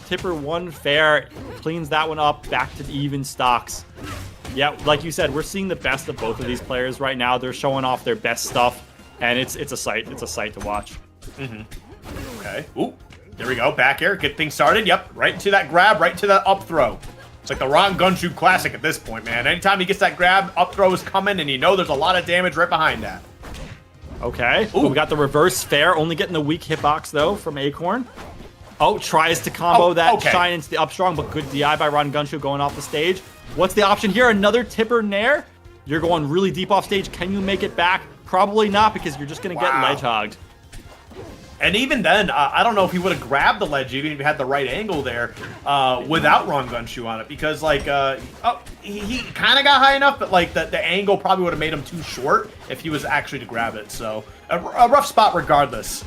Tipper 1 fair. Cleans that one up. Back to even stocks. Yeah, like you said, we're seeing the best of both of these players right now. They're showing off their best stuff, and it's a sight. It's a sight to watch. Okay. Ooh, there we go. Back air. Get things started. Yep, right into that grab, right into that up throw. It's like the Ron Gunshoe classic at this point, man. Anytime he gets that grab, up throw is coming, and you know there's a lot of damage right behind that. Okay. Ooh, we got the reverse fair, only getting the weak hitbox, though, from Acorn. Oh, tries to combo that shine into the up strong, but good DI by Ron Gunshoe going off the stage. What's the option here? Another tipper nair? You're going really deep off stage. Can you make it back? Probably not, because you're just going to get ledge hogged. And even then, I don't know if he would have grabbed the ledge, even if he had the right angle there, without Ron Gunshoe on it. Because, like, he kind of got high enough, but, like, the angle probably would have made him too short if he was actually to grab it. So, a rough spot regardless.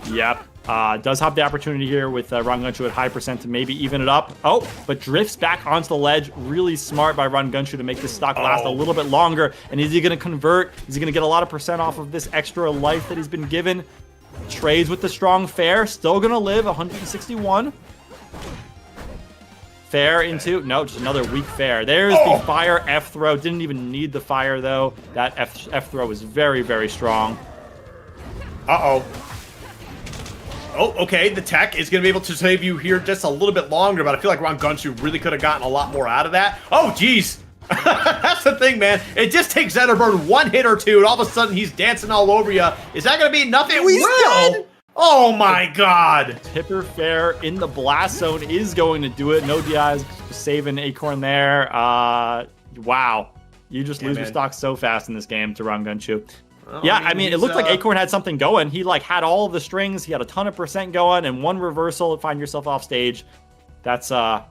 Yep. Does have the opportunity here with Ron Gunshoe at high percent to maybe even it up. Oh, but drifts back onto the ledge. Really smart by Ron Gunshoe to make this stock last a little bit longer. And is he going to convert? Is he going to get a lot of percent off of this extra life that he's been given? Trades with the strong fair. Still going to live 161. Fair into... No, just another weak fair. There's the fire F throw. Didn't even need the fire, though. That F throw is very, very strong. Uh-oh. Oh, okay, the tech is going to be able to save you here just a little bit longer, but I feel like Ron Gunshoe really could have gotten a lot more out of that. Oh, jeez. That's the thing, man. It just takes Zetterburn one hit or two, and all of a sudden he's dancing all over you. Is that going to be enough? It will. Oh, my God. Tipper fair in the blast zone is going to do it. No DIs saving Acorn there. Wow. You just lose your stock so fast in this game to Ron Gunshoe. Well, yeah, I mean, it looked like Acorn had something going. He, like, had all of the strings. He had a ton of percent going, and one reversal, find yourself off stage. That's going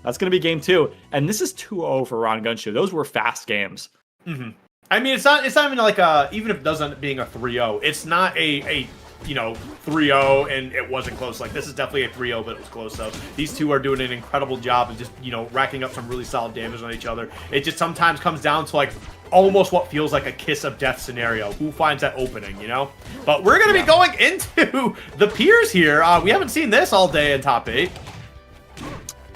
to be game 2. And this is 2-0 for Ron Gunshoe. Those were fast games. I mean, it's not even like even if it does end up being a 3-0, it's not a 3-0 and it wasn't close. Like, this is definitely a 3-0, but it was close. So these two are doing an incredible job of just, racking up some really solid damage on each other. It just sometimes comes down to, like, almost what feels like a kiss of death scenario. Who finds that opening, But we're going to be going into the piers here. We haven't seen this all day in top 8.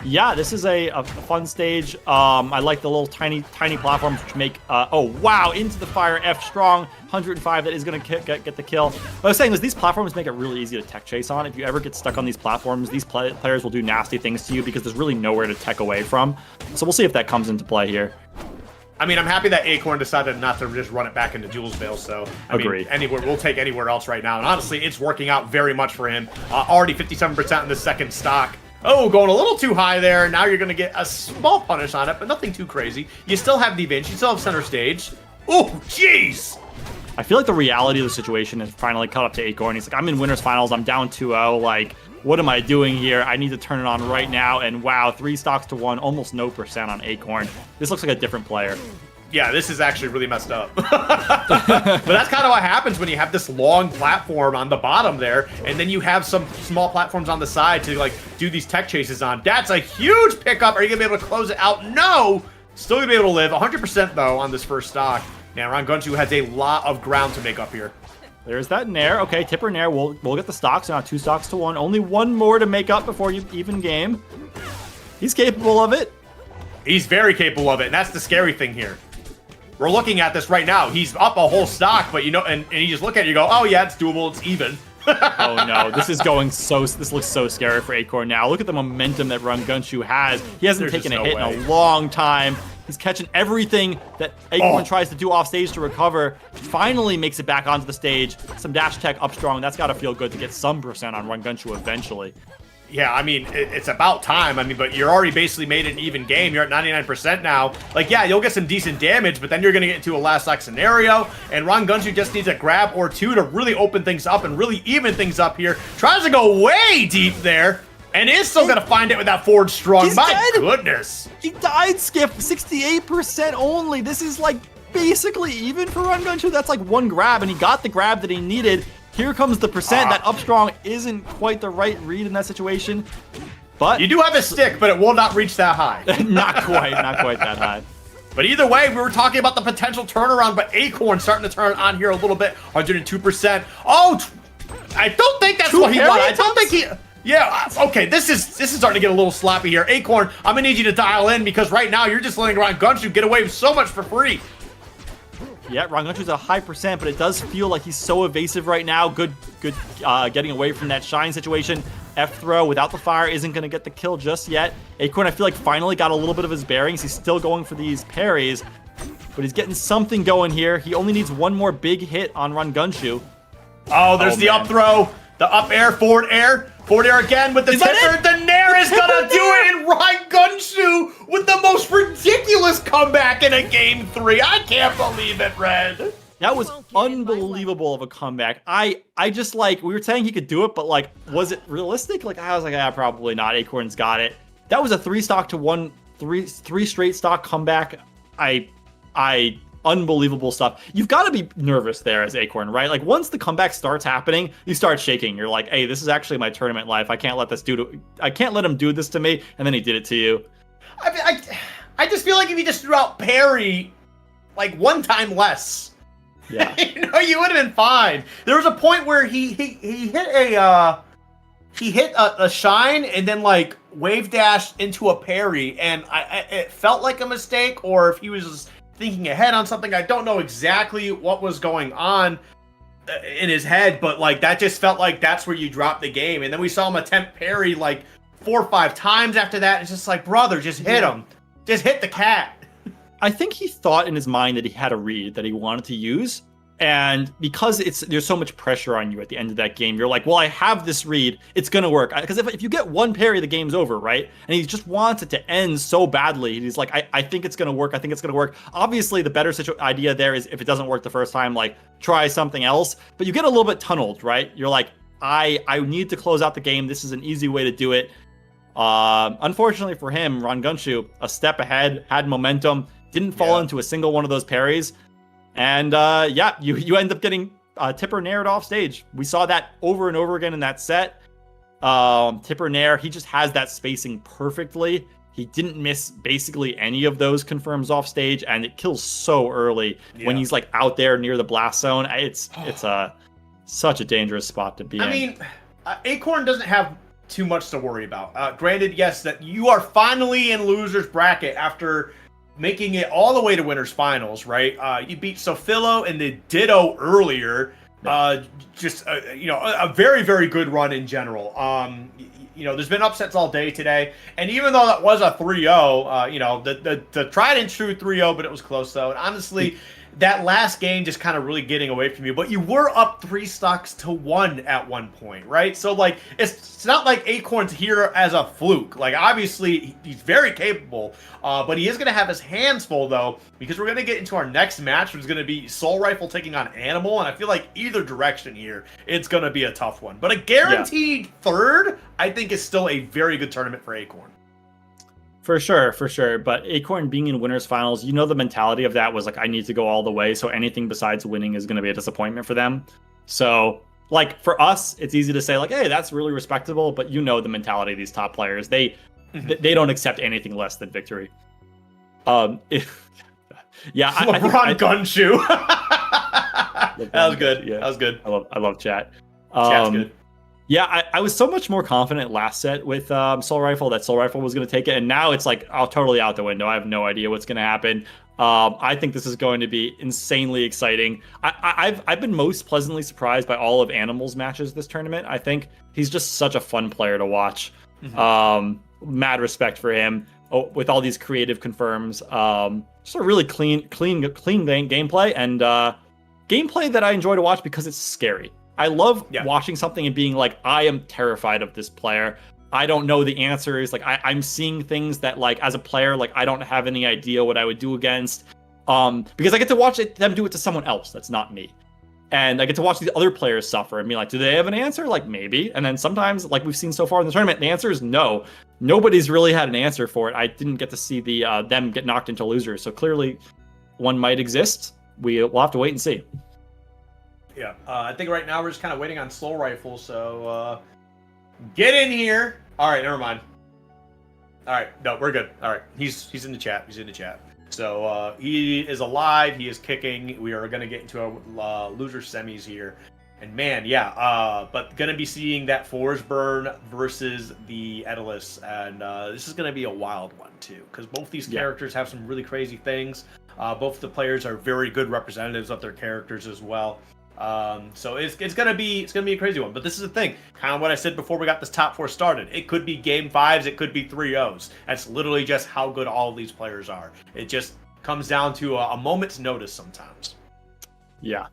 Yeah, this is a fun stage. I like the little tiny platforms which make... oh, wow, into the fire, F strong, 105. That is going to get the kill. What I was saying is these platforms make it really easy to tech chase on. If you ever get stuck on these platforms, these players will do nasty things to you because there's really nowhere to tech away from. So we'll see if that comes into play here. I mean, I'm happy that Acorn decided not to just run it back into Jules Vale, so I mean, we'll take anywhere else right now. And honestly, it's working out very much for him. Already 57% in the second stock. Oh, going a little too high there. Now you're going to get a small punish on it, but nothing too crazy. You still have the advantage. You still have center stage. Oh, jeez! I feel like the reality of the situation has finally caught up to Acorn. He's like, I'm in winners finals. I'm down 2-0. Like, what am I doing here? I need to turn it on right now. And wow, 3 stocks to 1, almost no percent on Acorn. This looks like a different player. Yeah, this is actually really messed up. But that's kind of what happens when you have this long platform on the bottom there, and then you have some small platforms on the side to, like, do these tech chases on. That's a huge pickup. Are you going to be able to close it out? No! Still going to be able to live. 100%, though, on this first stock. Now, Ron Gunshoe has a lot of ground to make up here. There's that Nair. Okay, Tipper Nair. We'll get the stocks. Now 2 stocks to 1. Only 1 more to make up before you even game. He's capable of it. He's very capable of it, and that's the scary thing here. We're looking at this right now. He's up a whole stock, but and you just look at it, you go, oh yeah, it's doable, it's even. Oh no, this looks so scary for Acorn now. Look at the momentum that Ron Gunshoe has. He hasn't taken a hit in a long time. He's catching everything that Acorn tries to do off stage to recover. Finally makes it back onto the stage. Some dash tech up strong. That's got to feel good to get some percent on Ron Gunshoe eventually. Yeah, I mean, it's about time. I mean, but you're already basically made an even game. You're at 99% now. Like, yeah, you'll get some decent damage, but then you're going to get into a last stock scenario, and Ron Gunshu just needs a grab or two to really open things up and really even things up here. Tries to go way deep there, and is still going to find it with that forward strong. My goodness. He died, Skip. 68% only. This is, like, basically even for Ron Gunshu. That's, like, one grab, and he got the grab that he needed. Here comes the percent. That up strong isn't quite the right read in that situation. But you do have a stick, but it will not reach that high. not quite that high. But either way, we were talking about the potential turnaround, but Acorn starting to turn on here a little bit. 102%. Oh, I don't think that's what he wanted. I don't think he... Yeah, okay, this is starting to get a little sloppy here. Acorn, I'm going to need you to dial in because right now you're just letting Ron Gunshu get away with so much for free. Yeah, Ron Gunshu's a high percent, but it does feel like he's so evasive right now. Good getting away from that shine situation. F throw without the fire isn't going to get the kill just yet. Acorn, I feel like, finally got a little bit of his bearings. He's still going for these parries, but he's getting something going here. He only needs one more big hit on Ron Gunshu. Oh, there's the up throw, the up air, forward air. Forward air again with the tipper. The Nair is gonna do it, and Ron Gunshu with the most ridiculous comeback in a game 3. I can't believe it, Red. That was unbelievable of a comeback. I just, like, we were saying he could do it, but, like, was it realistic? Like, I was like, probably not. Acorn's got it. That was a 3-stock to 1, three straight stock comeback. Unbelievable stuff. You've got to be nervous there as Acorn, right? Like, once the comeback starts happening, you start shaking. You're like, hey, this is actually my tournament life. I can't let him do this to me. And then he did it to you. I just feel like if he just threw out parry, like, one time less, yeah, you would have been fine. There was a point where he hit a shine and then, like, wave dashed into a parry, and it felt like a mistake, or if he was just thinking ahead on something. I don't know exactly what was going on in his head, but, like, that just felt like that's where you drop the game. And then we saw him attempt parry like 4 or 5 times after that. It's just like, brother, just hit him. Just hit the cat. I think he thought in his mind that he had a read that he wanted to use. And because there's so much pressure on you at the end of that game, you're like, well, I have this read. It's going to work. Because if you get one parry, the game's over, right? And he just wants it to end so badly. He's like, I think it's going to work. I think it's going to work. Obviously, the better idea there is if it doesn't work the first time, like, try something else. But you get a little bit tunneled, right? You're like, I need to close out the game. This is an easy way to do it. Unfortunately for him, Ron Gunshu, a step ahead, had momentum, didn't fall into a single one of those parries. And you end up getting Tipper Naired off stage. We saw that over and over again in that set. Tipper Nair, he just has that spacing perfectly. He didn't miss basically any of those confirms off stage, and it kills so early when he's, like, out there near the blast zone. It's such a dangerous spot to be in. I mean, Acorn doesn't have too much to worry about. Granted, yes, that you are finally in loser's bracket after making it all the way to winners finals, right? You beat Sofilo and the Ditto earlier. Just a very, very good run in general. There's been upsets all day today, and even though that was a 3-0, the tried and true 3-0, but it was close though. And honestly, that last game just kind of really getting away from you. But you were up 3 stocks to 1 at one point, right? So, like, it's not like Acorn's here as a fluke. Like, obviously, he's very capable, but he is going to have his hands full, though, because we're going to get into our next match, which is going to be Soul Rifle taking on Animal, and I feel like either direction here, it's going to be a tough one. But a guaranteed third, I think, is still a very good tournament for Acorn. For sure. But Acorn being in winners finals, the mentality of that was like, I need to go all the way. So anything besides winning is going to be a disappointment for them. So, like, for us, it's easy to say, like, hey, that's really respectable. But the mentality of these top players, they don't accept anything less than victory. LeBron Gunshu. That was good. Yeah, that was good. I love chat. Chat's good. Yeah, I was so much more confident last set with Soul Rifle that Soul Rifle was going to take it, and now it's like totally out the window. I have no idea what's going to happen. I think this is going to be insanely exciting. I've been most pleasantly surprised by all of Animal's matches this tournament. I think he's just such a fun player to watch. Mad respect for him with all these creative confirms. Just a really clean gameplay, and gameplay that I enjoy to watch because it's scary. I love watching something and being like, I am terrified of this player. I don't know the answers. Like I'm seeing things that like as a player, like I don't have any idea what I would do against. Because I get to watch them do it to someone else that's not me. And I get to watch these other players suffer and be like, do they have an answer? Like maybe. And then sometimes, like we've seen so far in the tournament, the answer is no. Nobody's really had an answer for it. I didn't get to see the them get knocked into losers. So clearly one might exist. We'll have to wait and see. Yeah, I think right now we're just kind of waiting on Soul Rifle, so get in here. All right, never mind. All right, no, we're good. All right, he's in the chat. He's in the chat. So he is alive. He is kicking. We are going to get into our loser semis here. And man, yeah, but going to be seeing that Forsburn versus the Edilus. And this is going to be a wild one, too, because both these characters have some really crazy things. Both the players are very good representatives of their characters as well. So it's gonna be a crazy one. But this is the thing, kind of what I said before we got this top 4 started. It could be game 5s, it could be 3-0s. That's literally just how good all of these players are. It just comes down to a moment's notice sometimes. Yeah,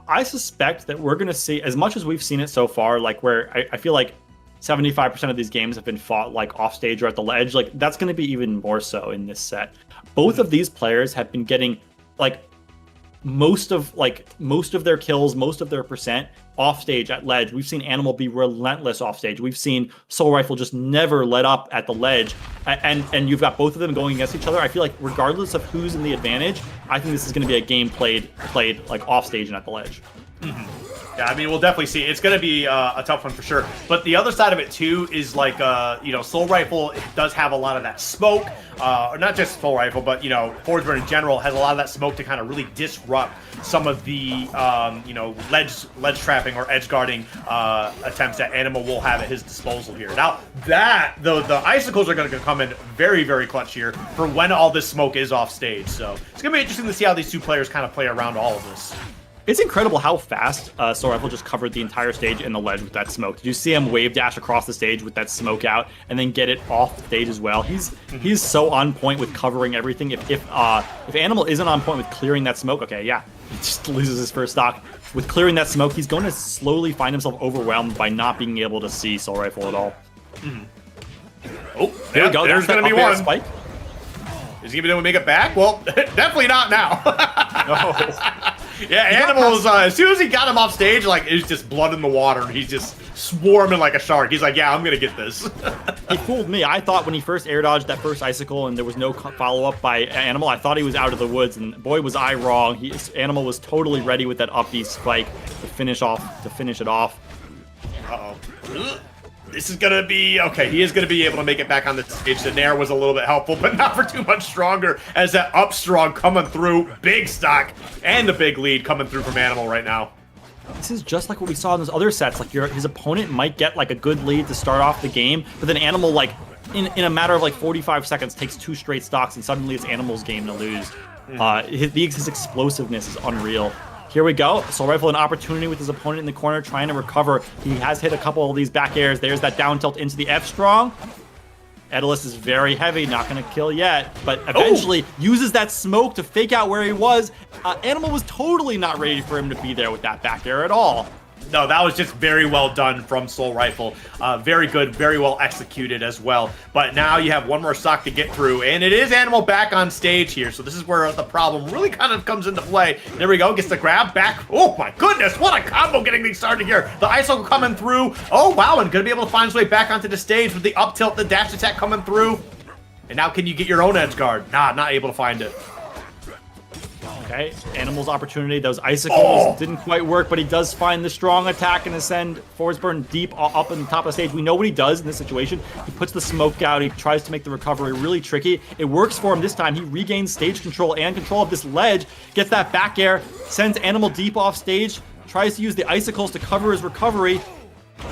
I suspect that we're gonna see, as much as we've seen it so far, like where I feel like 75% of these games have been fought like off stage or at the ledge. Like that's gonna be even more so in this set. Both of these players have been getting like most of their kills, most of their percent off stage at ledge. We've seen Animal be relentless off stage. We've seen Soul Rifle just never let up at the ledge. And you've got both of them going against each other. I feel like regardless of who's in the advantage, I think this is going to be a game played like off stage and at the ledge. Mm-hmm. Yeah, I mean, we'll definitely see. It's going to be a tough one for sure. But the other side of it, too, is like, Soul Rifle does have a lot of that smoke. Or not just Soul Rifle, but, Forsburn in general has a lot of that smoke to kind of really disrupt some of the, ledge trapping or edge guarding attempts that Animal will have at his disposal here. Now, the icicles are going to come in very, very clutch here for when all this smoke is off stage. So it's going to be interesting to see how these two players kind of play around all of this. It's incredible how fast Soul Rifle just covered the entire stage in the ledge with that smoke. Did you see him wave dash across the stage with that smoke out and then get it off the stage as well? He's so on point with covering everything. If Animal isn't on point with clearing that smoke, okay, yeah, he just loses his first stock. With clearing that smoke, he's going to slowly find himself overwhelmed by not being able to see Soul Rifle at all. Mm-hmm. Oh, there we go. There's going to be one. Spike. Is he going to be able to make it back? Well, definitely not now. No. Yeah, Animal's, as soon as he got him off stage, like, it's just blood in the water. He's just swarming like a shark. He's like, yeah, I'm going to get this. He fooled me. I thought when he first air dodged that first icicle and there was no follow-up by Animal, I thought he was out of the woods, and boy, was I wrong. Animal was totally ready with that up B spike to finish it off. Uh-oh. This is going to be... Okay, he is going to be able to make it back on the stage. The Nair was a little bit helpful, but not for too much stronger as that up strong coming through. Big stock and the big lead coming through from Animal right now. This is just like what we saw in those other sets. Like his opponent might get like a good lead to start off the game, but then Animal, like, in a matter of like 45 seconds, takes 2 straight stocks, and suddenly it's Animal's game to lose. His explosiveness is unreal. Here we go. Soul Rifle an opportunity with his opponent in the corner trying to recover. He has hit a couple of these back airs. There's that down tilt into the F strong. Edilus is very heavy, not going to kill yet, but eventually uses that smoke to fake out where he was. Animal was totally not ready for him to be there with that back air at all. No, that was just very well done from Soul Rifle. Very good, very well executed as well. But now you have one more stock to get through, and it is Animal back on stage here. So this is where the problem really kind of comes into play. There we go, gets the grab back. Oh my goodness, what a combo getting things started here. The ISO coming through. Oh wow, and gonna be able to find his way back onto the stage with the up tilt, the dash attack coming through. And now can you get your own edge guard? Nah, not able to find it. Okay, Animal's opportunity. Those icicles didn't quite work, but he does find the strong attack and send Forsburn deep up in the top of the stage. We know what he does in this situation. He puts the smoke out. He tries to make the recovery really tricky. It works for him this time. He regains stage control and control of this ledge, gets that back air, sends Animal deep off stage, tries to use the icicles to cover his recovery.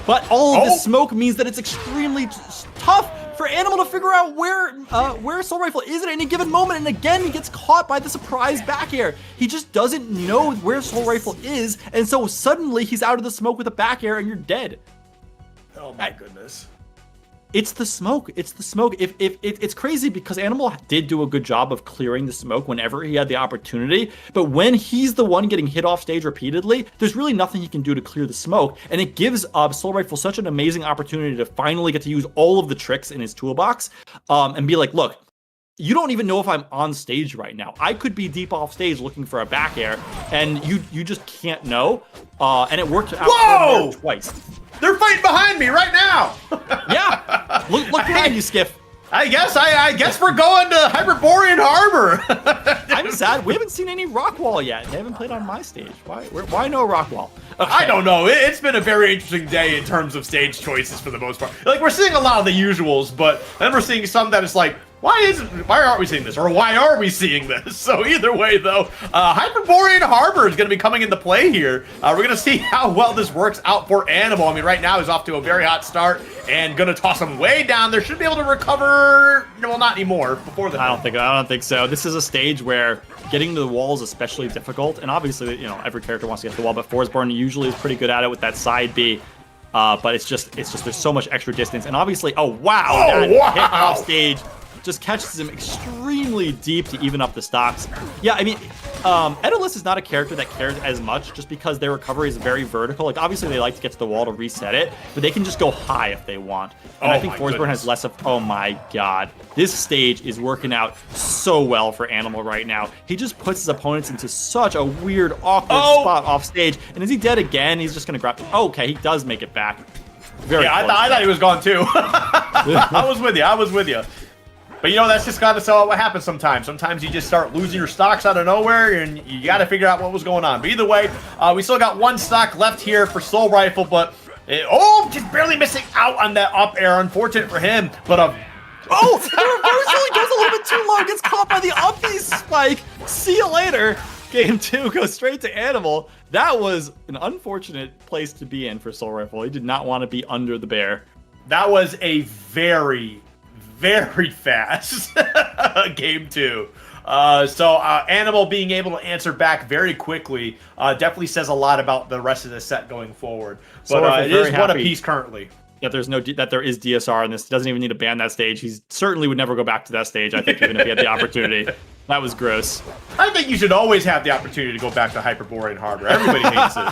But all of this smoke means that it's extremely tough for Animal to figure out where Soul Rifle is at any given moment. And again, he gets caught by the surprise back air. He just doesn't know where Soul Rifle is, and so suddenly he's out of the smoke with a back air, and you're dead. Oh my goodness. It's the smoke. It's the smoke. It's crazy because Animal did do a good job of clearing the smoke whenever he had the opportunity. But when he's the one getting hit off stage repeatedly, there's really nothing he can do to clear the smoke. And it gives Soul Rifle such an amazing opportunity to finally get to use all of the tricks in his toolbox and be like, look, you don't even know if I'm on stage right now. I could be deep off stage looking for a back air, and you just can't know. And it worked out twice. They're fighting behind me right now. Yeah, look behind you, Skiff. I guess we're going to Hyperborean Harbor. I'm sad we haven't seen any rock wall yet. They haven't played on my stage. Why no rock wall? Okay. I don't know. It's been a very interesting day in terms of stage choices for the most part. Like, we're seeing a lot of the usuals, but then we're seeing some that is like, why aren't we seeing this? Or why are we seeing this? So either way, though, Hyperborean Harbor is going to be coming into play here. We're going to see how well this works out for Animal. I mean, right now he's off to a very hot start and going to toss him way down there. Should be able to recover. Well, not anymore. Before the. I don't think so. This is a stage where getting to the wall is especially difficult, and obviously, you know, every character wants to get to the wall, but Forsborn usually is pretty good at it with that side B. But it's just there's so much extra distance, and obviously, that hit off stage just catches him extremely deep to even up the stocks. Yeah, I mean, Edalus is not a character that cares as much just because their recovery is very vertical. Like, obviously, they like to get to the wall to reset it, but they can just go high if they want. And I think Forsborn has less of, oh my god. This stage is working out so well for Animal right now. He just puts his opponents into such a weird, awkward spot off stage. And is he dead again? He's just going to grab... okay, he does make it back. Very I thought he was gone too. I was with you. But, you know, that's just kind of what happens sometimes. Sometimes you just start losing your stocks out of nowhere, and you got to figure out what was going on. But either way, we still got one stock left here for Soul Rifle, but... just barely missing out on that up air. Unfortunate for him, but... the reversal goes a little bit too low. Gets caught by the uppy spike. See you later. Game 2 goes straight to Animal. That was an unfortunate place to be in for Soul Rifle. He did not want to be under the bear. That was a very fast game 2. Animal being able to answer back very quickly definitely says a lot about the rest of the set going forward. But it is one apiece currently. That there is DSR in this. Doesn't even need to ban that stage. He certainly would never go back to that stage, I think, even if he had the opportunity. That was gross. I think you should always have the opportunity to go back to Hyperborean Harbor. Everybody hates it.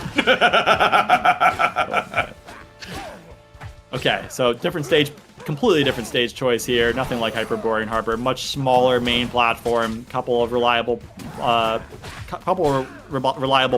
Okay, so completely different stage choice here. Nothing like Hyperborean Harbor. Much smaller main platform. Couple of reliable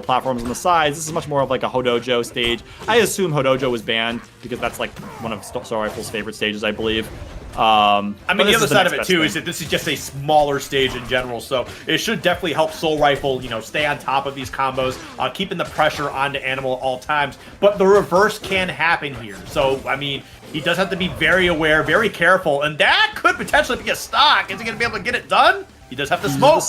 platforms on the sides. This is much more of like a Hodojo stage. I assume Hodojo was banned because that's like one of Soul Rifle's favorite stages, I believe. I mean, the other side of it too is that this is just a smaller stage in general, so it should definitely help Soul Rifle, you know, stay on top of these combos, keeping the pressure onto Animal at all times. But the reverse can happen here, so I mean, he does have to be very aware, very careful, and that could potentially be a stock. Is he going to be able to get it done? He does have to smoke.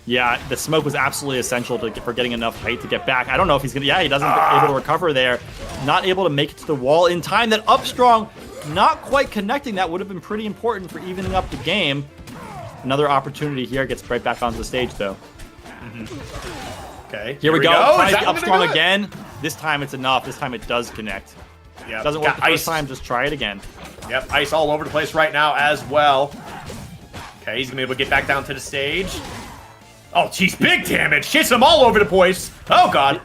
Yeah, the smoke was absolutely essential for getting enough height to get back. I don't know if he's gonna. Yeah, he doesn't able to recover there. Not able to make it to the wall in time. That up strong. Not quite connecting. That would have been pretty important for evening up the game. Another opportunity here. Gets right back onto the stage, though. Okay. Here we go. Tries to up strong again. This time it's enough. This time it does connect. Yeah. Doesn't work the first time. Just try it again. Yep. Ice all over the place right now as well. Okay. He's going to be able to get back down to the stage. Oh, jeez. Big damage. Hits him all over the place. Oh, God.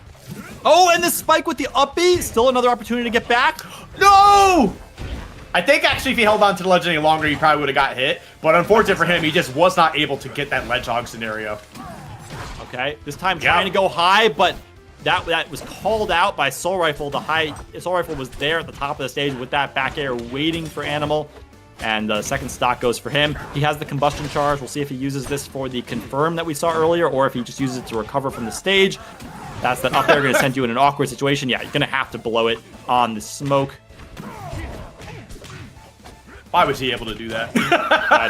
Oh, and the spike with the up B. Still another opportunity to get back. No! I think actually if he held on to the ledge any longer, he probably would have got hit. But unfortunate for him, he just was not able to get that ledge hog scenario. Okay, this time trying to go high, but that was called out by Soul Rifle. Soul Rifle was there at the top of the stage with that back air waiting for Animal. And the second stock goes for him. He has the combustion charge. We'll see if he uses this for the confirm that we saw earlier, or if he just uses it to recover from the stage. That's that up there going to send you in an awkward situation. Yeah, you're going to have to blow it on the smoke. Why was he able to do that? I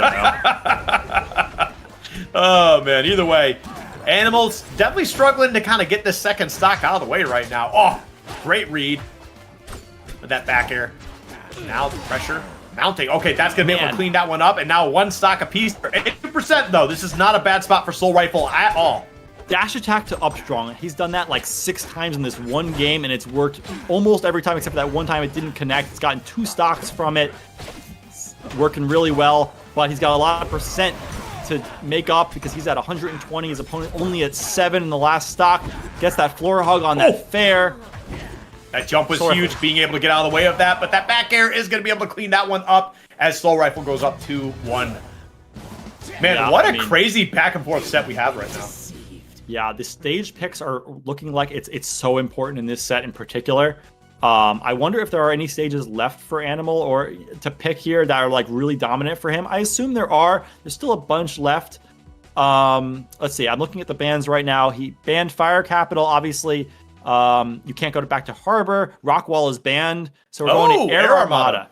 don't know. Oh, man. Either way, Animal's definitely struggling to kind of get this second stock out of the way right now. Oh, great read with that back air. Now the pressure mounting. Okay, that's going to be able to clean that one up. And now one stock apiece. 80%, though. This is not a bad spot for Soul Rifle at all. dash attack to up strong. He's done that like 6 times in this one game, and it's worked almost every time except for that one time it didn't connect. It's gotten 2 stocks from it. It's working really well, but he's got a lot of percent to make up because he's at 120. His opponent only at 7 in the last stock. Gets that floor hug on that fair. That jump was huge, being able to get out of the way of that, but that back air is going to be able to clean that one up as Soul Rifle goes up 2-1. Man, yeah, what a crazy back and forth set we have right now. Yeah, the stage picks are looking like it's so important in this set in particular. I wonder if there are any stages left for Animal or to pick here that are like really dominant for him. I assume there are. There's still a bunch left. Let's see. I'm looking at the bans right now. He banned Fire Capital, obviously. You can't go back to Harbor. Rockwall is banned. So we're going to Air Armada.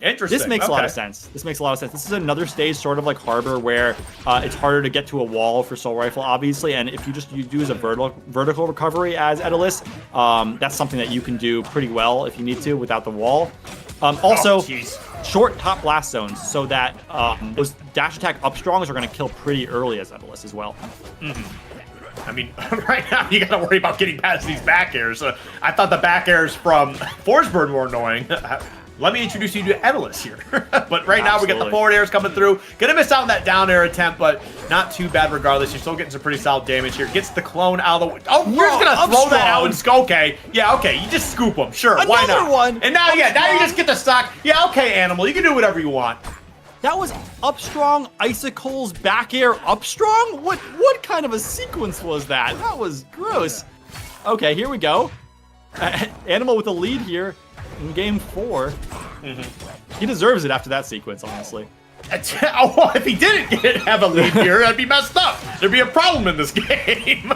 Interesting. This makes a lot of sense. This makes a lot of sense. This is another stage sort of like Harbor where it's harder to get to a wall for Soul Rifle, obviously. And if you do as a vertical recovery as Daedalus, that's something that you can do pretty well if you need to without the wall. Also, short top blast zones so that those dash attack up strongs are going to kill pretty early as Daedalus as well. I mean, right now you got to worry about getting past these back airs. I thought the back airs from Forsberg were annoying. Let me introduce you to Daedalus here. But right now we got the forward airs coming through. Gonna miss out on that down air attempt, but not too bad regardless. You're still getting some pretty solid damage here. Gets the clone out of the way. Oh, we're just gonna throw that out and go. Okay, yeah, okay. You just scoop them. Sure, why not? Another one. And now, now you just get the stock. Yeah, okay, Animal. You can do whatever you want. That was up strong, icicles, back air, up strong? What kind of a sequence was that? That was gross. Okay, here we go. Animal with a lead here in game 4. He deserves it after that sequence, honestly. Oh, if he didn't have a lead here, that'd be messed up. There'd be a problem in this game.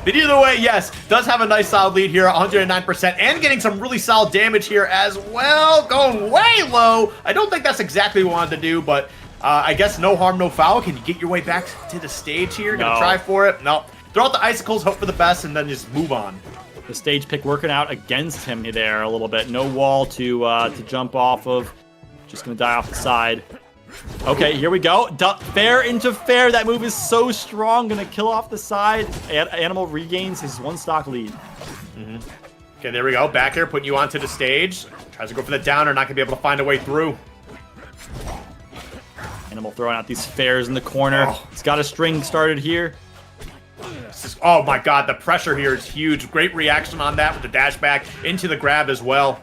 But either way, yes, does have a nice solid lead here, 109%, and getting some really solid damage here as well, going way low. I don't think that's exactly what we wanted to do, but I guess no harm, no foul. Can you get your way back to the stage here? Gonna try for it? No. Throw out the icicles, hope for the best, and then just move on. The stage pick working out against him there a little bit. No wall to jump off of. Just gonna die off the side. Okay, here we go. Fair into fair. That move is so strong. Gonna kill off the side. Animal regains his 1 stock lead. Okay, there we go. Back air, putting you onto the stage. Tries to go for the downer, not gonna be able to find a way through. Animal throwing out these fairs in the corner. He's got a string started here. Oh my god, the pressure here is huge. Great reaction on that with the dash back into the grab as well.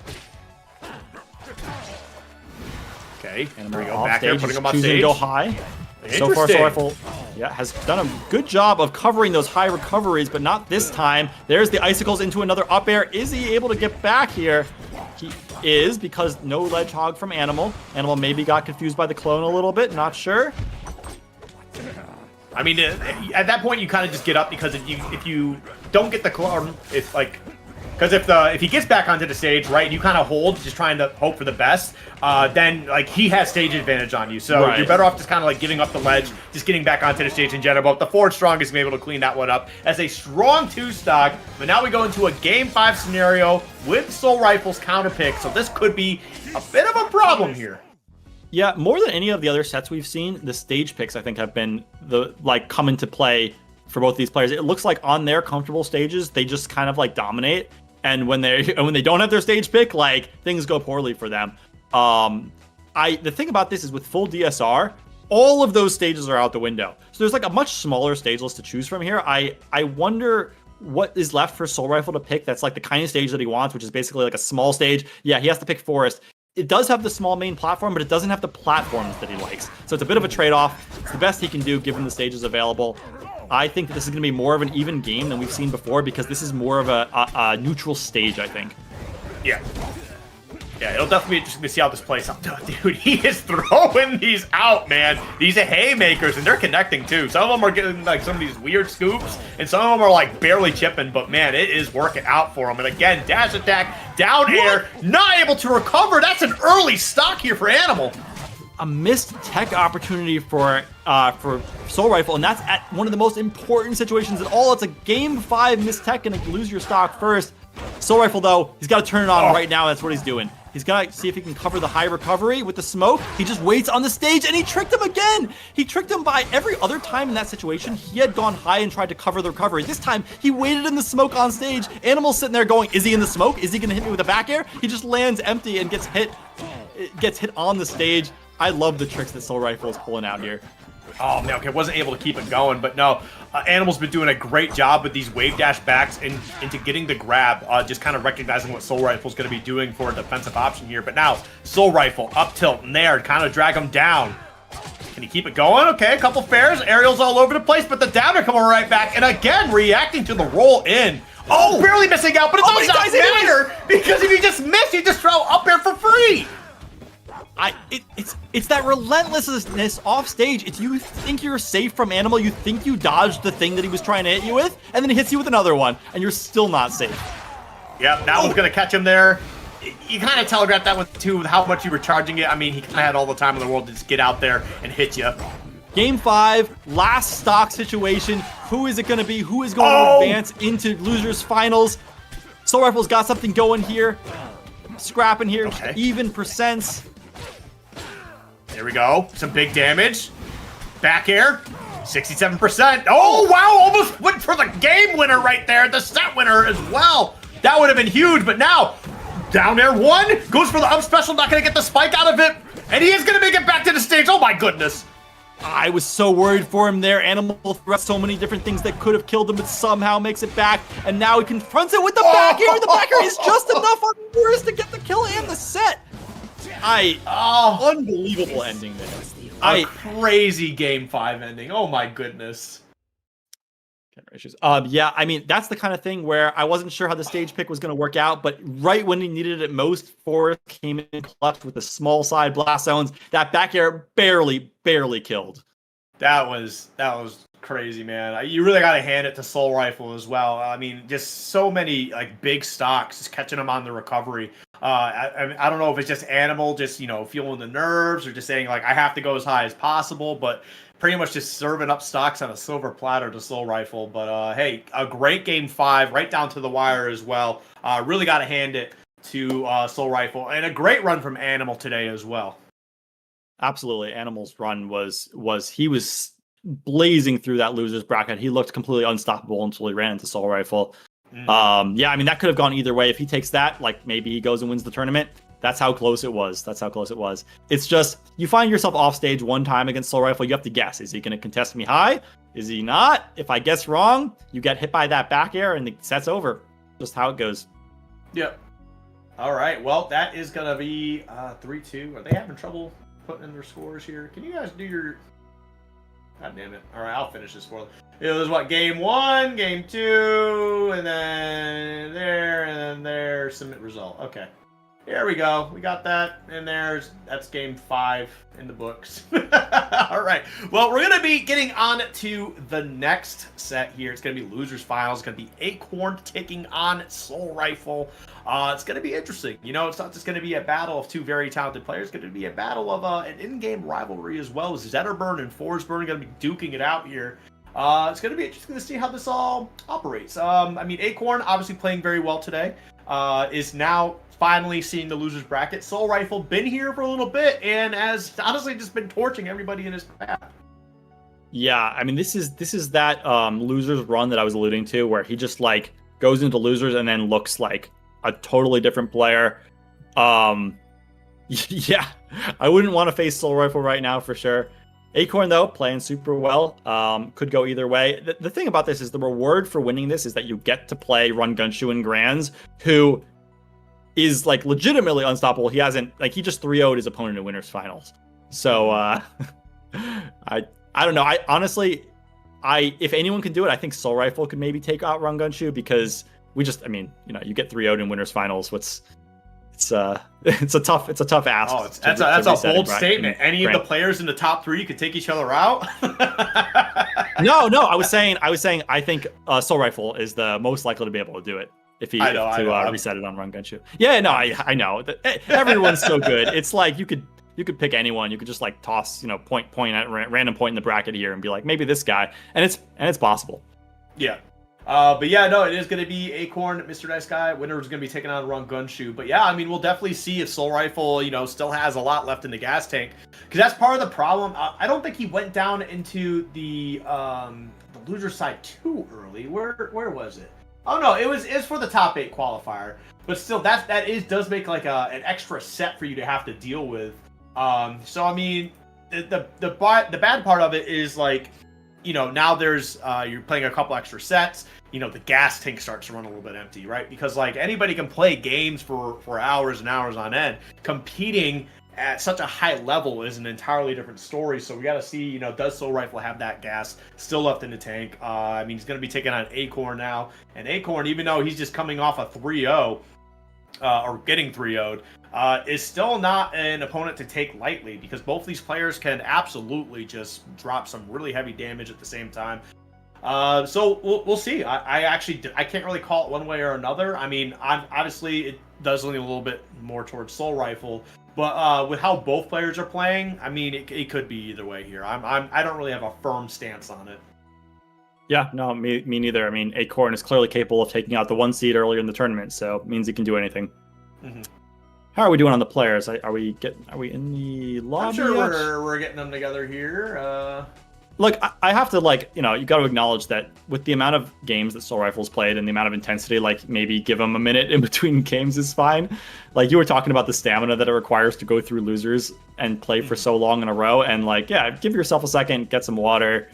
Okay, and there we go. Back there, putting him on stage. To go high. So far, Soul Rifle has done a good job of covering those high recoveries, but not this time. There's the icicles into another up air. Is he able to get back here? He is, because no ledge hog from Animal. Animal maybe got confused by the clone a little bit, not sure. I mean, at that point, you kind of just get up, because if you don't get the clone, it's like, because if he gets back onto the stage, right, you kind of hold, just trying to hope for the best, then like he has stage advantage on you. So you're better off just kind of like giving up the ledge, just getting back onto the stage in general. But the forward strong is going to be able to clean that one up as a strong 2 stock. But now we go into a game 5 scenario with Soul Rifle's counter pick. So this could be a bit of a problem here. Yeah, more than any of the other sets we've seen, the stage picks I think have been come into play for both these players. It looks like on their comfortable stages, they just kind of like dominate, and when they don't have their stage pick, like things go poorly for them. The thing about this is with full DSR, all of those stages are out the window. So there's like a much smaller stage list to choose from here. I wonder what is left for Soul Rifle to pick that's like the kind of stage that he wants, which is basically like a small stage. Yeah, he has to pick Forest. It does have the small main platform, but it doesn't have the platforms that he likes. So it's a bit of a trade-off. It's the best he can do given the stages available. I think that this is going to be more of an even game than we've seen before, because this is more of a neutral stage, I think. Yeah. Yeah, it'll definitely be interesting to see how this plays out. Dude, he is throwing these out, man. These are haymakers, and they're connecting, too. Some of them are getting, like, some of these weird scoops, and some of them are, like, barely chipping. But, man, it is working out for him. And, again, dash attack, down air, not able to recover. That's an early stock here for Animal. A missed tech opportunity for Soul Rifle, and that's at one of the most important situations at all. It's a game 5 missed tech, and you lose your stock first. Soul Rifle, though, he's got to turn it on right now. That's what he's doing. He's gonna see if he can cover the high recovery with the smoke. He just waits on the stage, and he tricked him again. He tricked him by every other time in that situation. He had gone high and tried to cover the recovery. This time, he waited in the smoke on stage. Animal's sitting there going, is he in the smoke? Is he gonna hit me with a back air? He just lands empty and gets hit on the stage. I love the tricks that Soul Rifle is pulling out here. Oh, man, okay, wasn't able to keep it going, but no, Animal's been doing a great job with these wave dash backs into getting the grab, just kind of recognizing what Soul Rifle's going to be doing for a defensive option here. But now, Soul Rifle, up tilt, nair, kind of drag him down. Can he keep it going? Okay, a couple fairs, aerials all over the place, but the downer coming right back, and again, reacting to the roll in. Oh, barely missing out, but it does not matter, because if you just miss, you just throw up air for free. It's that relentlessness off stage. It's you think you're safe from Animal, you think you dodged the thing that he was trying to hit you with, and then he hits you with another one, and you're still not safe. Yep, that one's gonna catch him there. You kind of telegraphed that one too, with how much you were charging it. I mean, he kind of had all the time in the world to just get out there and hit you. Game 5, last stock situation. Who is it going to be? Who is going to advance into losers finals? Soul Rifle's got something going here. Scrapping here, okay. Even percents. There we go. Some big damage. Back air. 67%. Oh, wow. Almost went for the game winner right there. The set winner as well. That would have been huge, but now down air 1. Goes for the up special. Not going to get the spike out of it. And he is going to make it back to the stage. Oh, my goodness. I was so worried for him there. Animal threw so many different things that could have killed him, but somehow makes it back. And now he confronts it with the back air. The back air is just enough on Morris to get the kill and the set. Unbelievable ending there. Crazy game 5 ending. Oh my goodness. Yeah, I mean, that's the kind of thing where I wasn't sure how the stage pick was going to work out, but right when he needed it most, Forrest came in clutch with the small side blast zones. That back air barely killed. That was crazy, man. You really got to hand it to Soul Rifle as well. I mean, just so many like big stocks, just catching them on the recovery. I don't know if it's just Animal, just feeling the nerves, or just saying like I have to go as high as possible, but pretty much just serving up stocks on a silver platter to Soul Rifle. But hey, a great game 5, right down to the wire as well. Really got to hand it to Soul Rifle, and a great run from Animal today as well. Absolutely, Animal's run was he was blazing through that losers bracket. He looked completely unstoppable until he ran into Soul Rifle. Yeah, I mean, that could have gone either way. If he takes that, like maybe he goes and wins the tournament. That's how close it was. It's just, you find yourself off stage one time against Soul Rifle, you have to guess. Is he going to contest me high? Is he not? If I guess wrong, you get hit by that back air and the set's over. Just how it goes. Yep. All right. Well, that is going to be 3-2. Are they having trouble putting in their scores here? Can you guys do your... God damn it. All right, I'll finish this for them. It was what? Game 1, game 2, and then there, and then there. Submit result. Okay. Here we go. We got that in there. That's game 5 in the books. All right. Well, we're going to be getting on to the next set here. It's going to be losers finals. It's going to be Acorn taking on Soul Rifle. It's going to be interesting. It's not just going to be a battle of two very talented players. It's going to be a battle of an in-game rivalry as well. Zetterburn and Forsburn are going to be duking it out here. It's going to be interesting to see how this all operates. I mean, Acorn obviously playing very well today. Is now finally seeing the losers bracket. Soul Rifle been here for a little bit and has honestly just been torching everybody in his path. Yeah, I mean, this is that losers run that I was alluding to, where he just like goes into losers and then looks like a totally different player. Yeah, I wouldn't want to face Soul Rifle right now for sure. Acorn, though, playing super well. Could go either way. The thing about this is the reward for winning this is that you get to play Run Gunshoe and Grands, who is like legitimately unstoppable. He just 3-0'd his opponent in winners finals. So I don't know. I honestly, if anyone can do it, I think Soul Rifle could maybe take out Run Gunshoe, because you get 3-0'd in winners finals. It's a tough ask. Oh, that's a bold statement. Any of the players in the top 3 could take each other out. No. I was saying I think Soul Rifle is the most likely to be able to do it if he reset it on Run Gunshoe. Yeah, no, I know. Everyone's so good. It's like you could pick anyone. You could just like toss point at random point in the bracket here and be like, maybe this guy, and it's possible. Yeah. But yeah, no, it is going to be Acorn, Mr. Nice Guy. Winner is going to be taking on Run Gunshoe. But yeah, I mean, we'll definitely see if Soul Rifle, still has a lot left in the gas tank. Because that's part of the problem. I don't think he went down into the loser side too early. Where was it? Oh no, it's for the top 8 qualifier. But still, that does make like an extra set for you to have to deal with. So I mean, the bad part of it is like, now there's you're playing a couple extra sets. The gas tank starts to run a little bit empty, right? Because like anybody can play games for hours and hours on end. Competing at such a high level is an entirely different story. So we got to see, does Soul Rifle have that gas still left in the tank? I mean, he's going to be taking on Acorn now, and Acorn, even though he's just coming off a 3-0 or getting 3-0'd. Is still not an opponent to take lightly, because both these players can absolutely just drop some really heavy damage at the same time. So we'll see. I can't really call it one way or another. I mean, obviously it does lean a little bit more towards Soul Rifle, but with how both players are playing, I mean, it could be either way here. I don't really have a firm stance on it. Yeah, no, me neither. I mean, Acorn is clearly capable of taking out the 1 seed earlier in the tournament, so it means he can do anything. Mm-hmm. How are we doing on the players? Are we in the lobby? I'm sure we're getting them together here. Look, I have to, you got to acknowledge that with the amount of games that Soul Rifle's played and the amount of intensity, maybe give him a minute in between games is fine. Like, you were talking about the stamina that it requires to go through losers and play for so long in a row, and give yourself a second, get some water,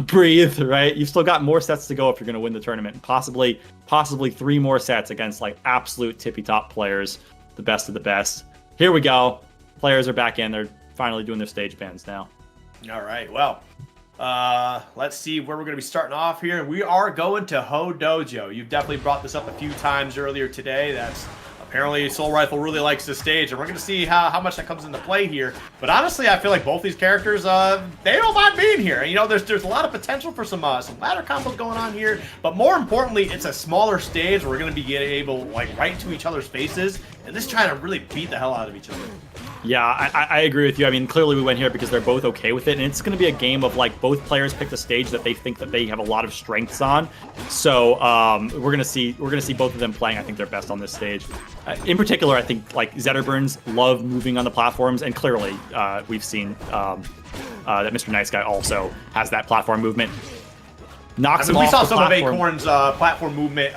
breathe, right? You've still got more sets to go if you're going to win the tournament. Possibly 3 more sets against absolute tippy-top players, the best of the best. Here we go. Players are back in. They're finally doing their stage bans now. All right. Well, let's see where we're going to be starting off here. We are going to Ho Dojo. You've definitely brought this up a few times earlier today. That's apparently Soul Rifle really likes this stage, and we're going to see how much that comes into play here. But honestly, I feel like both these characters, they don't mind being here. There's a lot of potential for some ladder combos going on here. But more importantly, it's a smaller stage where we're going to be able, right into each other's faces, and just trying to really beat the hell out of each other. Yeah, I agree with you. I mean, clearly we went here because they're both okay with it, and it's going to be a game of both players pick the stage that they think that they have a lot of strengths on. So we're gonna see both of them playing, I think, their best on this stage. In particular, I think Zetterburns love moving on the platforms, and clearly we've seen that Mr. Nice Guy also has that platform movement. Knocks him off. We saw some platform. of Acorn's platform movement.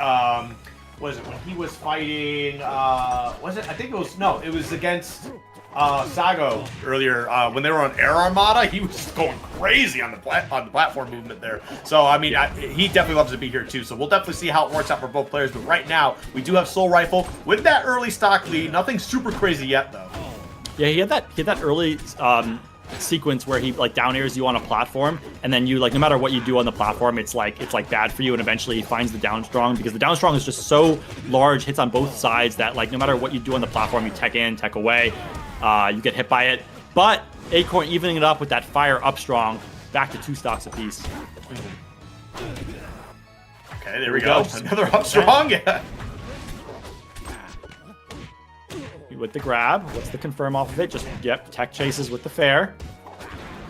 Was it when he was fighting? Was it? I think it was. No, it was against Sago earlier when they were on Air Armada. He was just going crazy on the platform movement there. So I mean, he definitely loves to be here too. So we'll definitely see how it works out for both players. But right now, we do have Soul Rifle with that early stock lead. Nothing super crazy yet though. Yeah, he had that early sequence where he down airs you on a platform, and then you no matter what you do on the platform, it's bad for you, and eventually he finds the down strong, because the down strong is just so large, hits on both sides, that no matter what you do on the platform, you tech in, tech away, you get hit by it. But Acorn evening it up with that fire up strong, back to 2 stocks apiece. Okay, there we go. Another up strong. Yeah. With the grab, what's the confirm off of it? Just, tech chases with the fair.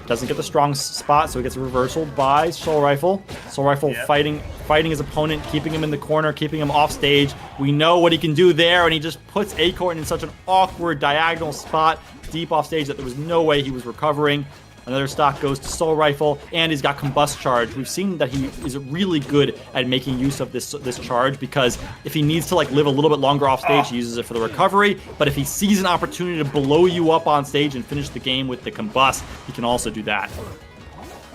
Doesn't get the strong spot, so he gets reversal by Soul Rifle. Soul Rifle fighting his opponent, keeping him in the corner, keeping him off stage. We know what he can do there, and he just puts Acorn in such an awkward diagonal spot deep off stage that there was no way he was recovering. Another stock goes to Soul Rifle, and he's got Combust Charge. We've seen that he is really good at making use of this charge, because if he needs to live a little bit longer off stage, he uses it for the recovery. But if he sees an opportunity to blow you up on stage and finish the game with the Combust, he can also do that.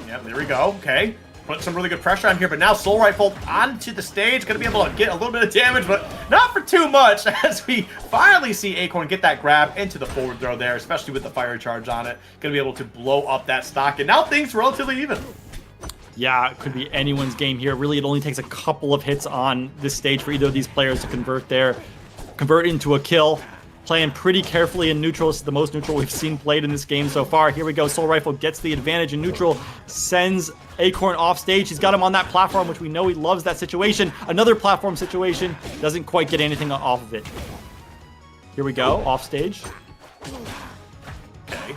Yep, there we go. Okay. Put some really good pressure on here, but now Soul Rifle onto the stage, going to be able to get a little bit of damage, but not for too much, as we finally see Acorn get that grab into the forward throw there, especially with the fire charge on it. Going to be able to blow up that stock, and now things relatively even. Yeah, it could be anyone's game here. Really, it only takes a couple of hits on this stage for either of these players to convert into a kill. Playing pretty carefully in neutral. This is the most neutral we've seen played in this game so far. Here we go. Soul Rifle gets the advantage in neutral, sends Acorn off stage. He's got him on that platform, which we know he loves that situation. Another platform situation. Doesn't quite get anything off of it. Here we go. Off stage. Okay.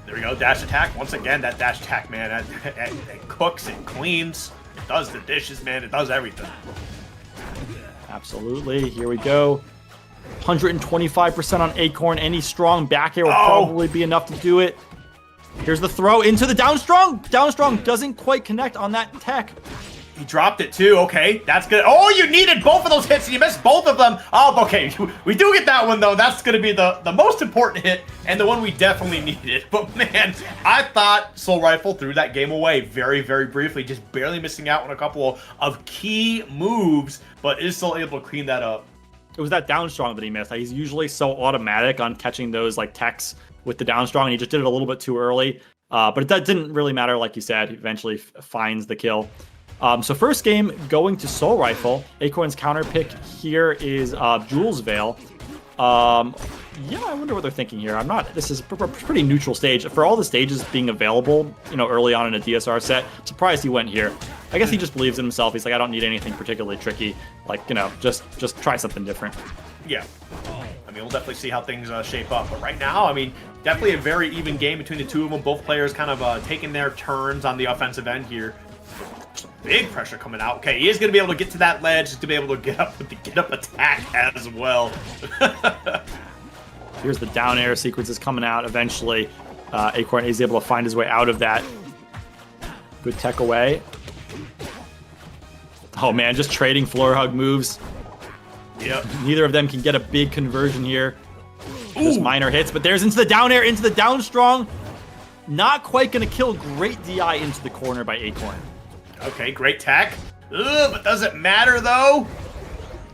There we go. Dash attack. Once again, that dash attack, man, it cooks, it cleans. does the dishes, man. It does everything. Absolutely. Here we go. 125% on Acorn. Any strong back air will probably be enough to do it. Here's the throw into the down strong. Down strong doesn't quite connect on that tech. He dropped it too. Okay, that's good. Oh, you needed both of those hits and you missed both of them. Oh, okay. We do get that one though. That's going to be the most important hit and the one we definitely needed. But man, I thought Soul Rifle threw that game away very, very briefly, just barely missing out on a couple of key moves, but is still able to clean that up. It was that down strong that he missed. He's usually so automatic on catching those like techs with the down strong, and he just did it a little bit too early. But that didn't really matter, like you said. He eventually finds the kill. So first game going to Soul Rifle. Acorn's counter pick here is Jules Veil. Yeah, I wonder what they're thinking here. This is a pretty neutral stage. For all the stages being available, early on in a DSR set, I'm surprised he went here. I guess he just believes in himself. He's like, I don't need anything particularly tricky. Like, just try something different. Yeah. I mean, we'll definitely see how things shape up. But right now, I mean, definitely a very even game between the two of them. Both players kind of taking their turns on the offensive end here. Big pressure coming out. Okay, he is going to be able to get to that ledge. He's going to be able to get up with the get up attack as well. Here's the down air sequences coming out eventually. Acorn is able to find his way out of that. Good tech away. Oh man, just trading floor hug moves. Yep. Neither of them can get a big conversion here. Just minor hits, but there's into the down air, into the down strong. Not quite going to kill. Great DI into the corner by Acorn. Okay, great tech. Ugh, but does it matter though?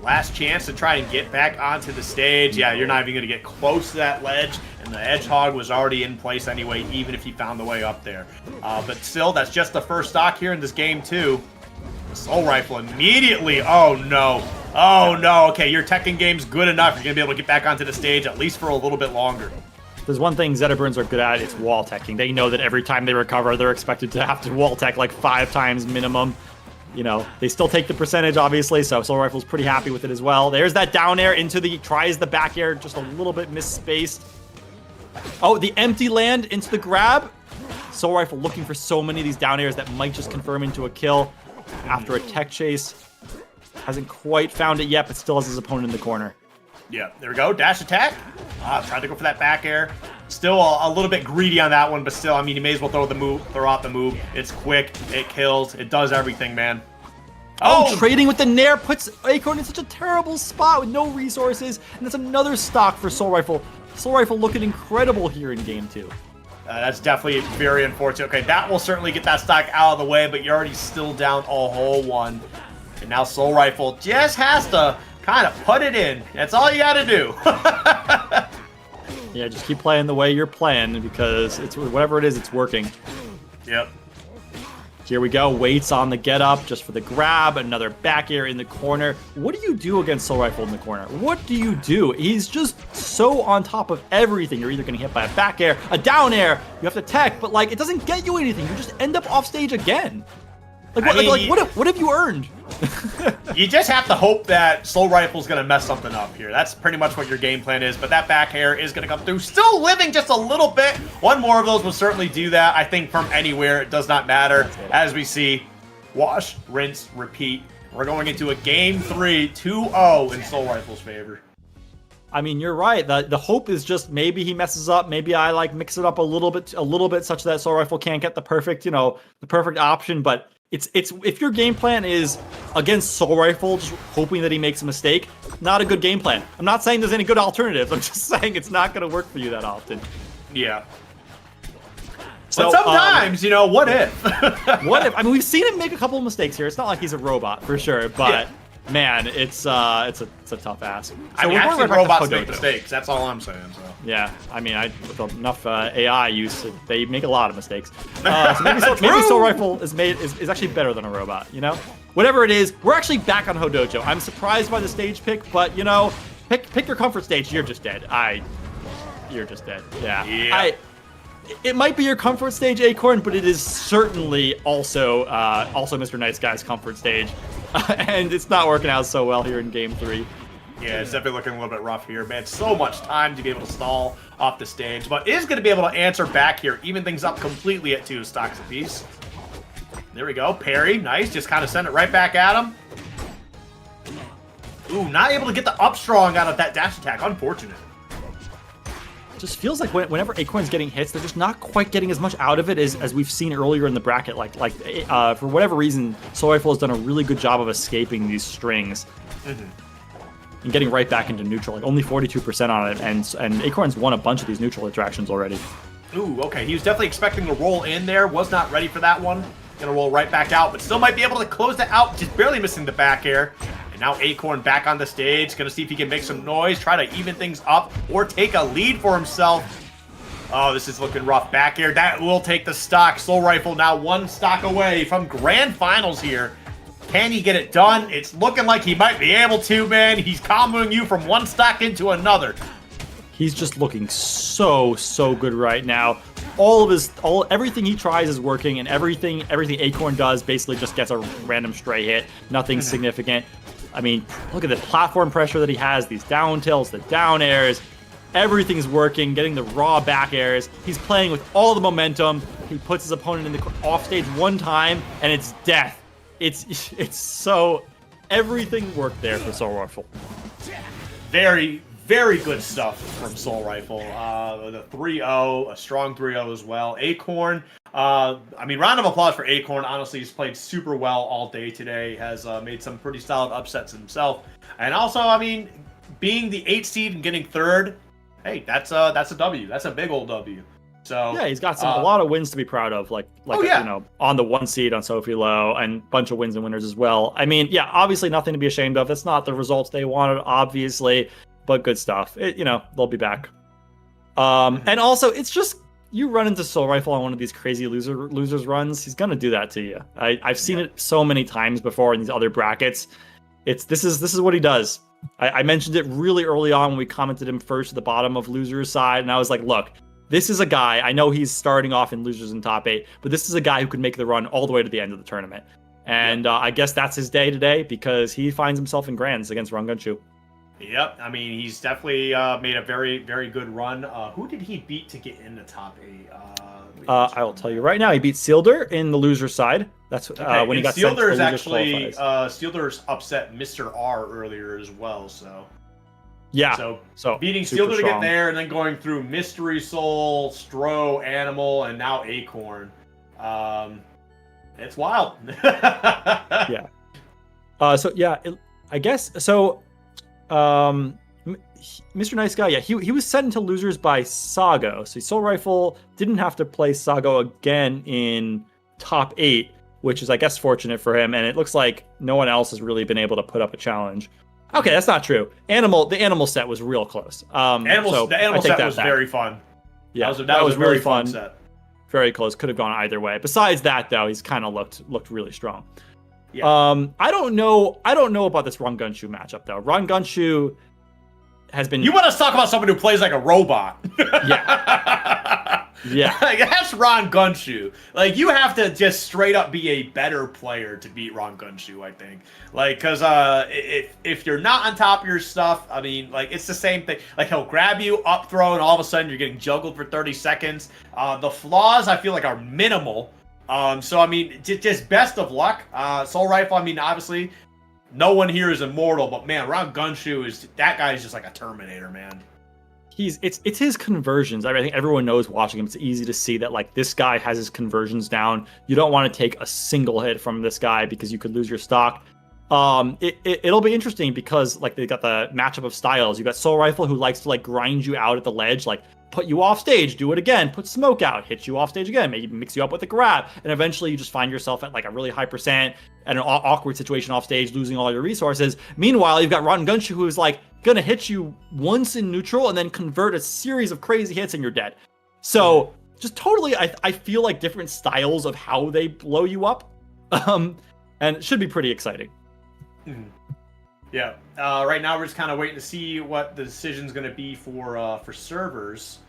Last chance to try and get back onto the stage. Yeah, you're not even going to get close to that ledge, and the Hedgehog was already in place anyway, even if he found the way up there. But still, that's just the first stock here in this game too. The Soul Rifle immediately. Oh no. Oh no. Okay, your teching game's good enough. You're going to be able to get back onto the stage at least for a little bit longer. There's one thing Zetaburns are good at, it's wall teching. They know that every time they recover, they're expected to have to wall tech like 5 times minimum. They still take the percentage, obviously, so Soul Rifle's pretty happy with it as well. There's that down air tries the back air, just a little bit misspaced. Oh, the empty land into the grab. Soul Rifle looking for so many of these down airs that might just confirm into a kill after a tech chase. Hasn't quite found it yet, but still has his opponent in the corner. Yeah, there we go. Dash attack. Tried to go for that back air. Still a little bit greedy on that one, but still, I mean, you may as well throw out the move. It's quick. It kills. It does everything, man. Oh, trading with the Nair puts Acorn in such a terrible spot with no resources, and that's another stock for Soul Rifle. Soul Rifle looking incredible here in Game 2. That's definitely very unfortunate. Okay, that will certainly get that stock out of the way, but you're already still down a whole one. And now Soul Rifle just has to kind of put it in. That's all you got to do. Yeah, just keep playing the way you're playing because it's whatever it is, it's working. Yep. Here we go. Waits on the get up just for the grab. Another back air in the corner. What do you do against Soul Rifle in the corner? What do you do? He's just so on top of everything. You're either going to hit by a back air, a down air. You have to tech, but like it doesn't get you anything. You just end up off stage again. Like what have you earned? You just have to hope that Soul Rifle's going to mess something up here. That's pretty much what your game plan is, but that back air is going to come through. Still living just a little bit. One more of those will certainly do that. I think from anywhere, it does not matter. As we see, wash, rinse, repeat. We're going into a Game 3, 2-0 in Soul Rifle's favor. I mean, you're right. The hope is just maybe he messes up. Maybe I mix it up a little bit such that Soul Rifle can't get the perfect, the perfect option, but it's if your game plan is against Soul Rifle, just hoping that he makes a mistake, not a good game plan. I'm not saying there's any good alternatives. I'm just saying it's not going to work for you that often. Yeah. So, but sometimes, what if? What if? I mean, we've seen him make a couple of mistakes here. It's not like he's a robot for sure, but man, it's a tough ask. So I've seen robots make mistakes. That's all I'm saying. So. Yeah, I mean, with enough AI use, they make a lot of mistakes. So maybe Soul Rifle is actually better than a robot. Whatever it is, we're actually back on Hodojo. I'm surprised by the stage pick, but pick your comfort stage. You're just dead. You're just dead. Yeah. It might be your comfort stage, Acorn, but it is certainly also Mr. Nice Guy's comfort stage. And it's not working out so well here in Game 3. Yeah, it's definitely looking a little bit rough here, man. So much time to be able to stall off the stage, but is going to be able to answer back here, even things up completely at 2 stocks apiece. There we go. Parry. Nice. Just kind of send it right back at him. Ooh, not able to get the up strong out of that dash attack. Unfortunate. Just feels like whenever Acorn's getting hits, they're just not quite getting as much out of it as we've seen earlier in the bracket. For whatever reason, Soul Rifle has done a really good job of escaping these strings and getting right back into neutral. Like only 42% on it, and Acorn's won a bunch of these neutral interactions already. Ooh, okay. He was definitely expecting to roll in there. Was not ready for that one. Gonna roll right back out, but still might be able to close that out. Just barely missing the back air. Now Acorn back on the stage, gonna see if he can make some noise, try to even things up, or take a lead for himself. Oh, this is looking rough. Back air, that will take the stock. Soul Rifle now one stock away from grand finals here. Can he get it done? It's looking like he might be able to, man. He's comboing you from one stock into another. He's just looking so good right now. Everything he tries is working, and everything Acorn does basically just gets a random stray hit. Nothing significant. I mean, look at the platform pressure that he has, these down tilts, the down airs. Everything's working, getting the raw back airs. He's playing with all the momentum. He puts his opponent in the off stage one time, and it's death. It's so... Everything worked there for Soul Rifle. Very good stuff from Soul Rifle. The 3-0, a strong 3-0 as well. Acorn, I mean, round of applause for Acorn. Honestly, he's played super well all day today. Has made some pretty solid upsets himself. And also, I mean, being the 8th seed and getting 3rd, hey, that's a W. That's a big old W. So yeah, he's got a lot of wins to be proud of, you know, on the 1 seed on Sophie Low, and a bunch of wins and winners as well. I mean, yeah, obviously nothing to be ashamed of. That's not the results they wanted, obviously. But good stuff. You know, they'll be back. And also, it's just, you run into Soul Rifle on one of these crazy losers runs, he's gonna do that to you. I've seen it so many times before in these other brackets. This is what he does. I mentioned it really early on when we commented him first at the bottom of losers side, and I was like, look, this is a guy, I know he's starting off in losers and top 8, but this is a guy who could make the run all the way to the end of the tournament. And I guess that's his day today, because he finds himself in grands against Rangunshu. Yep, I mean, he's definitely made a very good run. Who did he beat to get in the top 8? I will tell you right now, he beat Sealder in the loser side. That's when he got sent to the losers actually Sealder's upset Mr. R earlier as well. So yeah, so beating Sealder to get there, and then going through Mystery Soul, Stro, Animal, and now Acorn. It's wild. Yeah. I guess so. Mr. Nice Guy, yeah, he was sent into losers by Sago. So Soul Rifle didn't have to play Sago again in top 8, which is, I guess, fortunate for him. And it looks like no one else has really been able to put up a challenge. Okay, that's not true. The animal set was real close. The animal set was very fun. Yeah, that was a very fun set. Very close. Could have gone either way. Besides that, though, he's kind of looked really strong. Yeah. I don't know about this Rangunshu matchup though. Rangunshu has been. You want us to talk about someone who plays like a robot? Yeah. Yeah. That's Rangunshu. Like, you have to just straight up be a better player to beat Rangunshu, I think. Like, because if you're not on top of your stuff, I mean, like, it's the same thing. Like, he'll grab you, up throw, and all of a sudden you're getting juggled for 30 seconds. The flaws, I feel like, are minimal. So, I mean, just best of luck. Soul Rifle, I mean, obviously, no one here is immortal, but, man, Rangunshu that guy is just like a Terminator, man. It's his conversions. I mean, I think everyone knows watching him. It's easy to see that, like, this guy has his conversions down. You don't want to take a single hit from this guy because you could lose your stock. It'll be interesting because, like, they got the matchup of styles. You got Soul Rifle, who likes to, like, grind you out at the ledge, like, put you off stage, do it again, put smoke out, hit you off stage again, maybe mix you up with a grab, and eventually you just find yourself at like a really high percent at an awkward situation off stage, losing all your resources. Meanwhile, you've got Rangunshu, who is like gonna hit you once in neutral and then convert a series of crazy hits and you're dead. So just totally, I feel like different styles of how they blow you up, and it should be pretty exciting. Mm-hmm. Yeah. Right now we're just kind of waiting to see what the decision's going to be for servers.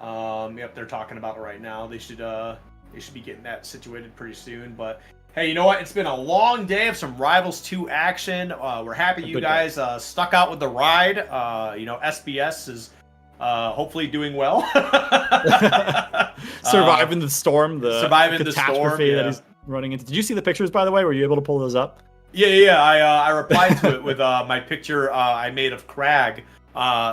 Yep, they're talking about it right now. They should be getting that situated pretty soon. But hey, you know what? It's been a long day of some Rivals 2 action. We're happy you guys stuck out with the ride. You know, SBS is hopefully doing well. Surviving the storm, the surviving catastrophe the storm, that he's running into. Did you see the pictures, by the way? Were you able to pull those up? Yeah. I replied to it with my picture I made of Crag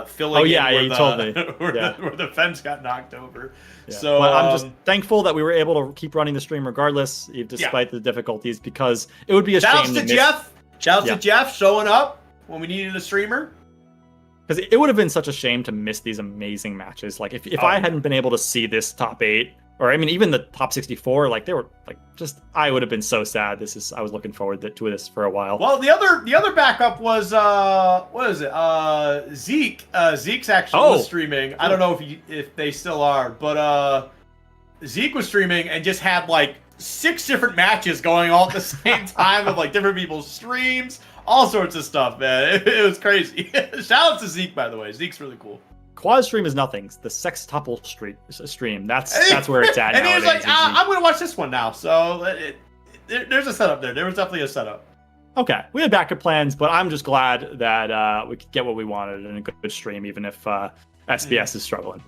filling in where, you told me. where the fence got knocked over. Yeah. So well, I'm just thankful that we were able to keep running the stream regardless, despite the difficulties, because it would be a shame to miss. Jeff. Shout out to Jeff showing up when we needed a streamer. Because it would have been such a shame to miss these amazing matches. Like if I hadn't been able to see this top 8, or I mean even the top 64, like they were like I would have been so sad. I was looking forward to this for a while. Well, the other backup was what is it? Zeke. Zeke's actually was streaming. I don't know if they still are, but Zeke was streaming and just had like 6 different matches going all at the same time of like different people's streams, all sorts of stuff, man. It was crazy. Shout out to Zeke, by the way. Zeke's really cool. Quad stream is nothing. The sextuple stream. That's where it's at. And he was like, I'm going to watch this one now. So there's a setup there. There was definitely a setup. Okay. We had backup plans, but I'm just glad that we could get what we wanted in a good stream, even if SBS is struggling.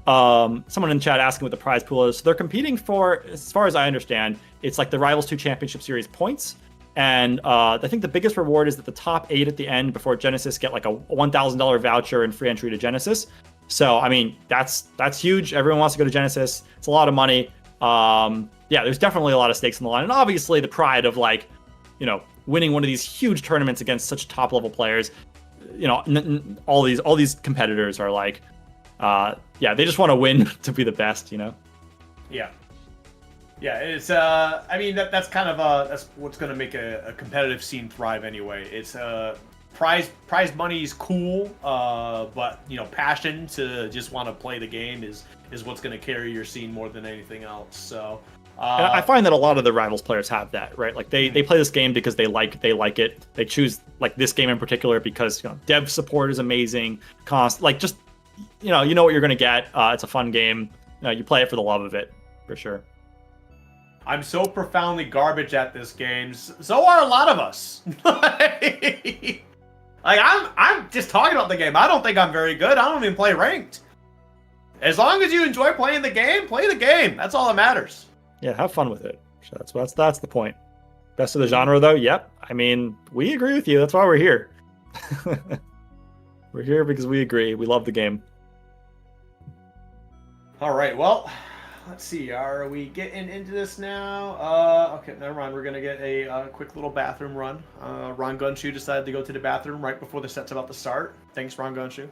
Someone in chat asking what the prize pool is. So they're competing for, as far as I understand, it's like the Rivals 2 Championship Series points. And I think the biggest reward is that the top 8 at the end before Genesis get like a $1,000 voucher and free entry to Genesis. So, I mean, that's huge. Everyone wants to go to Genesis. It's a lot of money. There's definitely a lot of stakes in the line. And obviously the pride of like, winning one of these huge tournaments against such top level players, all these competitors are like, they just want to win to be the best, Yeah. Yeah, it's I mean that's kind of that's what's going to make a competitive scene thrive anyway. It's prize money is cool, but passion to just want to play the game is what's going to carry your scene more than anything else. So and I find that a lot of the Rivals players have that, right? Like they play this game because they like it. They choose like this game in particular because dev support is amazing. Like just you know what you're going to get. It's a fun game. You play it for the love of it, for sure. I'm so profoundly garbage at this game. So are a lot of us. like I'm just talking about the game. I don't think I'm very good. I don't even play ranked. As long as you enjoy playing the game, play the game. That's all that matters. Yeah, have fun with it. That's the point. Best of the genre, though. Yep. I mean, we agree with you. That's why we're here. We're here because we agree. We love the game. All right. Well. Let's see, are we getting into this now? Okay, never mind. We're going to get a quick little bathroom run. Ron Gunshoe decided to go to the bathroom right before the set's about to start. Thanks, Ron Gunshoe.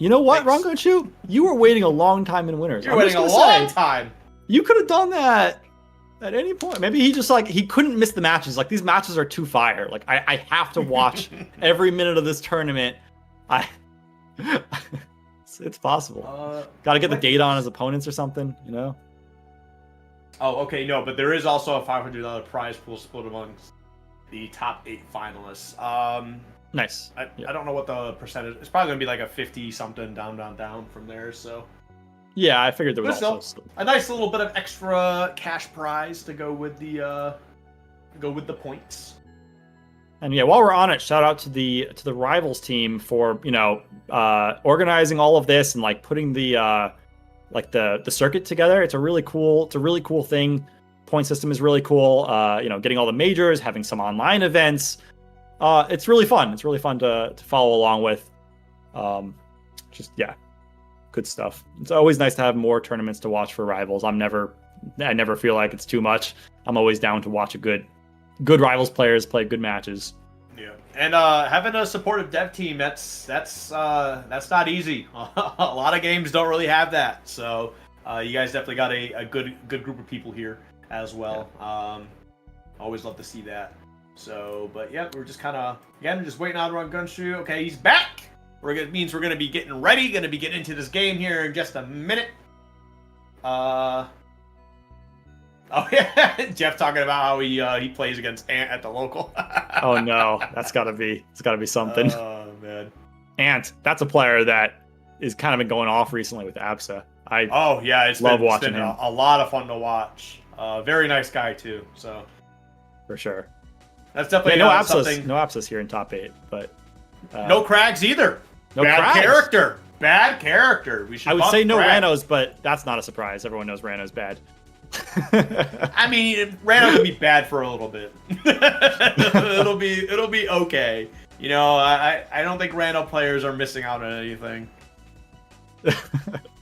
You know what, Ron Gunshoe? You were waiting a long time in Winners. You're waiting a long time. You could have done that at any point. Maybe he just, he couldn't miss the matches. Like, these matches are too fire. Like, I have to watch every minute of this tournament. It's possible. Got to get the data on his opponents or something, Oh, okay, no, but there is also a $500 prize pool split amongst the top 8 finalists. Nice. I don't know what the percentage. It's probably gonna be like a 50-something down from there. So. Yeah, I figured there was also a nice little bit of extra cash prize to go with the points. And yeah, while we're on it, shout out to the Rivals team for organizing all of this and like putting the circuit together. It's a really cool thing. Point system is really cool. Getting all the majors, having some online events. It's really fun. It's really fun to follow along with. Good stuff. It's always nice to have more tournaments to watch for Rivals. I never feel like it's too much. I'm always down to watch a good Rivals players play good matches. Yeah, and having a supportive dev team, that's not easy. A lot of games don't really have that, so you guys definitely got a good group of people here as well. Yeah. Always love to see that. So, but yeah, we're just kind of just waiting on Ron Gunshoe. Okay, he's back. Means we're gonna be getting ready, gonna be getting into this game here in just a minute. Oh yeah, Jeff talking about how he plays against Ant at the local. Oh no, it's gotta be something. Oh man, Ant, that's a player that is kind of been going off recently with ABSA. It's been a lot of fun to watch. Very nice guy too. So for sure, that's definitely no ABSAs here in top 8, but no Crags either. No bad Crags. Bad character. We should. I would say no Crag. Ranos, but that's not a surprise. Everyone knows Rano's bad. I mean, Rando can be bad for a little bit. it'll be okay. You know, I don't think Rando players are missing out on anything.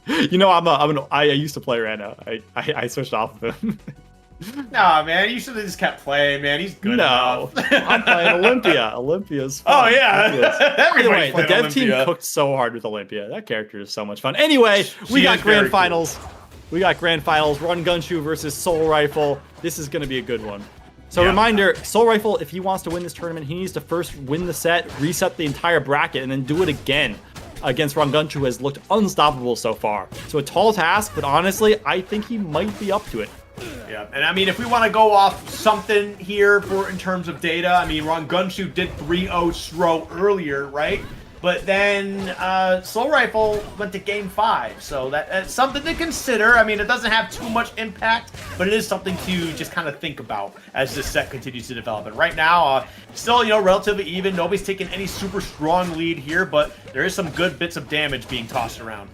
You know, I used to play Rando. I switched off of him. Nah, man, you should have just kept playing, man. He's good enough. I'm playing Olympia. Olympia's fun. Oh, yeah. Anyway, the dev team cooked so hard with Olympia. That character is so much fun. Anyway, we got grand finals. Cool. We got grand finals. Run Gunshu versus Soul Rifle. This is going to be a good one. So reminder, Soul Rifle, if he wants to win this tournament, he needs to first win the set, reset the entire bracket, and then do it again against Run Gunshu, who has looked unstoppable so far. So a tall task, but honestly, I think he might be up to it. Yeah, and I mean, if we want to go off something here in terms of data, I mean, Run Gunshu did 3-0 Stro earlier, right? But then Soul Rifle went to game 5, so that's something to consider. I mean, it doesn't have too much impact, but it is something to just kind of think about as this set continues to develop. And right now, still, you know, relatively even. Nobody's taking any super strong lead here, but there is some good bits of damage being tossed around.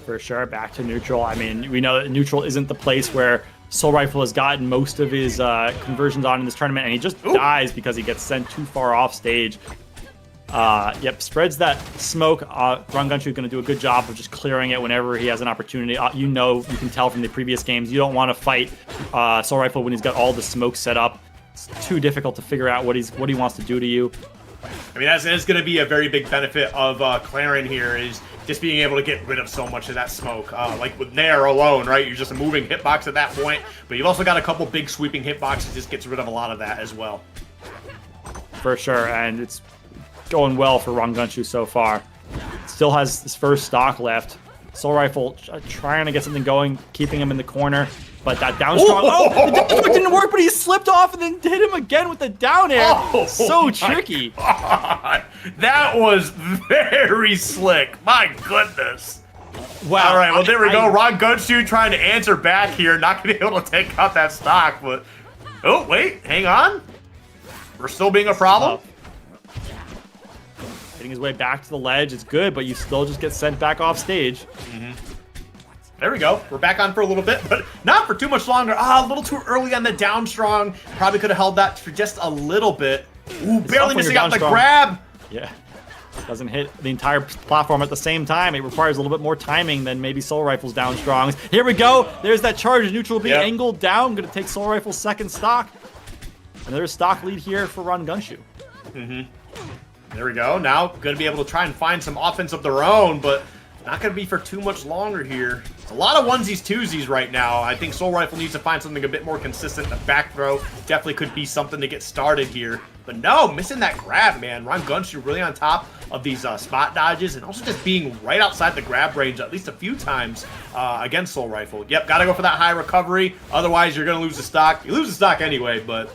For sure, back to neutral. I mean, we know that neutral isn't the place where Soul Rifle has gotten most of his conversions on in this tournament, and he just dies because he gets sent too far off stage. Yep, spreads that smoke. Run Gunshu is going to do a good job of just clearing it whenever he has an opportunity. You know, you can tell from the previous games, you don't want to fight Soul Rifle when he's got all the smoke set up. It's too difficult to figure out what he wants to do to you. I mean, that's going to be a very big benefit of Clarin here, is just being able to get rid of so much of that smoke. Like with Nair alone, right? You're just a moving hitbox at that point, but you've also got a couple big sweeping hitboxes. Just gets rid of a lot of that as well. For sure, and it's going well for Run Gunshu so far. Still has his first stock left. Soul Rifle trying to get something going, keeping him in the corner. But that down strong, the down strong didn't work, but he slipped off and then hit him again with the down air. So tricky. God. That was very slick. My goodness. Wow. All right, well, there we go. Run Gunshu trying to answer back here. Not going to be able to take out that stock, but... Oh, wait. Hang on. We're still being a problem. Hitting his way back to the ledge is good, but you still just get sent back off stage. There we go. We're back on for a little bit, but not for too much longer. A little too early on the down strong. Probably could have held that for just a little bit. Ooh, barely missing out the grab. Yeah. Doesn't hit the entire platform at the same time. It requires a little bit more timing than maybe Soul Rifle's down strongs. Here we go. There's that charge. Neutral being angled down. Going to take Soul Rifle's second stock. Another stock lead here for Run Gunshu. There we go. Now going to be able to try and find some offense of their own, but not going to be for too much longer here. It's a lot of onesies, twosies right now. I think Soul Rifle needs to find something a bit more consistent. The back throw definitely could be something to get started here. But no, missing that grab, man. Run Gunshu really on top of these spot dodges and also just being right outside the grab range at least a few times against Soul Rifle. Yep, got to go for that high recovery. Otherwise, you're going to lose the stock. You lose the stock anyway, but...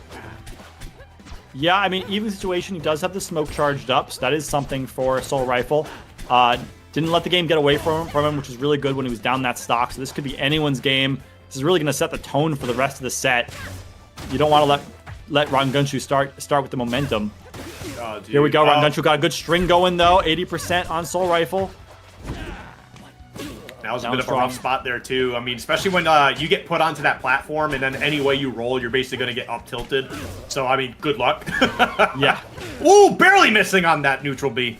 Yeah, I mean, even situation, he does have the smoke charged up, so that is something for Soul Rifle. Didn't let the game get away from him, which is really good when he was down that stock, so this could be anyone's game. This is really going to set the tone for the rest of the set. You don't want to let Run Gunshu start with the momentum. Oh, dude. Here we go, Run Gunshu got a good string going, though, 80% on Soul Rifle. That was a bit of a rough spot there, too. I mean, especially when you get put onto that platform, and then any way you roll, you're basically going to get up-tilted. So, I mean, good luck. Yeah. Ooh, barely missing on that neutral B.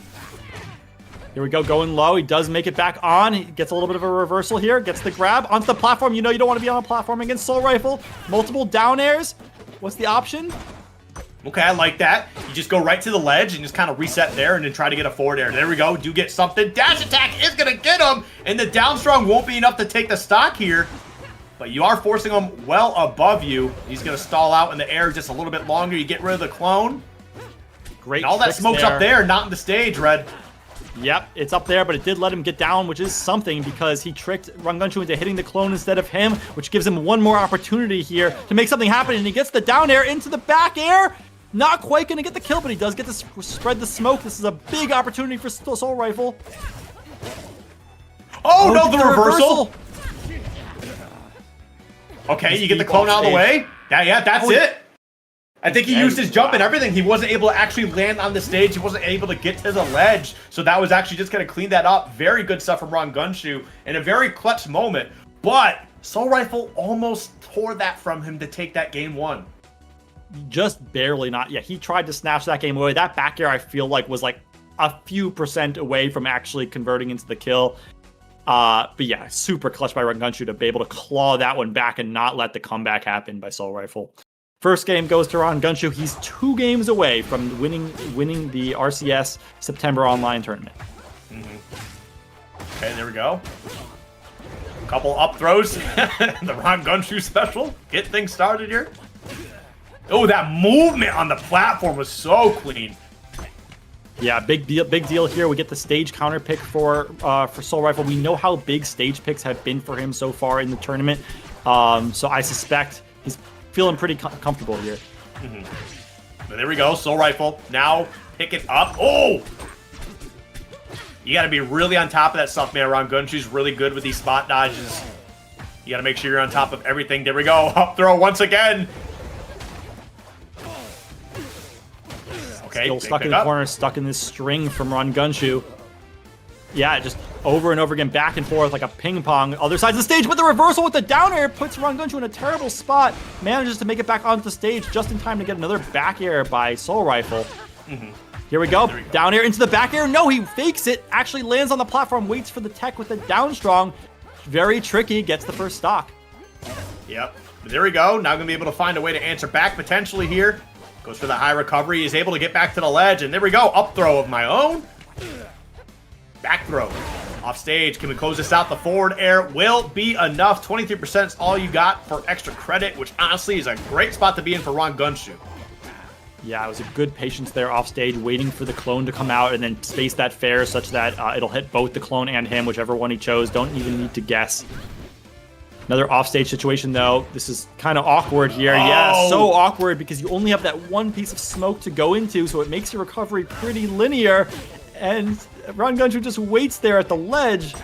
Here we go, going low. He does make it back on. He gets a little bit of a reversal here. Gets the grab onto the platform. You know you don't want to be on a platform against Soul Rifle. Multiple down airs. What's the option? Okay, I like that. You just go right to the ledge and just kind of reset there and then try to get a forward air. There we go. Do get something. Dash attack is going to get him. And the down strong won't be enough to take the stock here. But you are forcing him well above you. He's going to stall out in the air just a little bit longer. You get rid of the clone. Great. And all that smoke's up there, not in the stage, Red. Yep, it's up there, but it did let him get down, which is something because he tricked Run Gunshu into hitting the clone instead of him, which gives him one more opportunity here to make something happen, and he gets the down air into the back air. Not quite going to get the kill, but he does get to spread the smoke. This is a big opportunity for Soul Rifle. Oh, no, the reversal. Okay, you get the clone out of the way. Yeah, that's it. I think he used his jump and everything. He wasn't able to actually land on the stage. He wasn't able to get to the ledge. So that was actually just going to clean that up. Very good stuff from Run Gunshu in a very clutch moment. But Soul Rifle almost tore that from him to take that game 1. Just barely not. Yeah, he tried to snatch that game away. That back air, I feel like, was like a few % away from actually converting into the kill. But yeah, super clutch by Rangunshu to be able to claw that one back and not let the comeback happen by Soul Rifle. First game goes to Rangunshu. He's 2 games away from winning the RCS September online tournament. Okay, there we go. Couple up throws. The Rangunshu special. Get things started here. Oh, that movement on the platform was so clean. Yeah, big deal here. We get the stage counter pick for Soul Rifle. We know how big stage picks have been for him so far in the tournament. So I suspect he's feeling pretty comfortable here. But there we go, Soul Rifle. Now pick it up. Oh! You got to be really on top of that stuff, man. Rangunshu's really good with these spot dodges. You got to make sure you're on top of everything. There we go. Up throw once again. Okay, still stuck in the corner, stuck in this string from Rangunshu. Yeah, just over and over again, back and forth like a ping pong. Other sides of the stage, but the reversal with the down air puts Rangunshu in a terrible spot. Manages to make it back onto the stage just in time to get another back air by Soul Rifle. Here we go. Down air into the back air. No, he fakes it. Actually lands on the platform, waits for the tech with the down strong. Very tricky, gets the first stock. Yep. There we go. Now going to be able to find a way to answer back potentially here. Goes for the high recovery. He's able to get back to the ledge. And there we go. Up throw of my own. Back throw. Off stage. Can we close this out? The forward air will be enough. 23% is all you got for extra credit, which honestly is a great spot to be in for Rangunshu. Yeah, it was a good patience there off stage, waiting for the clone to come out and then space that fair such that it'll hit both the clone and him, whichever one he chose. Don't even need to guess. Another offstage situation, though. This is kind of awkward here. Oh. Yeah, so awkward because you only have that one piece of smoke to go into, so it makes your recovery pretty linear. And Rangunshu just waits there at the ledge.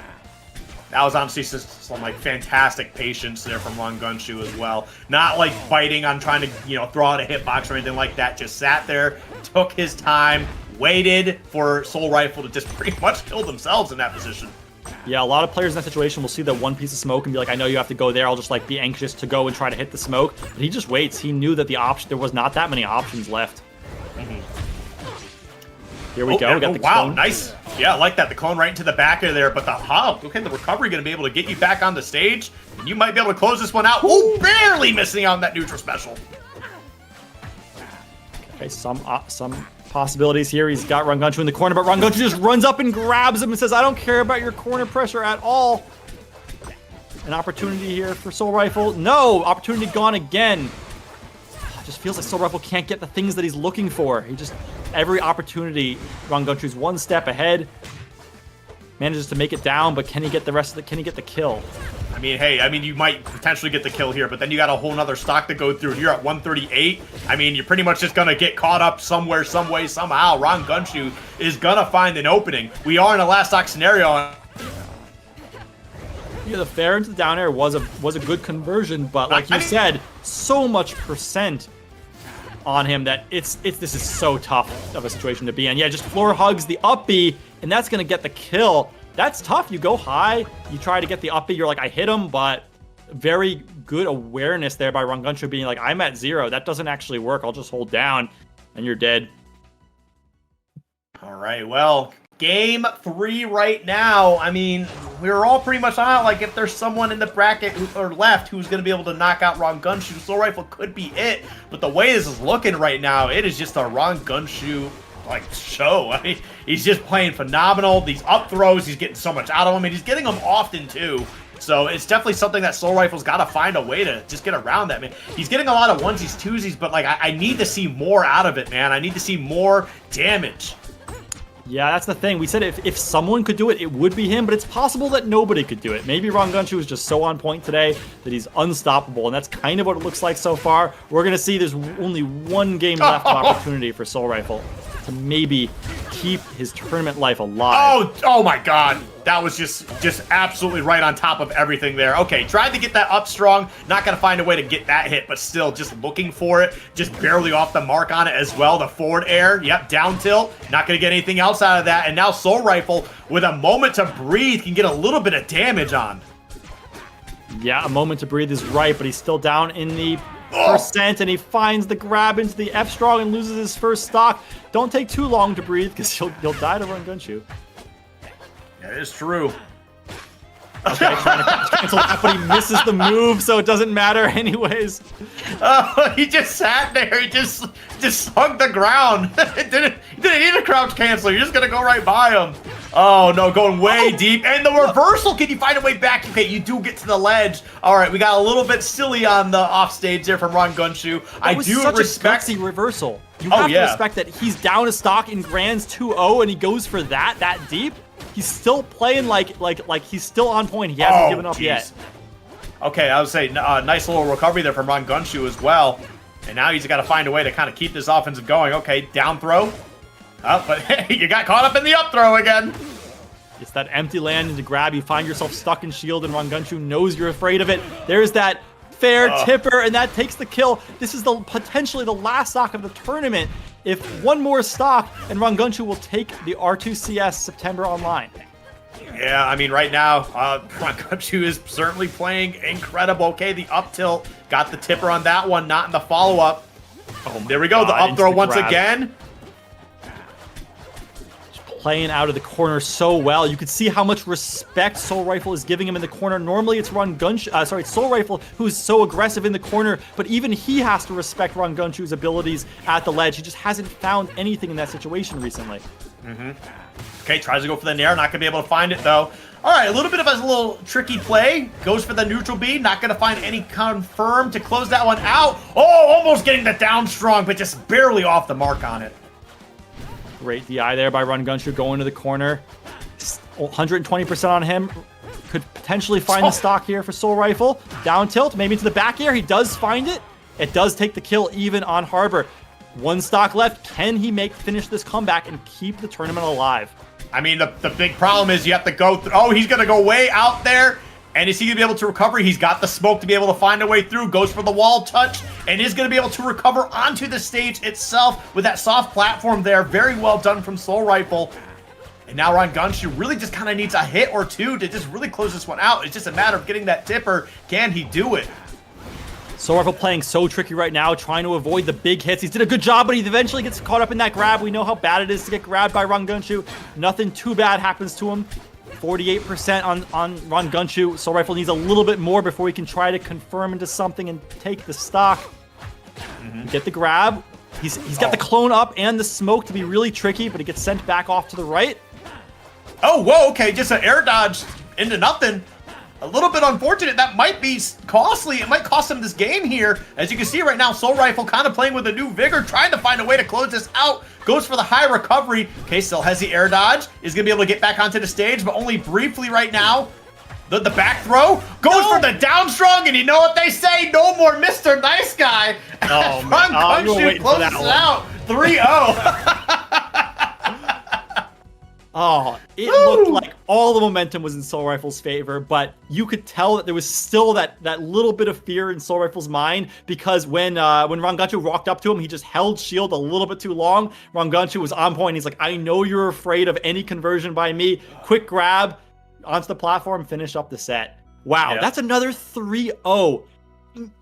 That was honestly some like fantastic patience there from Rangunshu as well. Not like biting on trying to, you know, throw out a hitbox or anything like that. Just sat there, took his time, waited for Soul Rifle to just pretty much kill themselves in that position. Yeah, a lot of players in that situation will see that one piece of smoke and be like, I know you have to go there. I'll just like be anxious to go and try to hit the smoke. But he just waits. He knew that there was not that many options left. Here we go. We got the clone. Nice. Yeah, I like that. The clone right into the back of there, but the hub. Okay, the recovery going to be able to get you back on the stage. And you might be able to close this one out. Oh, barely missing out on that neutral special. Okay, some possibilities here. He's got Rangunshu in the corner, but Rangunshu just runs up and grabs him and says, I don't care about your corner pressure at all. An opportunity here for Soul Rifle. No, opportunity gone again. It just feels like Soul Rifle can't get the things that he's looking for. He just, every opportunity, Rangunshu's one step ahead. Manages to make it down, but can he get the rest of the, can he get the kill? I mean, hey, you might potentially get the kill here, but then you got a whole nother stock to go through. You're at 138. I mean, you're pretty much just going to get caught up somewhere, some way, somehow. Rangunshu is going to find an opening. We are in a last stock scenario. Yeah, the fair into the down air was a good conversion, but like you said, so much percent on him that this is so tough of a situation to be in. Yeah, just floor hugs the up B, and that's going to get the kill. That's tough. You go high, you try to get the up B, you're like, I hit him, but very good awareness there by Rangunshu being like, I'm at 0. That doesn't actually work. I'll just hold down, and you're dead. All right, well, game 3 right now. I mean, we're all pretty much on it. Like, if there's someone in the bracket or left who's going to be able to knock out Rangunshu, Soul Rifle could be it. But the way this is looking right now, it is just a Rangunshu like show. I mean, he's just playing phenomenal. These up throws, he's getting so much out of them, and he's getting them often too. So it's definitely something that Soul Rifle's got to find a way to just get around that, man. He's getting a lot of onesies, twosies, but like I need to see more out of it, man. I need to see more damage. Yeah, that's the thing. We said if someone could do it, it would be him, but it's possible that nobody could do it. Maybe Rangunshu is just so on point today that he's unstoppable, and that's kind of what it looks like so far. We're going to see there's only one game left of opportunity for Soul Rifle to maybe keep his tournament life alive. Oh my God. That was just absolutely right on top of everything there. Okay, tried to get that up strong. Not going to find a way to get that hit, but still just looking for it. Just barely off the mark on it as well. The forward air, yep, down tilt. Not going to get anything else out of that. And now Soul Rifle, with a moment to breathe, can get a little bit of damage on. Yeah, a moment to breathe is right, but he's still down in the percent, and he finds the grab into the F strong and loses his first stock. Don't take too long to breathe, because you'll die to run Gunshoe. That is true. Okay, trying to cancel that, but he misses the move, so it doesn't matter anyways. Oh, he just sat there. He just hugged the ground. He didn't need a crouch cancel. You're just gonna go right by him. Oh no, going way deep. And the reversal. Can you find a way back? Okay, you do get to the ledge. All right, we got a little bit silly on the offstage there from Ron Gunshoe. I do respect a gutsy reversal. You have to respect that he's down a stock in Grands 2-0, and he goes for that deep. He's still playing like he's still on point. He hasn't given up yet. Okay, I would say nice little recovery there from Ron Gunshoe as well. And now he's got to find a way to kind of keep this offensive going. Okay, down throw. Oh, but you got caught up in the up throw again. It's that empty land into grab. You find yourself stuck in shield, and Ron Gunshoe knows you're afraid of it. There's that fair tipper, and that takes the kill. This is potentially the last stock of the tournament. If one more stock, and Ron Gunshoe will take the R2CS September Online. Yeah, I mean, right now, Ron Gunshoe is certainly playing incredible. Okay, the up tilt, got the tipper on that one, not in the follow-up. Oh, there we go, the up throw once again. Playing out of the corner so well. You could see how much respect Soul Rifle is giving him in the corner. Normally it's Soul Rifle who's so aggressive in the corner, but even he has to respect Ron Gunshoe's abilities at the ledge. He just hasn't found anything in that situation recently. Okay, tries to go for the nair, not gonna be able to find it though. All right, a little bit of a little tricky play. Goes for the neutral B, not gonna find any confirm to close that one out. Oh, almost getting the down strong, but just barely off the mark on it. Great DI there by Ron Gunshoe going to the corner. 120% on him. Could potentially find the stock here for Soul Rifle. Down tilt, maybe into the back air. He does find it. It does take the kill even on Harbor. One stock left. Can he finish this comeback and keep the tournament alive? I mean, the big problem is you have to go through. Oh, he's going to go way out there. And is he going to be able to recover? He's got the smoke to be able to find a way through. Goes for the wall touch. And is going to be able to recover onto the stage itself with that soft platform there. Very well done from Soul Rifle. And now Ron Gunshoe really just kind of needs a hit or two to just really close this one out. It's just a matter of getting that tipper. Can he do it? Soul Rifle playing so tricky right now, trying to avoid the big hits. He's did a good job, but he eventually gets caught up in that grab. We know how bad it is to get grabbed by Ron Gunshoe. Nothing too bad happens to him. 48% on Ron Gunshoe. Soul Rifle needs a little bit more before he can try to confirm into something and take the stock. Get the grab. He's got the clone up and the smoke to be really tricky, but he gets sent back off to the right. Oh, whoa, okay, just an air dodge into nothing. A little bit unfortunate. That might be costly. It might cost him this game here. As you can see right now, Soul Rifle kind of playing with a new vigor, trying to find a way to close this out. Goes for the high recovery. Okay, still has the air dodge. Is going to be able to get back onto the stage, but only briefly right now. The back throw. Goes for the down strong, and you know what they say? No more Mr. Nice Guy. Oh, Ron Gunshoe closes it out. 3-0. Oh, it looked like all the momentum was in Soul Rifle's favor, but you could tell that there was still that little bit of fear in Soul Rifle's mind, because when Ron Gunshoe walked up to him, he just held shield a little bit too long. Ron Gunshoe was on point. He's like, I know you're afraid of any conversion by me. Quick grab onto the platform, finish up the set. Wow, That's another 3-0.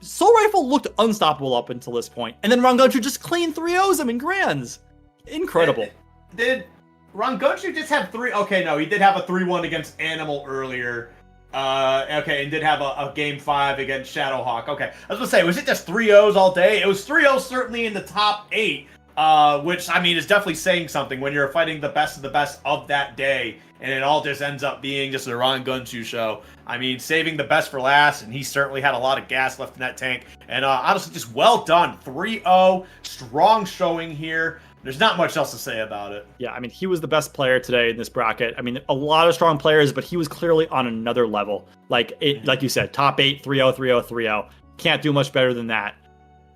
Soul Rifle looked unstoppable up until this point, and then Ron Gunshoe just clean 3-0s him in Grands. Incredible. Did Ron Gunshoe just have Okay, no, he did have a 3-1 against Animal earlier. Okay, and did have a game 5 against Shadowhawk. Okay, I was gonna say, was it just 3-0s all day? It was 3-0 certainly in the top 8, which, I mean, is definitely saying something when you're fighting the best of the best of that day, and it all just ends up being just a Ron Gunshoe show. I mean, saving the best for last, and he certainly had a lot of gas left in that tank. And honestly, just well done. 3-0, strong showing here. There's not much else to say about it. Yeah, I mean, he was the best player today in this bracket. I mean, a lot of strong players, but he was clearly on another level. Like you said, top 8, 3-0, 3-0, 3-0. Can't do much better than that.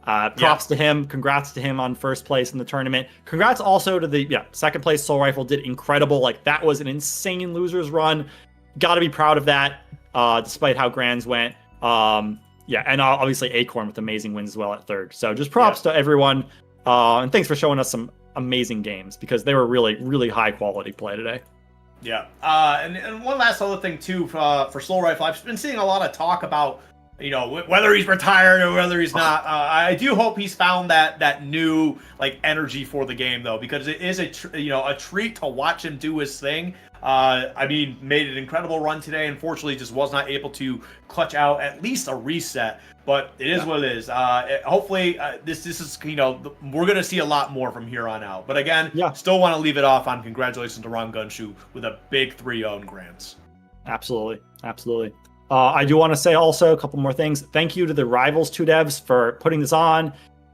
Props to him. Congrats to him on first place in the tournament. Congrats also to the second place Soul Rifle. Did incredible. Like, that was an insane losers run. Got to be proud of that, despite how Grands went. And obviously Acorn with amazing wins as well at third. So just props to everyone. And thanks for showing us some amazing games, because they were really, really high quality play today. Yeah. And one last other thing too for Soul Rifle, I've been seeing a lot of talk about, you know, whether he's retired or whether he's not. I do hope he's found that new like energy for the game though, because it is a treat to watch him do his thing. I mean, made an incredible run today. Unfortunately, just was not able to clutch out at least a reset. But it is what it is. Hopefully, this is, you know, we're going to see a lot more from here on out. But again, still want to leave it off on congratulations to Ron Gunshu with a big 3-0 in Grants. Absolutely. Absolutely. I do want to say also a couple more things. Thank you to the Rivals 2 devs for putting us on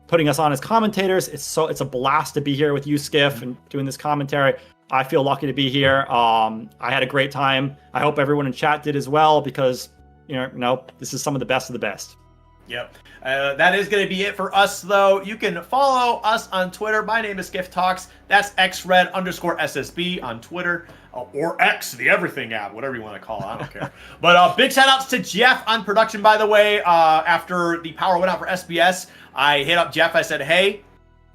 as commentators. It's a blast to be here with you, Skiff, and doing this commentary. I feel lucky to be here. I had a great time. I hope everyone in chat did as well, because you know this is some of the best of the best. Yep. That is going to be it for us, though. You can follow us on Twitter. My name is Skiff Talks. That's xred_SSB on Twitter. Or X, the everything app, whatever you want to call it. I don't care. But big shout outs to Jeff on production, by the way. After the power went out for SBS, I hit up Jeff. I said, hey,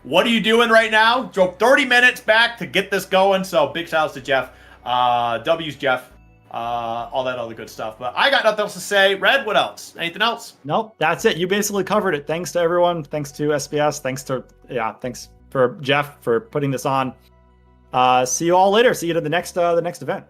what are you doing right now? Drove 30 minutes back to get this going. So big shout outs to Jeff. W's Jeff. All that other good stuff. But I got nothing else to say. Red, what else? Anything else? Nope, that's it. You basically covered it. Thanks to everyone. Thanks to SBS. Thanks for Jeff for putting this on. See you all later. See you at the next event.